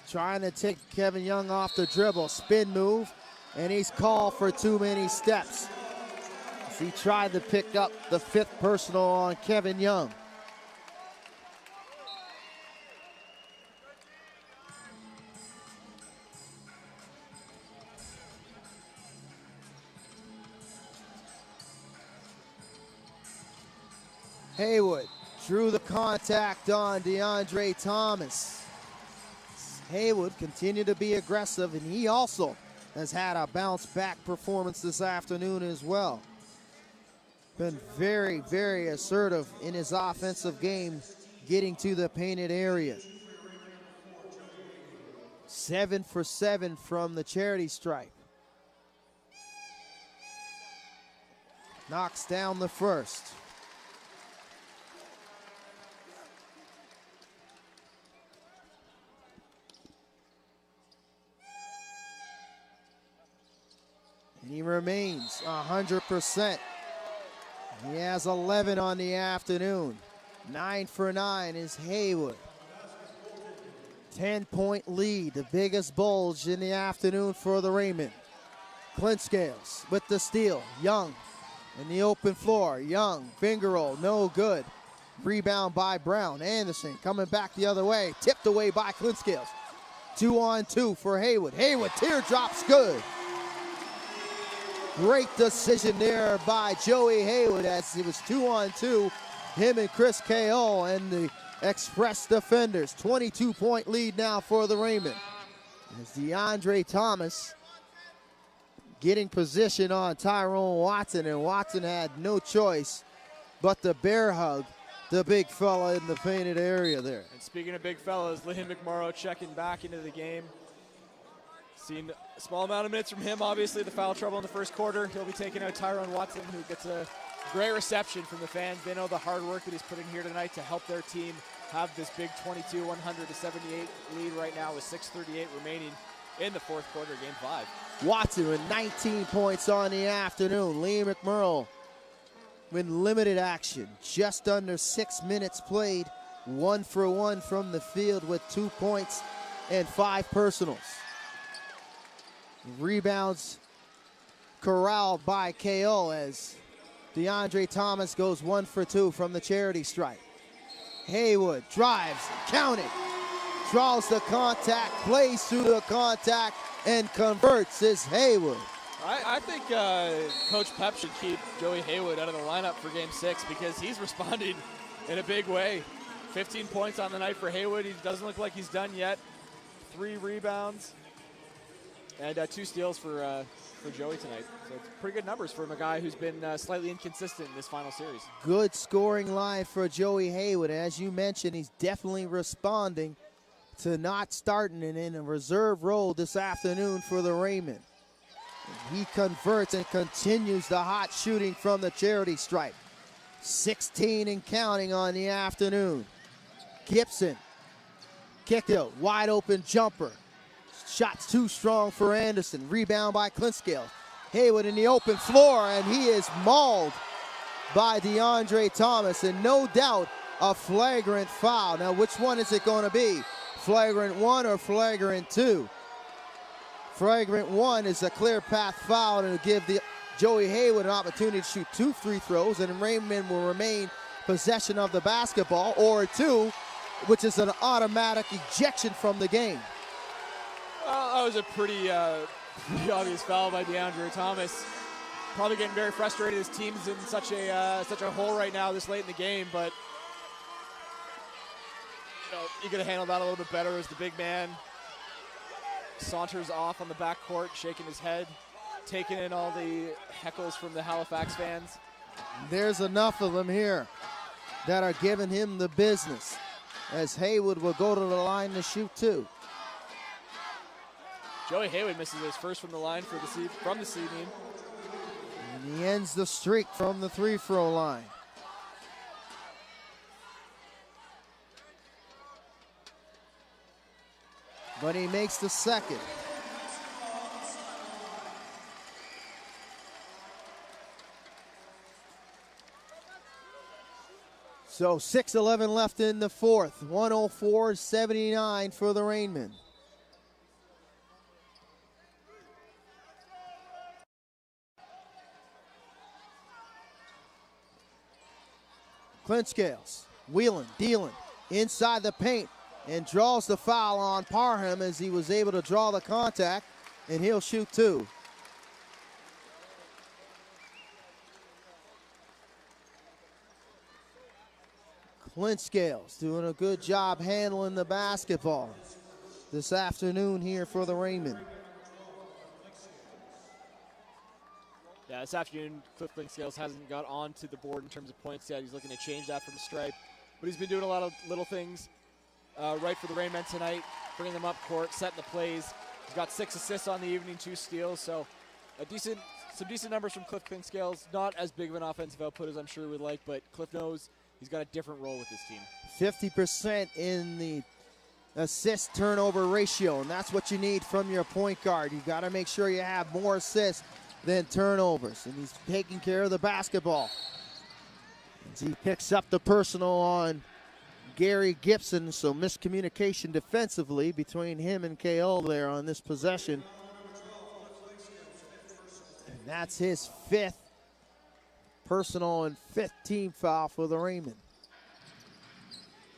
trying to take Kevin Young off the dribble, spin move, and he's called for too many steps as he tried to pick up the 5th personal on Kevin Young. Haywood drew the contact on DeAndre Thomas. Haywood continued to be aggressive, and he also has had a bounce-back performance this afternoon as well. Been very, very assertive in his offensive game, getting to the painted area. 7 for 7 from the charity stripe. Knocks down the first. And he remains 100%. He has 11 on the afternoon. 9 for 9 is Haywood. 10-point lead, the biggest bulge in the afternoon for the Raymond. Clintscales with the steal. Young in the open floor. Young, finger roll, no good. Rebound by Brown. Anderson coming back the other way. Tipped away by Clintscales. 2-on-2 for Haywood. Haywood, teardrops good. Great decision there by Joey Haywood as it was 2-on-2. Him and Chris K.O. and the Express defenders. 22-point lead now for the Raymond. As DeAndre Thomas getting position on Tyrone Watson, and Watson had no choice but to bear hug the big fella in the painted area there. And speaking of big fellas, Liam McMorrow checking back into the game. Seen a small amount of minutes from him, obviously the foul trouble in the first quarter. He'll be taking out Tyrone Watson, who gets a great reception from the fans. They know the hard work that he's put in here tonight to help their team have this big 22-100-78 lead right now with 6:38 remaining in the fourth quarter, game 5. Watson with 19 points on the afternoon. Liam McMurrow with limited action. Just under 6 minutes played 1 for 1 from the field with 2 points and 5 personals. Rebounds corralled by KO as DeAndre Thomas goes 1 for 2 from the charity stripe. Haywood drives, counting, draws the contact, plays through the contact, and converts. Is Haywood. I think Coach Pep should keep Joey Haywood out of the lineup for Game 6 because he's responded in a big way. 15 points on the night for Haywood. He doesn't look like he's done yet. 3 rebounds and 2 steals for Joey tonight. So it's pretty good numbers from a guy who's been slightly inconsistent in this final series. Good scoring line for Joey Haywood. As you mentioned, he's definitely responding to not starting and in a reserve role this afternoon for the Raymond. He converts and continues the hot shooting from the charity stripe. 16 and counting on the afternoon. Gibson kicked it, wide open jumper. Shot's too strong for Anderson. Rebound by Clintscale. Haywood in the open floor, and he is mauled by DeAndre Thomas, and no doubt a flagrant foul. Now, which one is it going to be? Flagrant 1 or flagrant 2? Flagrant 1 is a clear path foul and will give Joey Haywood an opportunity to shoot 2 free throws, and Raymond will remain possession of the basketball, or 2, which is an automatic ejection from the game. Well, that was a pretty obvious foul by DeAndre Thomas. Probably getting very frustrated. His team's in such a hole right now this late in the game, but you could have handled that a little bit better as the big man saunters off on the backcourt, shaking his head, taking in all the heckles from the Halifax fans. There's enough of them here that are giving him the business, as Haywood will go to the line to shoot 2. Joey Haywood misses his first from the line from this evening. And he ends the streak from the free-throw line. But he makes the second. So 6:11 left in the fourth. 104-79 for the Rainmen. Clintscales, wheeling, dealing, inside the paint, and draws the foul on Parham as he was able to draw the contact, and he'll shoot 2. Clintscales doing a good job handling the basketball this afternoon here for the Raymond. Yeah, this afternoon, Cliff Clintscales hasn't got onto the board in terms of points yet. He's looking to change that from the stripe. But he's been doing a lot of little things right for the Rainmen tonight, bringing them up court, setting the plays. He's got 6 assists on the evening, 2 steals. So some decent numbers from Cliff Clintscales. Not as big of an offensive output as I'm sure we would like, but Cliff knows he's got a different role with this team. 50% in the assist turnover ratio, and that's what you need from your point guard. You got to make sure you have more assists than turnovers, and he's taking care of the basketball. As he picks up the personal on Gary Gibson, so miscommunication defensively between him and KO there on this possession. And that's his 5th personal and 5th team foul for the Raymond.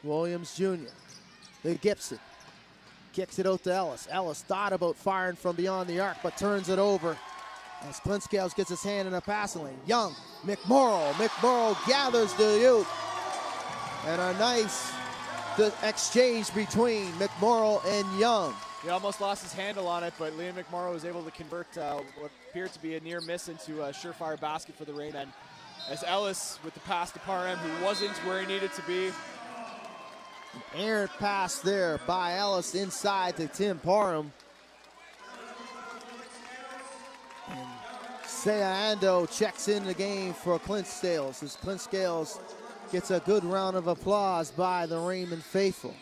Williams Jr., the Gibson, kicks it out to Ellis. Ellis thought about firing from beyond the arc, but turns it over as Clintscales gets his hand in a passing lane. Young, McMorrow gathers the youth. And a nice exchange between McMorrow and Young. He almost lost his handle on it, but Liam McMorrow was able to convert what appeared to be a near miss into a surefire basket for the Rainmen. As Ellis with the pass to Parham, who wasn't where he needed to be. An errant pass there by Ellis inside to Tim Parham. And Sayando checks in the game for Clintscales as Clintscales gets a good round of applause by the Raymond faithful.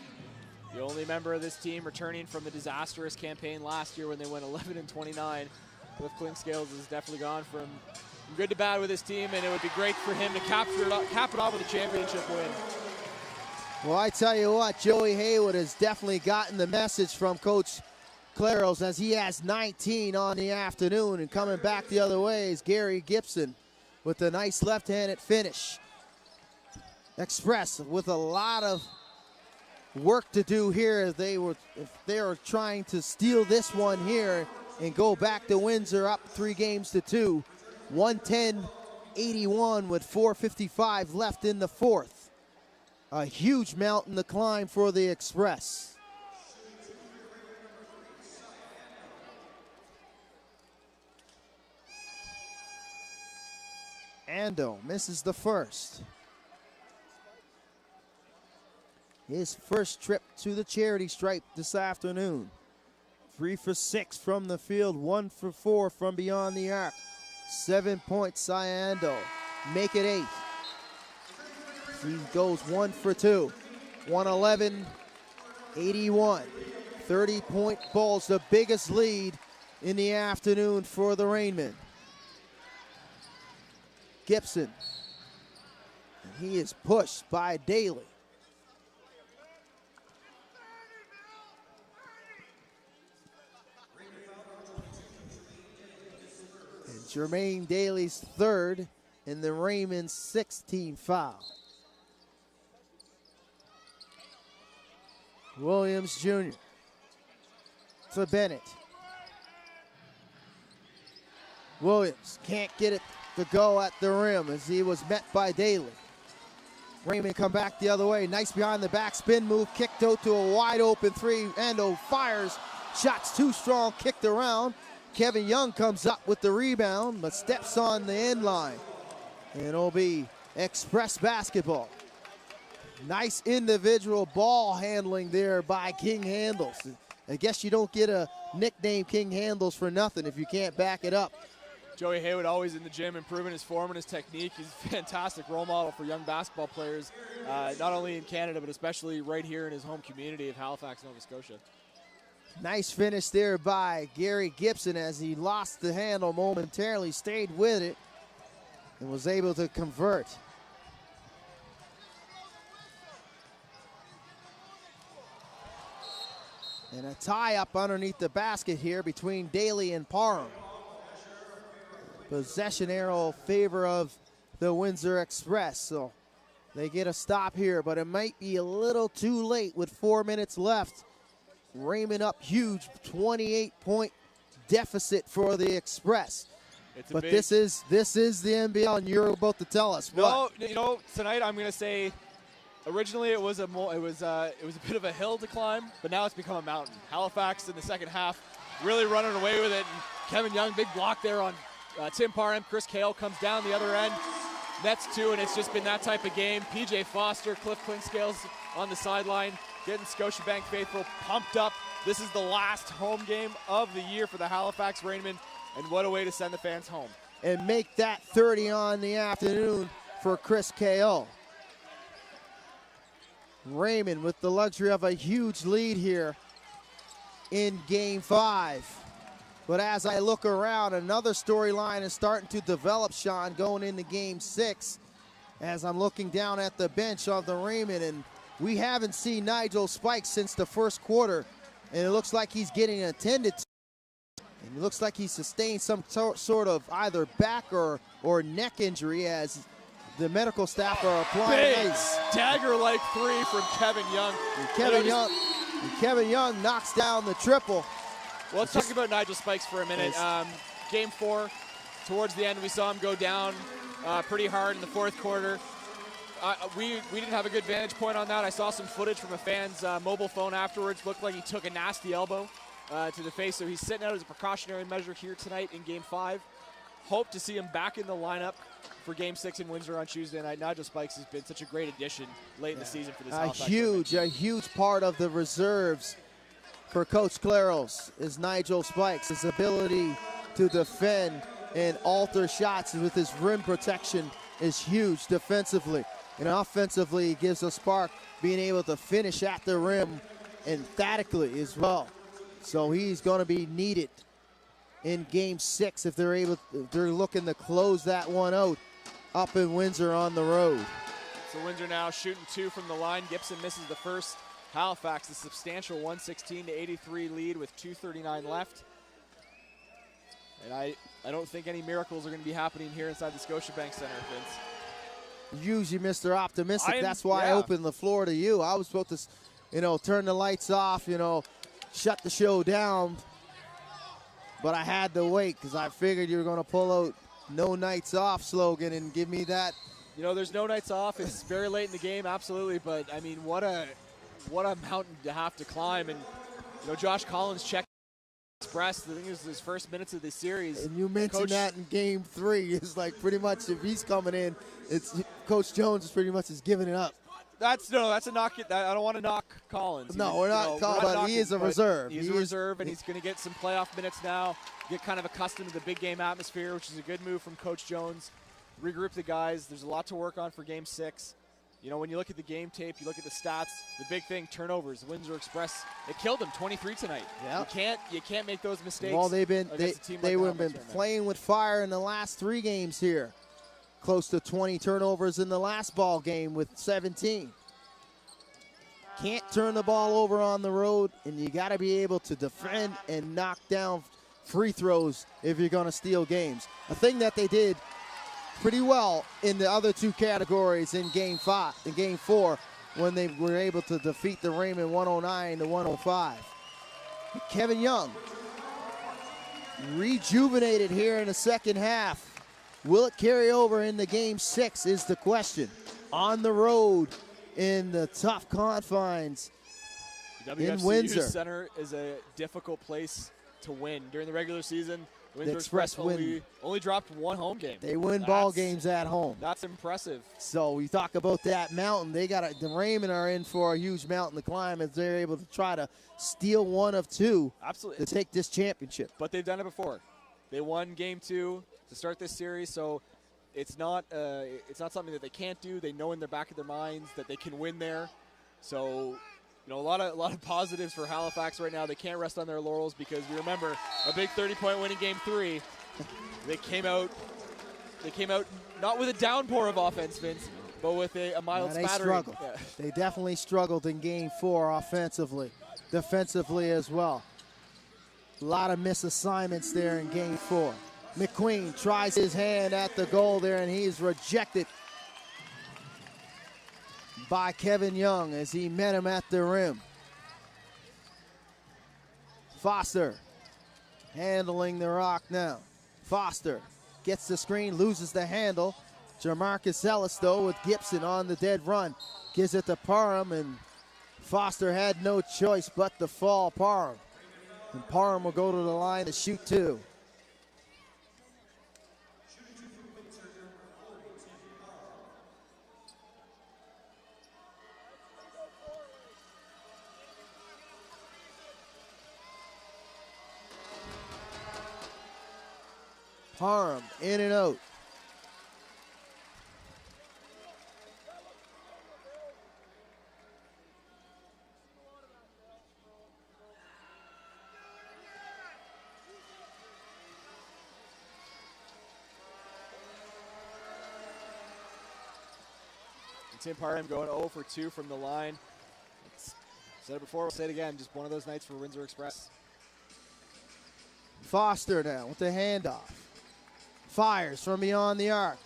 The only member of this team returning from the disastrous campaign last year when they went 11-29. Cliff Clintscales has definitely gone from good to bad with his team, and it would be great for him to cap it off with a championship win. Well, I tell you what, Joey Haywood has definitely gotten the message from Coach Claros, as he has 19 on the afternoon. And coming back the other way is Gary Gibson with a nice left-handed finish. Express with a lot of work to do here. If they were trying to steal this one here and go back to Windsor up 3-2, 110-81 with 4:55 left in the fourth. A huge mountain to climb for the Express. Ando misses the first. His first trip to the charity stripe this afternoon. 3 for 6 from the field, 1 for 4 from beyond the arc. 7 points, Ando. Make it 8. He goes 1 for 2. 111-81. 30-point balls, the biggest lead in the afternoon for the Rainmen. Gibson. And he is pushed by Daly. And Jermaine Daly's third and the Raymond's 16th foul. Williams Jr. to Bennett. Williams can't get it to go at the rim as he was met by Daly. Raymond come back the other way. Nice behind the back spin move. Kicked out to a wide open three. Ando fires. Shots too strong. Kicked around. Kevin Young comes up with the rebound but steps on the end line. And it'll be Express basketball. Nice individual ball handling there by King Handles. I guess you don't get a nickname King Handles for nothing if you can't back it up. Joey Haywood always in the gym improving his form and his technique. He's a fantastic role model for young basketball players, not only in Canada, but especially right here in his home community of Halifax, Nova Scotia. Nice finish there by Gary Gibson as he lost the handle momentarily, stayed with it, and was able to convert. And a tie-up underneath the basket here between Daly and Parham. Possession arrow in favor of the Windsor Express. So they get a stop here, but it might be a little too late with 4 minutes left. Raymond up huge, 28-point deficit for the Express. But this is the NBL, and you're about to tell us what. No, you know, tonight I'm going to say, originally it was a bit of a hill to climb, but now it's become a mountain. Halifax in the second half really running away with it, and Kevin Young, big block there on Tim Parham. Chris Kale comes down the other end, nets two, and it's just been that type of game. PJ Foster, Cliff Clinkscales on the sideline, getting Scotiabank faithful pumped up. This is the last home game of the year for the Halifax Rainmen, and what a way to send the fans home. And make that 30 on the afternoon for Chris Kale. Raymond with the luxury of a huge lead here in Game 5. But as I look around, another storyline is starting to develop, Sean, going into Game 6. As I'm looking down at the bench of the Raymond, and we haven't seen Nigel Spikes since the first quarter, and it looks like he's getting attended to. And it looks like he sustained some sort of either back or neck injury as the medical staff are applying ice. Dagger-like three from Kevin Young. And Kevin Young knocks down the triple. Well, let's talk about Nigel Spikes for a minute. Game 4, towards the end, we saw him go down pretty hard in the fourth quarter. We didn't have a good vantage point on that. I saw some footage from a fan's mobile phone afterwards. Looked like he took a nasty elbow to the face, so he's sitting out as a precautionary measure here tonight in Game 5. Hope to see him back in the lineup for Game 6 in Windsor on Tuesday night. Nigel Spikes has been such a great addition late in the season for this Halifax. A huge part of the reserves for Coach Claros is Nigel Spikes. His ability to defend and alter shots with his rim protection is huge defensively. And offensively, he gives a spark, being able to finish at the rim emphatically as well. So he's going to be needed in Game 6 if they're looking to close that one out up in Windsor on the road. So Windsor now shooting 2 from the line. Gibson misses the first. Halifax a substantial 116-83 lead with 2:39 left. And I don't think any miracles are going to be happening here inside the Scotiabank Center, Vince. Usually Mr. Optimistic. That's why I opened the floor to you. I was supposed to, turn the lights off, shut the show down. But I had to wait because I figured you were going to pull out no nights off slogan and give me that. There's no nights off. It's very late in the game, absolutely. But, I mean, what a mountain to have to climb. And, Josh Collins checked Express. I think it was his first minutes of the series. And you mentioned that in Game 3. It's like pretty much if he's coming in, it's Coach Jones is pretty much is giving it up. That's a knock. I don't want to knock Collins. No, we're not but he is a reserve. He's a reserve, and he's going to get some playoff minutes now, get kind of accustomed to the big game atmosphere, which is a good move from Coach Jones. Regroup the guys. There's a lot to work on for Game 6. When you look at the game tape, you look at the stats, the big thing, turnovers. The Windsor Express, it killed them 23 tonight. Yeah. You can't make those mistakes. Well, they've been playing with fire in the last 3 games here. Close to 20 turnovers in the last ball game with 17. Can't turn the ball over on the road, and you got to be able to defend and knock down free throws if you're going to steal games. A thing that they did pretty well in the other 2 categories in Game 4 when they were able to defeat the Raymond 109-105. Kevin Young rejuvenated here in the second half. Will it carry over into Game 6 is the question. On the road in the tough confines in Windsor. Center is a difficult place to win. During the regular season, Windsor Express only dropped 1 home game. They win ball games at home. That's impressive. So we talk about that mountain. The Raymond are in for a huge mountain to climb as they're able to try to steal 1 of 2 Absolutely. to take this championship. But they've done it before. They won Game 2 to start this series, so it's not something that they can't do. They know in the back of their minds that they can win there. So, a lot of positives for Halifax right now. They can't rest on their laurels because we remember a big 30-point win in Game 3. They came out not with a downpour of offense, Vince, but with a mild spattering. They struggled. Yeah. They definitely struggled in Game 4 offensively, defensively as well. A lot of misassignments there in Game 4. McQueen tries his hand at the goal there, and he's rejected by Kevin Young as he met him at the rim. Foster handling the rock now. Foster gets the screen, loses the handle. Jamarcus Ellis, though, with Gibson on the dead run. Gives it to Parham, and Foster had no choice but to fall Parham. And Parham will go to the line to shoot 2. Parham in and out. Tim Parham going 0 for 2 from the line. Said it before, we'll say it again. Just one of those nights for Windsor Express. Foster now with the handoff. Fires from beyond the arc.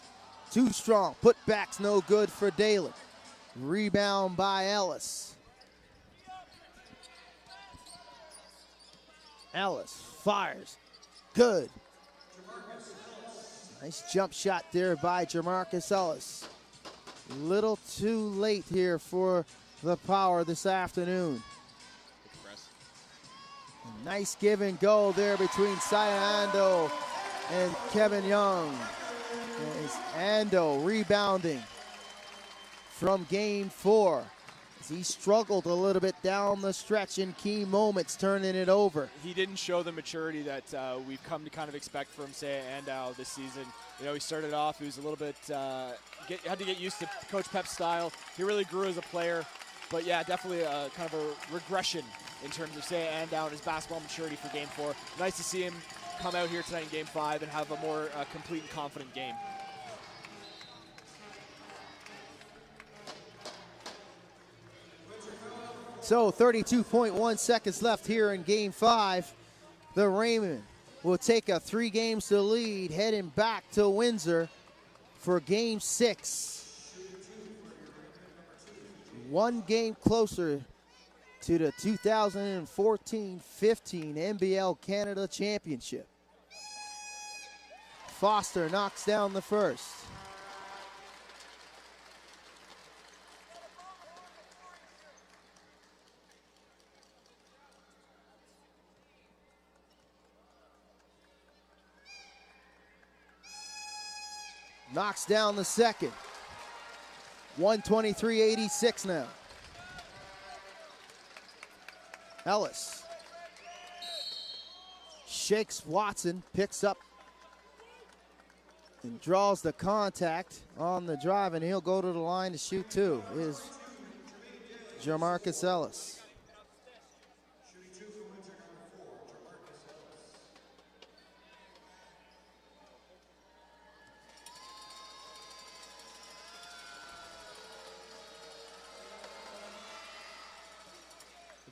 Too strong. Putback's no good for Dalen. Rebound by Ellis. Ellis fires. Good. Nice jump shot there by Jamarcus Ellis. Little too late here for the Power this afternoon. A nice give and go there between Sayando and Kevin Young. It's Ando rebounding from Game 4. As he struggled a little bit down the stretch in key moments, turning it over. He didn't show the maturity that we've come to kind of expect from Ando this season. He started off, he was a little bit, had to get used to Coach Pep's style. He really grew as a player. But yeah, definitely kind of a regression in terms of Ando and his basketball maturity for Game 4. Nice to see him come out here tonight in Game 5 and have a more complete and confident game. So 32.1 seconds left here in Game 5. The Raymond will take a 3 games to lead, heading back to Windsor for Game 6. 1 game closer to the 2014-15 NBL Canada Championship. Foster knocks down the first. Knocks down the second. 123-86 now. Ellis shakes Watson, picks up and draws the contact on the drive, and he'll go to the line to shoot two. Is Jamarcus Ellis.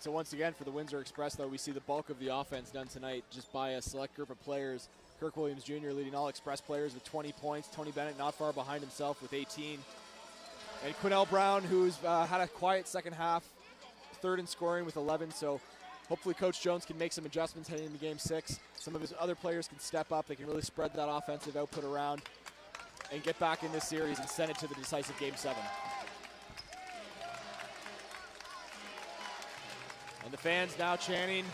So once again, for the Windsor Express, though, we see the bulk of the offense done tonight just by a select group of players. Kirk Williams Jr. leading all Express players with 20 points. Tony Bennett not far behind himself with 18. And Quinnell Brown, who's had a quiet second half, third in scoring with 11. So hopefully Coach Jones can make some adjustments heading into Game 6. Some of his other players can step up. They can really spread that offensive output around and get back in this series and send it to the decisive Game 7. And the fans now chanting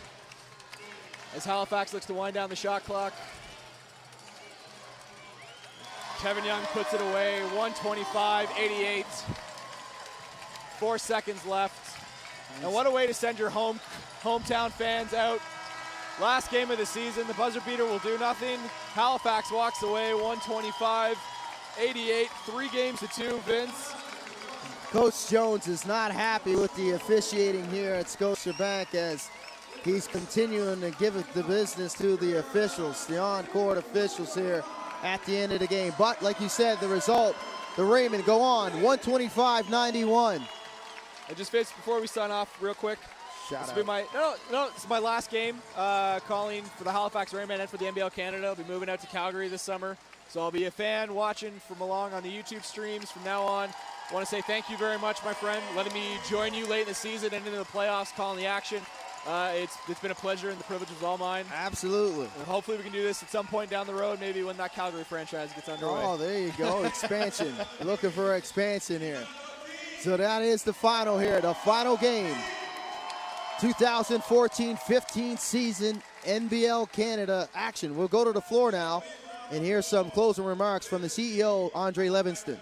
as Halifax looks to wind down the shot clock. Kevin Young puts it away, 125-88. 4 seconds left. And what a way to send your hometown fans out. Last game of the season, the buzzer beater will do nothing. Halifax walks away, 125-88, 3 games to 2, Vince. Coach Jones is not happy with the officiating here at Scotiabank as he's continuing to give it the business to the officials, the on-court officials here at the end of the game. But like you said, the result, the Raymond go on, 125-91. And just Vince, before we sign off real quick, Shout out. This is my last game calling for the Halifax Rainmen and for the NBL Canada. I'll be moving out to Calgary this summer. So I'll be a fan watching from along on the YouTube streams from now on. I want to say thank you very much, my friend, letting me join you late in the season and into the playoffs, calling the action. It's been a pleasure, and the privilege was all mine. Absolutely. And hopefully we can do this at some point down the road, maybe when that Calgary franchise gets underway. Oh, there you go, expansion. Looking for expansion here. So that is the final here, the final game. 2014-15 season NBL Canada action. We'll go to the floor now and hear some closing remarks from the CEO, Andre Levinston.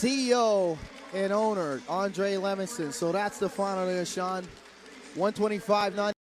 CEO and owner, Andre Levinson. So that's the final there, Sean. 125-90.